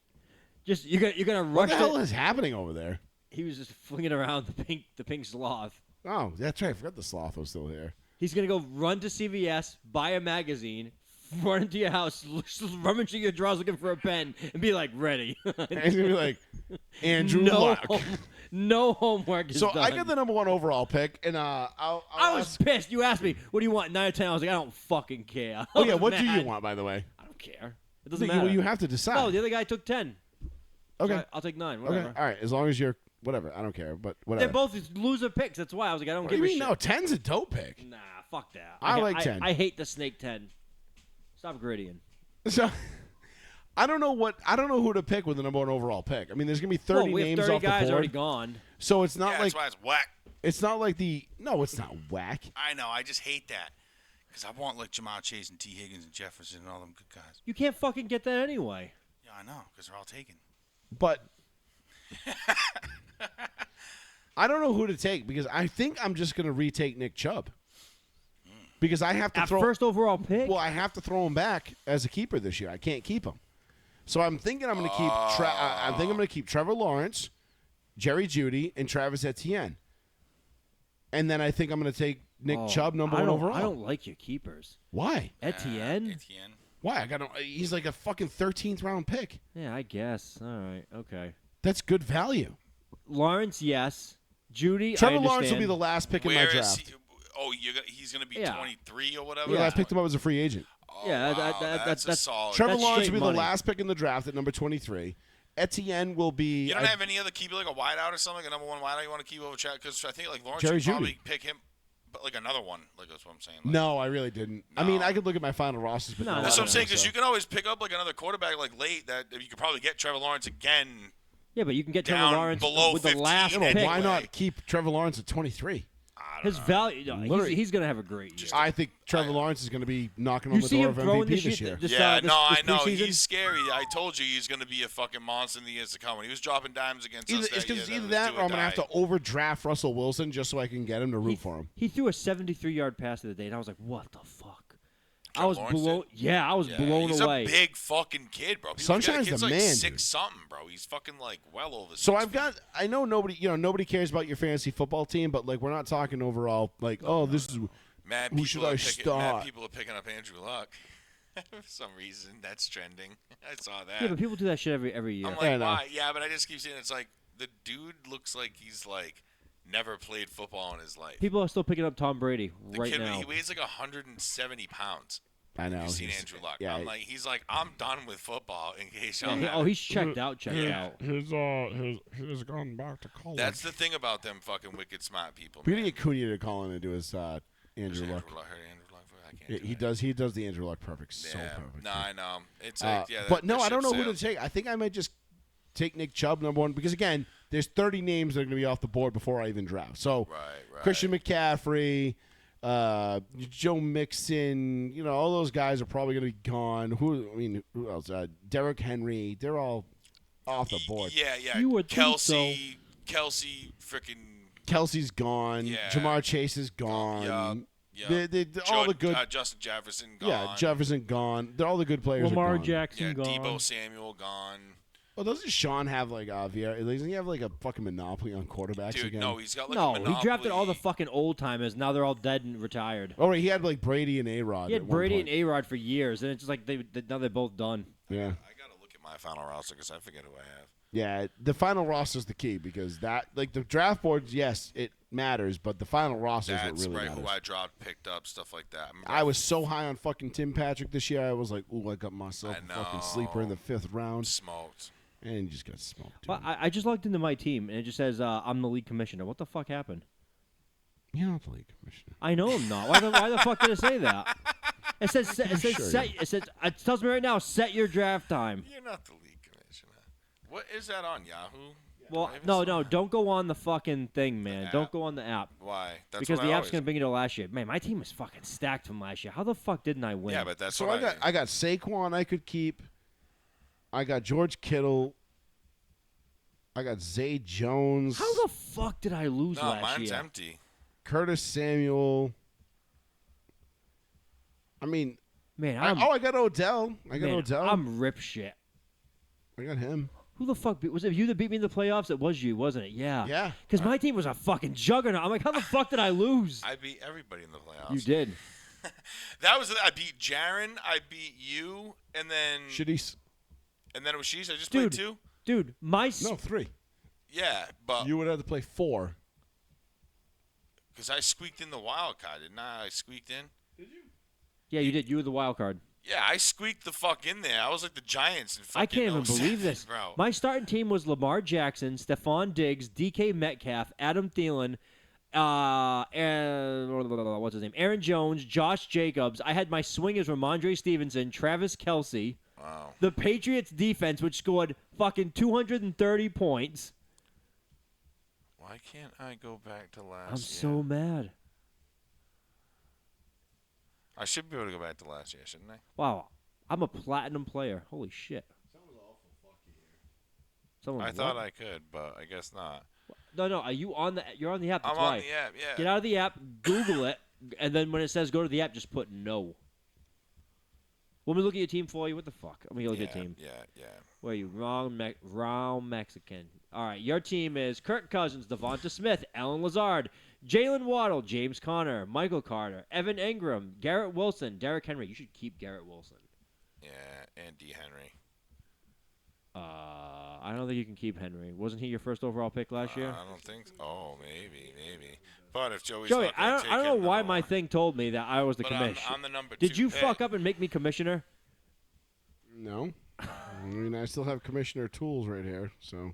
Just you're gonna What rush the hell it. is happening over there? He was just flinging around the pink sloth. Oh, that's right. I forgot the sloth was still here. He's gonna go run to CVS, buy a magazine, run into your house, rummage through your drawers looking for a pen, and be like ready. And he's gonna be like, Andrew no, Luck. no homework is So done. I get the #1 overall pick, and I'll I was ask- pissed. You asked me, what do you want? 9 or 10. I was like, I don't fucking care. Oh I yeah, was what do you mad. want, by the way? I don't care. It doesn't Well, matter. you have to decide. No, the other guy took 10. Okay. So I'll take 9. Okay. Whatever. All right. As long as you're whatever, I don't care. But whatever. They're both loser picks. That's why I was like, I don't What do give you a mean? shit. No, 10's a dope pick. Nah, fuck that. I like 10. I hate the snake 10. Stop grittying. So I don't know who to pick with the #1 overall pick. I mean, there's gonna be 30 Well, we have names 30 off the guys board. already gone. So it's not Yeah, like that's why it's whack. it's not like the no, it's not whack. I know. I just hate that. Because I want like Jamal Chase and T. Higgins and Jefferson and all them good guys. You can't fucking get that anyway. Yeah, I know. Because they're all taken. But I don't know who to take because I think I'm just gonna retake Nick Chubb because I have to At throw. first overall pick? Well, I have to throw him back as a keeper this year. I can't keep him, so I'm thinking I'm going to keep. I think I'm going to keep Trevor Lawrence, Jerry Jeudy, and Travis Etienne, and then I think I'm going to take Nick Chubb #1 overall. I don't like your keepers. Why? Etienne? Etienne. Why? I got him. He's like a fucking 13th round pick. Yeah, I guess. All right. Okay. That's good value. Lawrence, yes. Judy, Trevor I Lawrence will understand. be the last pick in my Where is draft. he? Oh, he's going to be Yeah. 23 or whatever? Yeah, I picked him up as a free agent. Oh, Yeah, wow, that's a that's- solid. Trevor That's Lawrence will straight be money. the last pick in the draft at number 23. Etienne will be. You don't have any other keeper, like a wideout or something, like a #1 wideout you want to keep over Chad? Because I think like Lawrence Jerry should probably Jeudy. pick him, but like another one. Like that's what I'm saying. Like, No, I really didn't. I mean, No. I could look at my final rosters, but No, no, That's I what I'm don't saying, think because so. you can always pick up like another quarterback like late that you could probably get Trevor Lawrence again. Yeah, but you can get Trevor down Lawrence below with the 15 last Yeah, but pick. why anyway. not keep Trevor Lawrence at 23? I His value, no, Literally- he's going to have a great year. I think Trevor Lawrence is going to be knocking on You the see door him of throwing MVP this this shit. year. This, Yeah, this, no, this I know. preseason. He's scary. I told you he's going to be a fucking monster in the years to come. When he was dropping dimes against us It's that because year, either was that do or I'm going to have die. to overdraft Russell Wilson just so I can get him to root for him. He threw a 73-yard pass the other day, and I was like, what the fuck? I Trevor was Lawrence blown. did? Yeah, I was blown he's away. a big fucking kid, bro. People Sunshine's forget the kid's man, like dude. 6-something, bro. He's fucking like well over. So 6 I've got. I know nobody cares about your fantasy football team, but like we're not talking overall. Like, this is Mad who people should are I picking, start? Mad people are picking up Andrew Luck. For some reason, that's trending. I saw that. Yeah, but people do that shit every year. I'm I like, know. why? Yeah, but I just keep saying it's like the dude looks like he's like never played football in his life. People are still picking up Tom Brady The right kid, now. he weighs like 170 pounds. I know. You've seen he's- Andrew Luck. Yeah, I'm like, he's like, I'm done with football. In case y'all. Yeah, haven't. he's checked out. Checked out. He's gone back to college. That's the thing about them fucking wicked smart people. we man. need to get Cunha to call in and do his Who's Andrew Luck. I heard Andrew Luck. I can't Yeah, do he it. does. He does the Andrew Luck perfect. So Yeah, perfect. no, I know. It's Uh, like, yeah. but no, that I don't know ship who to sailed. take. I think I might just take Nick Chubb number one because again, there's 30 names that are going to be off the board before I even draft. So Right. Christian McCaffrey, Joe Mixon, all those guys are probably going to be gone. Who else? Derrick Henry. They're all off the board. Yeah. You would think Kelsey, freaking. Kelsey's gone. Yeah. Jamar Chase is gone. Yeah. All the good. Justin Jefferson gone. Yeah, Jefferson gone. They're all the good players. Lamar are gone. Jackson Yeah, gone. Debo Samuel gone. Oh, doesn't Sean have like Vieira? Doesn't he have like a fucking monopoly on quarterbacks Dude, again? no, he's got like No, a he monopoly. drafted all the fucking old timers. Now they're all dead and retired. Oh, right, he had like Brady and A-Rod. He had Brady and A-Rod for years, and it's just like now they're both done. Yeah. I gotta look at my final roster because I forget who I have. Yeah, the final roster is the key because that, like the draft boards, yes, it matters, but the final roster is what That's really right. matters. Who I dropped, picked up, stuff like that. I was so high on fucking Tim Patrick this year. I was like, ooh, I got myself I a fucking sleeper in the 5th round, smoked. and you just got smoked. Well, dude. I just logged into my team, and it just says I'm the league commissioner. What the fuck happened? You're not the league commissioner. I know I'm not. Why the fuck did it say that? It says it tells me right now, set your draft time. You're not the league commissioner. What is that on Yahoo? Well, Do I even no, saw that? don't go on the fucking thing, man. Don't app? go on the app. Why? That's Because what the I app's always- gonna bring you to last year. Man, my team was fucking stacked from last year. How the fuck didn't I win? Yeah, but that's So what I got Saquon I could keep. I got George Kittle. I got Zay Jones. How the fuck did I lose No, last mine's year? empty. Curtis Samuel. I mean, Man, I got Odell. I got man, Odell. I'm rip shit. I got him. Who the fuck was it? You that beat me in the playoffs? It was you, wasn't it? Yeah. Yeah. Because my team was a fucking juggernaut. I'm like, how the fuck did I lose? I beat everybody in the playoffs. You did. That was I beat Jaron. I beat you, and then Shitty. and then it was Sheesh. I just Dude. played 2. Dude, my No, 3. Yeah, but You would have to play 4. because I squeaked in the wild card, didn't I? I squeaked in. Yeah, you did. You were the wild card. Yeah, I squeaked the fuck in there. I was like the Giants in fucking I can't even 07, believe this. bro. My starting team was Lamar Jackson, Stephon Diggs, DK Metcalf, Adam Thielen, and what's his name? Aaron Jones, Josh Jacobs. I had my swingers Ramondre Stevenson, Travis Kelsey. Wow. The Patriots defense, which scored fucking 230 points. Why can't I go back to last I'm year? so mad. I should be able to go back to last year, shouldn't I? Wow, I'm a platinum player. Holy shit. Someone I what? thought I could, but I guess not. No, are you on the? You're on the app. That's I'm on why. the app, yeah. Get out of the app, Google it, and then when it says go to the app, just put no. Let me look at your team for you. What the fuck? Let me look at your team. Yeah. Where are you? Wrong Mexican. All right, your team is Kirk Cousins, Devonta Smith, Alan Lazard, Jalen Waddle, James Conner, Michael Carter, Evan Engram, Garrett Wilson, Derrick Henry. You should keep Garrett Wilson. Yeah, and D. Henry. I don't think you can keep Henry. Wasn't he your first overall pick last year? I don't think so. Oh, maybe. But if Joey's Joey, not gonna I take don't know him, why no. my thing told me that I was the But I'm commissioner. the number Did 2 you pick. fuck up and make me commissioner? No. I mean, I still have Commissioner Tools right here, so.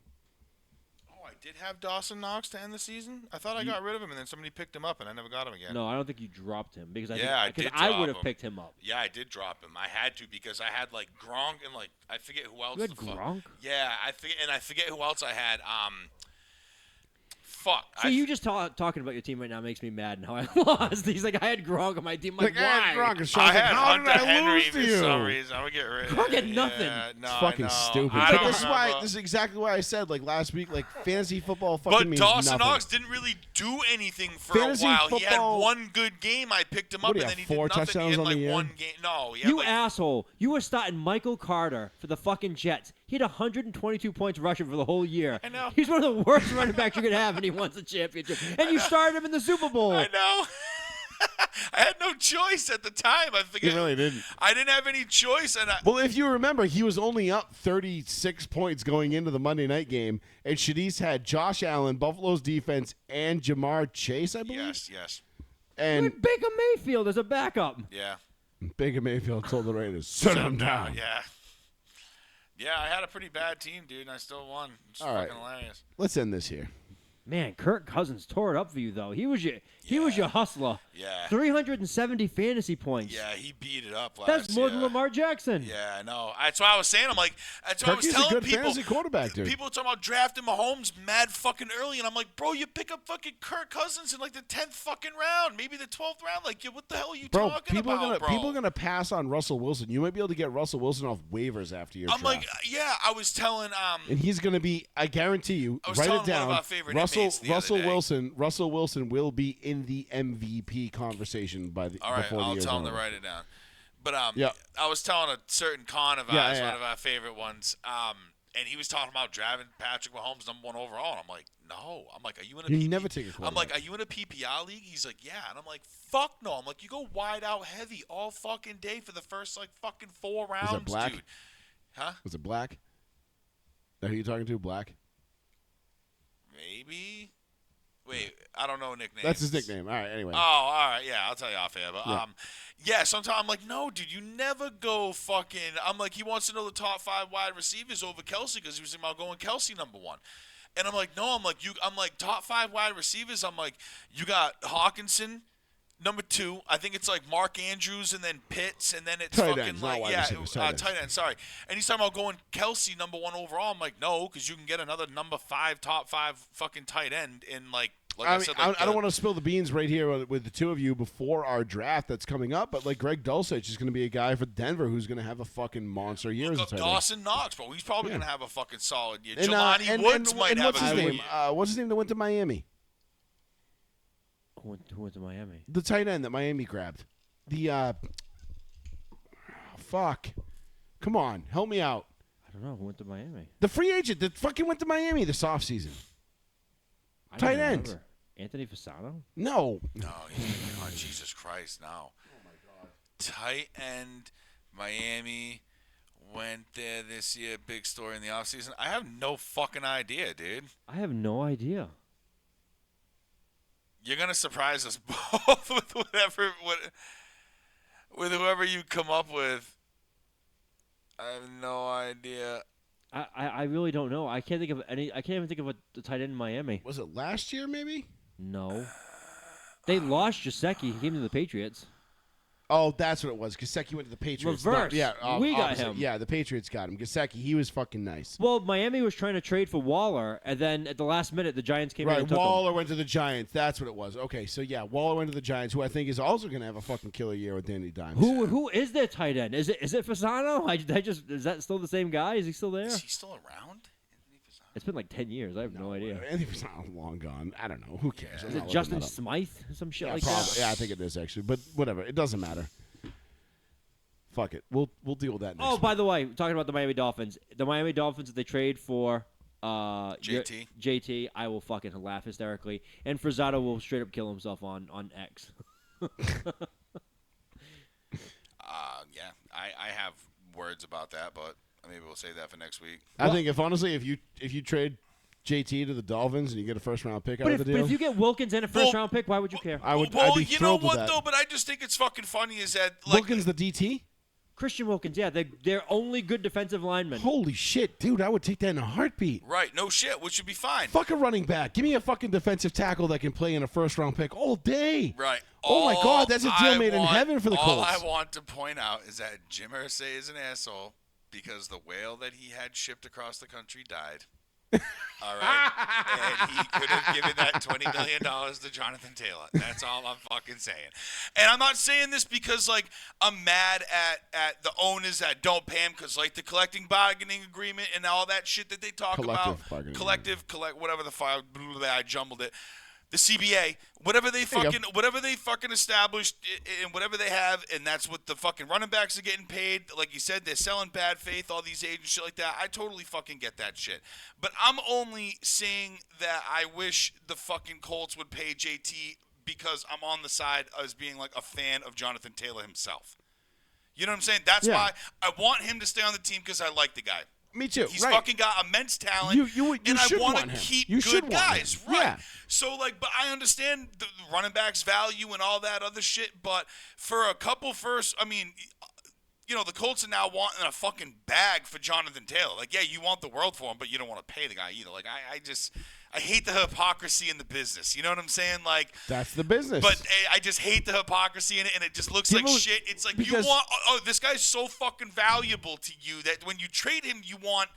Oh, I did have Dawson Knox to end the season? I thought I got rid of him, and then somebody picked him up, and I never got him again. No, I don't think you dropped him because Yeah, I because did I drop would have him. picked him up. Yeah, I did drop him. I had to because I had, like, Gronk and, like, I forget who else. You had the fuck. Gronk? Yeah, I forget who else I had. fuck. See, you just talking about your team right now makes me mad and how I lost. He's like, I had Gronk on my team. I'm like, I had why? Gronk, and Sean's I like, had how Hunter did I Henry lose to for you? some reason. I'm gonna get rid of Gronk had it. nothing. Yeah, no, It's I fucking know. stupid. I But don't this is why. remember. This is exactly why I said like last week. Like fantasy football fucking But means Dawson nothing. Knox didn't really do anything for Fantasy a while. He had football- one good game. I picked him up, What do you and have, then he 4 did nothing. touchdowns He had on the like year? one game. No, he had You like, asshole. You were starting Michael Carter for the fucking Jets. He had 122 points rushing for the whole year. I know. He's one of the worst running backs you could have, and he won the championship. And you started him in the Super Bowl. I know. I had no choice at the time. I figured You really didn't. I didn't have any choice, and Well, if you remember, he was only up 36 points going into the Monday night game, and Shadis had Josh Allen, Buffalo's defense, and Jamar Chase, I believe. yes, You And had Baker Mayfield as a backup. yeah. Baker Mayfield told the Raiders, "Sit him down." Yeah, I had a pretty bad team, dude, and I still won. It's All fucking right. hilarious. Let's end this here. Man, Kirk Cousins tore it up for you, though. He was your hustler. Yeah. 370 fantasy points. Yeah, he beat it up last That's more than year. Lamar Jackson. Yeah, I know. That's why I was saying. I'm like, that's why I was Kirky's a telling good people. fantasy quarterback, dude. People talking about drafting Mahomes mad fucking early, and I'm like, bro, you pick up fucking Kirk Cousins in like the 10th fucking round, maybe the 12th round. Like, what the hell are you Bro, talking people about, are gonna bro? people are gonna pass on Russell Wilson. You might be able to get Russell Wilson off waivers after your I'm draft. like, yeah, I was telling and he's going to be. I guarantee you. I was Write telling it down. one of our favorite Russell inmates the other day. Russell Wilson will be in the MVP conversation by the all right, before the I'll year's tell him to over. write it down. But Yeah. I was telling a certain con of Yeah, ours, yeah. one of our favorite ones, and he was talking about drafting Patrick Mahomes #1 overall. And I'm like, no. I'm like, are you in a You PPR? never take a I'm quarterback. like, are you in a PPR league? He's like, yeah. And I'm like, fuck no. I'm like, you go wide out heavy all fucking day for the first like fucking 4 rounds, Black? dude. Huh? Was it Black? Is that who you talking to? Black? Maybe. Wait, I don't know nicknames. That's his nickname. All right. Anyway. Oh, all right, yeah, I'll tell you off air. But Yeah. yeah, sometimes I'm like, no, dude, you never go fucking. I'm like, he wants to know the top 5 wide receivers over Kelsey because he was thinking about going Kelsey #1. And I'm like, no, I'm like top 5 wide receivers. I'm like, you got Hawkinson, #2. I think it's like Mark Andrews and then Pitts, and then it's Tight fucking ends, not like wide yeah, receivers, tight ends. tight end. Sorry, and he's talking about going Kelsey #1 overall. I'm like, no, because you can get another #5, top 5 fucking tight end in like I I mean, said, I like don't want to spill the beans right here with the two of you before our draft that's coming up, but like Greg Dulcich is going to be a guy for Denver who's going to have a fucking monster year as a Look up tight end. Dawson Knox, bro. He's probably Yeah. gonna have a fucking solid year. And, Jelani Woods might have what's a his good name? year. What's his name that went to Miami? Who went to Miami? The tight end that Miami grabbed. The fuck. Come on, help me out. I don't know. Who went to Miami? The free agent that fucking went to Miami this offseason. I don't Tight end. remember. Anthony Fasano? No. No, oh, Jesus Christ, no. Oh my God. Tight end, Miami went there this year. Big story in the offseason. I have no fucking idea, dude. I have no idea. You're gonna surprise us both with with whoever you come up with. I have no idea. I really don't know. I can't think of any. I can't even think of a tight end in Miami. Was it last year maybe? No. They lost Gesicki. He came to the Patriots. Oh, that's what it was. Gasecki went to the Patriots. Reverse. We got opposite. him. Yeah, the Patriots got him. Gasecki, he was fucking nice. Well, Miami was trying to trade for Waller, and then at the last minute, the Giants came in Right, and took him. Waller went to the Giants. That's what it was. Okay, so yeah, Waller went to the Giants, who I think is also going to have a fucking killer year with Danny Dimes. Who is their tight end? Is it Fasano? I just is that still the same guy? Is he still there? Is he still around? Anthony Fasano? It's been like 10 years. I have no idea. Anthony was not long gone. I don't know. Who cares? I'm Is not it looking Justin that up. Smythe? Some shit Yeah, like probably. that? Yeah, I think it is actually. But whatever. It doesn't matter. Fuck it. We'll deal with that next Oh, week. by the way, talking about the Miami Dolphins. The Miami Dolphins that they trade for JT. JT, I will fucking laugh hysterically. And Frazado will straight up kill himself on X. Yeah, I have words about that, but maybe we'll save that for next week. I think if you trade JT to the Dolphins and you get a first round pick out But of if, the but deal, if you get Wilkins and a first round pick, why would you care? I'd Well, be you know thrilled with what that. though? But I just think it's fucking funny is that like Wilkins the DT? Christian Wilkins, yeah, they're only good defensive linemen. Holy shit, dude! I would take that in a heartbeat. right, no shit, which should be fine. Fuck a running back. Give me a fucking defensive tackle that can play in a first round pick all day. Right. Oh my God, that's a deal made in heaven for the All Colts. I want to point out is that Jim Irsay is an asshole because the whale that he had shipped across the country died. All right, and he could have given that $20 million to Jonathan Taylor. That's all I'm fucking saying. And I'm not saying this because like I'm mad at the owners that don't pay him because like the collecting bargaining agreement and all that shit that they talk about, whatever the file, I jumbled it. The CBA, whatever they fucking established and whatever they have, and that's what the fucking running backs are getting paid. Like you said, they're selling bad faith, all these agents, shit like that. I totally fucking get that shit. But I'm only saying that I wish the fucking Colts would pay JT because I'm on the side as being like a fan of Jonathan Taylor himself. You know what I'm saying? That's why I want him to stay on the team because I like the guy. Me too. He's right. fucking got immense talent, You and I should want want to him. keep You should good want guys, him. right? Yeah. So, like, but I understand the running backs' value and all that other shit, but for a couple first, I mean, you know, the Colts are now wanting a fucking bag for Jonathan Taylor. Like, yeah, you want the world for him, but you don't want to pay the guy either. Like, I hate the hypocrisy in the business. You know what I'm saying? Like, That's the business. but I just hate the hypocrisy in it, and it just looks like shit. It's like you want, this guy's so fucking valuable to you that when you trade him, you want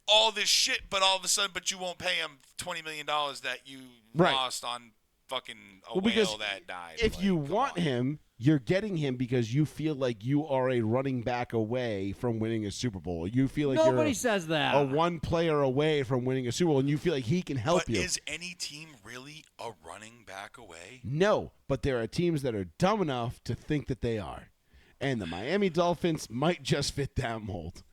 all this shit, but all of a sudden, but you won't pay him $20 million that you lost on fucking a whale that died. If like, you want him, you're getting him because you feel like you are a running back away from winning a Super Bowl. You feel like Nobody you're says that. a one player away from winning a Super Bowl, and you feel like he can help but you. is any team really a running back away? No, but there are teams that are dumb enough to think that they are. And the Miami Dolphins might just fit that mold.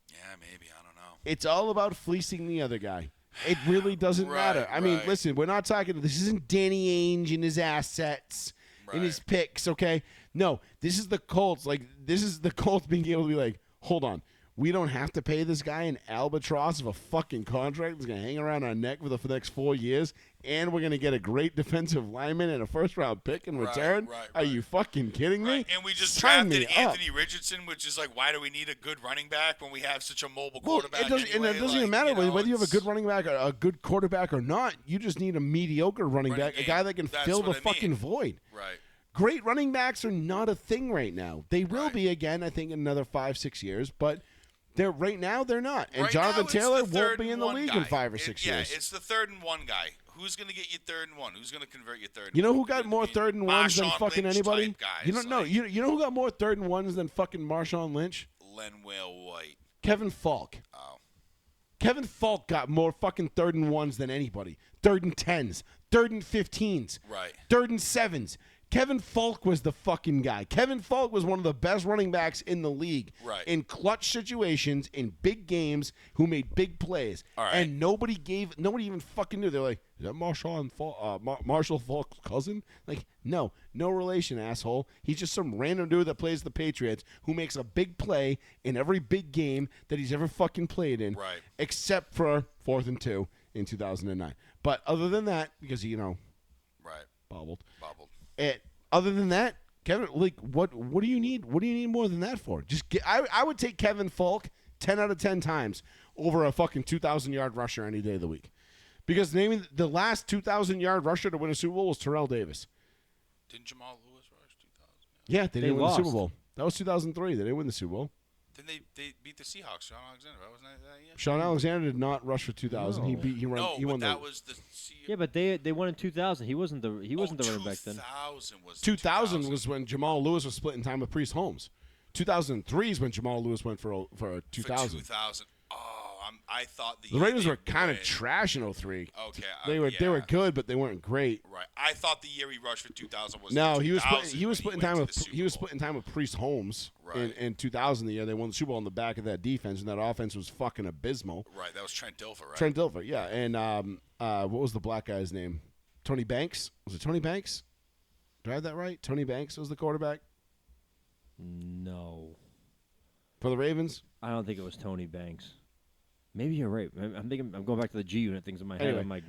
Yeah, maybe. I don't know. It's all about fleecing the other guy. It really doesn't matter. I mean, listen, we're not talking – this isn't Danny Ainge and his assets and his picks, okay? No, this is the Colts. Like, this is the Colts being able to be like, hold on. We don't have to pay this guy an albatross of a fucking contract that's going to hang around our neck for the next 4 years, and we're going to get a great defensive lineman and a first-round pick in return? Are you fucking kidding me? And we just Sign drafted me Anthony up. Richardson, which is like, why do we need a good running back when we have such a mobile Well, quarterback? it doesn't, anyway? and it doesn't even Like, matter you know, whether you have a good it's- running back or a good quarterback or not. You just need a mediocre running back, a game. guy that can That's fill the what I mean. fucking void. Right. Great running backs are not a thing right now. They will be again, I think, in another 5-6 years, but right now they're not. And Right Jonathan now, it's Taylor the won't third be in and the one league guy. in 5 or 6 years. Yeah, it's the third and one guy. Who's going to get you third and one? Who's going to convert you third and You know one? who got more third and ones than Marshawn fucking Lynch anybody? type guys, You don't know. like You know who got more third and ones than fucking Marshawn Lynch? Lenwell White. Kevin Falk. Oh. Kevin Falk got more fucking third and ones than anybody. Third and 10s, third and 15s, Right. third and 7s. Kevin Falk was the fucking guy. Kevin Falk was one of the best running backs in the league. Right. In clutch situations, in big games, who made big plays. All right. And nobody even fucking knew. They're like, is that Marshall Falk's cousin? Like, no relation, asshole. He's just some random dude that plays the Patriots who makes a big play in every big game that he's ever fucking played in. Right. Except for 4th and 2 in 2009. But other than that, because he, Right. bobbled. Bobbled. Other than that, Kevin, like, what do you need? What do you need more than that for? Just get. I would take Kevin Falk 10 out of 10 times over a fucking 2,000-yard rusher any day of the week, because naming the last 2,000-yard rusher to win a Super Bowl was Terrell Davis. Didn't Jamal Lewis rush 2000? Yeah, they didn't win lost. the Super Bowl. That was 2003. They didn't win the Super Bowl. Then they beat the Seahawks. Sean Alexander. Wasn't that year? Sean Alexander did not rush for 2,000. He No, won but the that was the Yeah, but they won in 2000. He wasn't the running back then. 2000 was 2000 was when Jamal Lewis was splitting time with Priest Holmes. 2003 is when Jamal Lewis went for 2000. 2000. Oh, I thought The Raiders were kind of trash in 03. Okay, They were good, but they weren't great. Right. I thought the year he rushed for 2000 was No, the he was 2000 he was when splitting went time to with the Super he was Bowl. splitting time with Priest Holmes Right. in 2000. The year they won the Super Bowl on the back of that defense, and that offense was fucking abysmal. Right. That was Trent Dilfer, right? Trent Dilfer, yeah, and what was the black guy's name? Tony Banks. Was it Tony Banks? Do I have that right? Tony Banks was the quarterback No, for the Ravens. I don't think it was Tony Banks. Maybe you're right. I'm going back to the G Unit things in my head. Anyway. I'm like,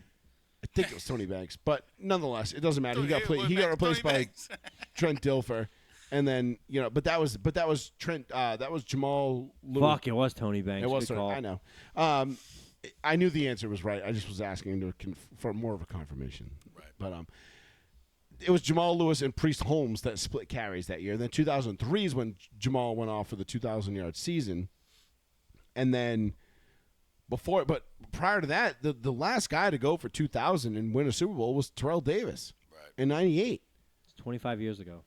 I think it was Tony Banks, but nonetheless, it doesn't matter. He got It was replaced Tony by Banks. Trent Dilfer, and then but that was Trent. That was Jamal Lewis. fuck, it was Tony Banks. It was. Good Tony, call. I know. I knew the answer was right. I just was asking for more of a confirmation. Right. But it was Jamal Lewis and Priest Holmes that split carries that year. And then 2003 is when Jamal went off for the 2,000-yard season, and then But prior to that, the last guy to go for 2,000 and win a Super Bowl was Terrell Davis in '98. It's 25 years ago.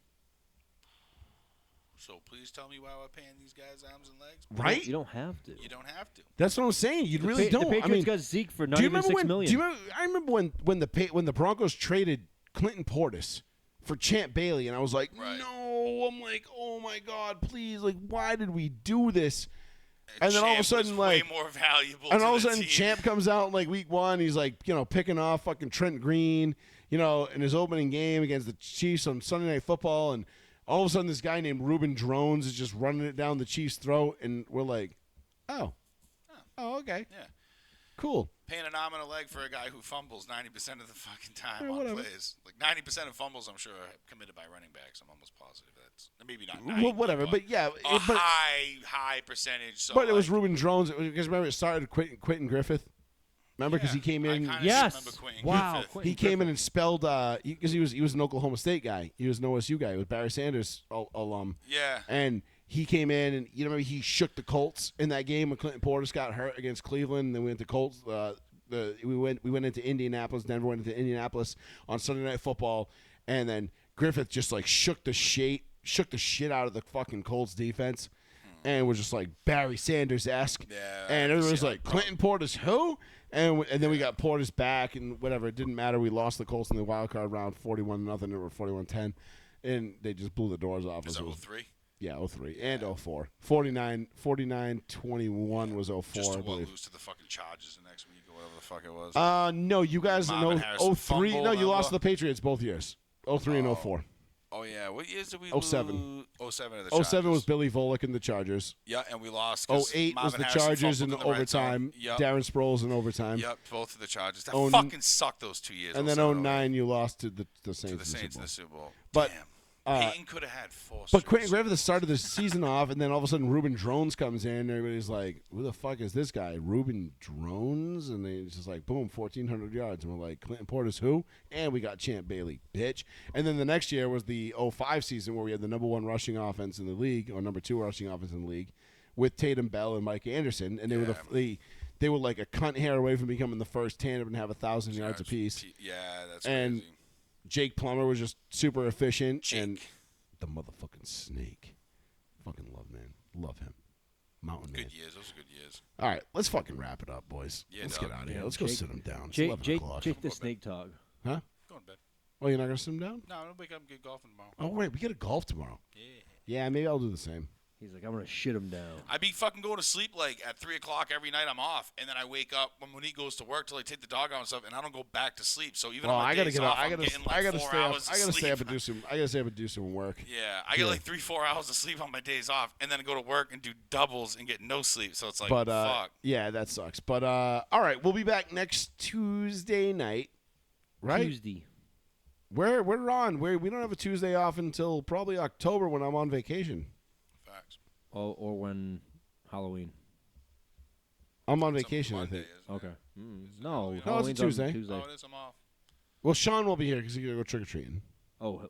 So please tell me why we're paying these guys arms and legs. Right? You don't have to. You don't have to. That's what I'm saying. You really don't. The Patriots I mean, got Zeke for not do you even remember $6 million. Do you remember? I remember when the Broncos traded Clinton Portis for Champ Bailey, and I was like, Right. no. I'm like, oh my God, please, like, why did we do this? And then all of a Champ sudden, was like, way more valuable. and to all of a the sudden, team. Champ comes out in like week 1. He's like, picking off fucking Trent Green, in his opening game against the Chiefs on Sunday Night Football, and all of a sudden, this guy named Reuben Drones is just running it down the Chiefs' throat, and we're like, oh, okay, Yeah. cool. Paying an arm and a leg for a guy who fumbles 90% of the fucking time Yeah, on whatever. plays. Like 90% of fumbles, I'm sure, are committed by running backs. I'm almost positive that's maybe not 90, Well, whatever, but yeah, a but high percentage. So But it was like, Reuben Drones because remember it started Quentin Griffith. Remember because he came in. I kinda Yes. remember Quentin Wow. Griffith. Quentin He came in and spelled because he was an Oklahoma State guy. He was an OSU guy. He was Barry Sanders alum. Yeah. And he came in and remember he shook the Colts in that game when Clinton Portis got hurt against Cleveland. And then we went to Colts. We went into Indianapolis. Denver went into Indianapolis on Sunday Night Football, and then Griffith just like shook the shit out of the fucking Colts defense, and was just like Barry Sanders esque. Yeah, and I everyone see was how like it Clinton Portis who? And then we got Portis back and whatever. It didn't matter. We lost the Colts in the wild card round 41-0 or 41-10, and they just blew the doors off Is us. that It was- 03? Yeah, 03 and 04. 49-21 was 04, Just I to believe. lose to the fucking Chargers the next week or whatever the fuck it was. No, you guys Marvin know Harrison 03. fumble, No, you lost to remember? the Patriots both years. 03 and 04. Oh yeah, what years did we 07. lose? 07 to the Chargers. 07 was Billy Volek and the Chargers. Yeah, and we lost. 'cause 08 was Marvin the Harrison Chargers in fumbled the red zone. overtime. Yep. Darren Sproles in overtime. Yep, both of the Chargers. That Oh, fucking sucked those 2 years. And then 07, 09 you lost to the Saints. to in the Super Saints in Bowl. the Super Bowl. But, Damn. uh, Peyton could have had 4. But Quentin Griffith started the season off, and then all of a sudden Reuben Drones comes in. And everybody's like, "Who the fuck is this guy, Reuben Drones?" And they just like, boom, 1,400 yards. And we're like, Clinton Portis who? And we got Champ Bailey, bitch. And then the next year was the 05 season where we had the number 1 rushing offense in the league, or number 2 rushing offense in the league, with Tatum Bell and Mike Anderson, and they were they were like a cunt hair away from becoming the first tandem and have 1,000 yards apiece. Yeah, that's And crazy. Jake Plummer was just super efficient, Jake. and the motherfucking snake. Fucking love him. Mountain man. Good years. Those are good years. All right, let's fucking wrap it up, boys. Yeah, let's dog. get out of here. Yeah, Let's go Jake- sit him down. It's Jake, 11 Jake, o'clock. Jake the snake dog. Huh? Go to bed. Oh, you're not gonna sit him down? No, I'm gonna wake up and get golfing tomorrow. Oh, wait, we get a golf tomorrow. Yeah. Yeah, maybe I'll do the same. He's like, I'm gonna shit him down. I be fucking going to sleep like at 3 o'clock every night. I'm off, and then I wake up when Monique goes to work till I take the dog out and stuff, and I don't go back to sleep. So even Well, on my I gotta days get off, up. I I'm gotta. getting like I gotta 4 stay up. hours I gotta of stay up sleep. and do some. I gotta stay up and do some work. Yeah, I get like 3-4 hours of sleep on my days off, and then I go to work and do doubles and get no sleep. So it's like, But fuck. yeah, that sucks. But all right, we'll be back next Tuesday night. Right? Tuesday. We're on. We don't have a Tuesday off until probably October when I'm on vacation. Facts. Or when Halloween. I'm on It's a vacation, I Monday, think. isn't it? Okay. No, No, it's a Halloween's on Tuesday. Tuesday. Oh, it is. I'm off. Well, Sean will be here because he's gonna go trick or treating. Oh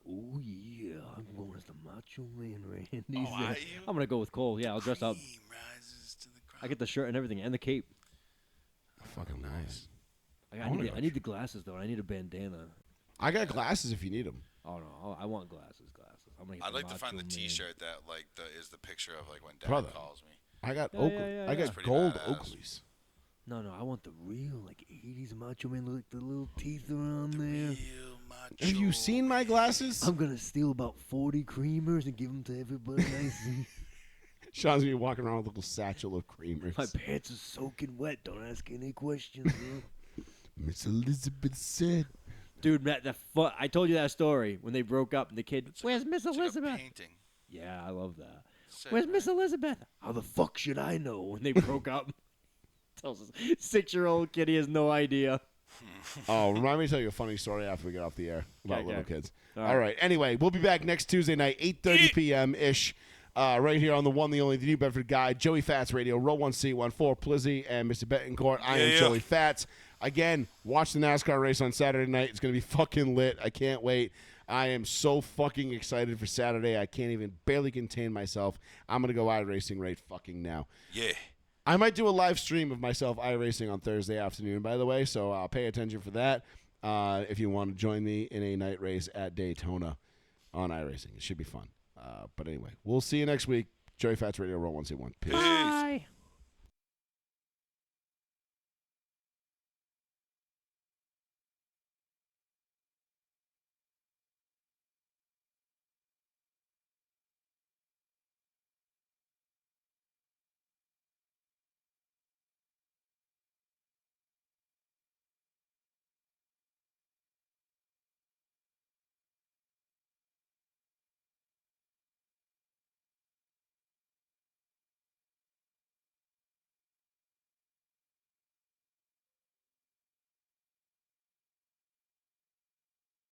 yeah, I'm going as the Macho Man Randy. Oh, are you? I'm gonna go with Cole. Yeah, I'll dress up. Cream rises to the I get the shirt and everything, and the cape. Fucking nice. I wanna need, go I need the glasses though. I need a bandana. I got glasses if you need them. Oh no, I want glasses. I'm gonna get I'd the like to find the Macho Man. T-shirt that like is the picture of like when Dad Brother. calls me. I got Yeah, Oakley. yeah, yeah, I yeah. got Pretty gold badass. Oakleys. No, I want the real like '80s Macho Man, like the little teeth around there. Real macho. Have you seen my glasses? I'm gonna steal about 40 creamers and give them to everybody I see. Sean's gonna be walking around with a little satchel of creamers. My pants are soaking wet. Don't ask any questions, bro. Miss Elizabeth said. Dude, Matt, I told you that story when they broke up and the kid, where's Miss It's like a Elizabeth? painting. Yeah, I love that. Sick, Where's right? Miss Elizabeth? How the fuck should I know when they broke up? Tells us 6-year-old kid he has no idea. Oh, remind me to tell you a funny story after we get off the air about Okay, little okay. kids. All All right. Anyway, we'll be back next Tuesday night, 8:30 p.m. ish, right here on the one, the only, the New Bedford Guide, Joey Fats Radio, Row 1C14, Plizzy, and Mr. Betancourt. I am Yeah. Joey Fats. Again, watch the NASCAR race on Saturday night. It's gonna be fucking lit. I can't wait. I am so fucking excited for Saturday. I can't even barely contain myself. I'm gonna go iRacing right fucking now. Yeah. I might do a live stream of myself iRacing on Thursday afternoon, by the way, so pay attention for that if you want to join me in a night race at Daytona on iRacing. It should be fun. But anyway, we'll see you next week. Joey Fats Radio, Roll 1C1. Peace. Bye.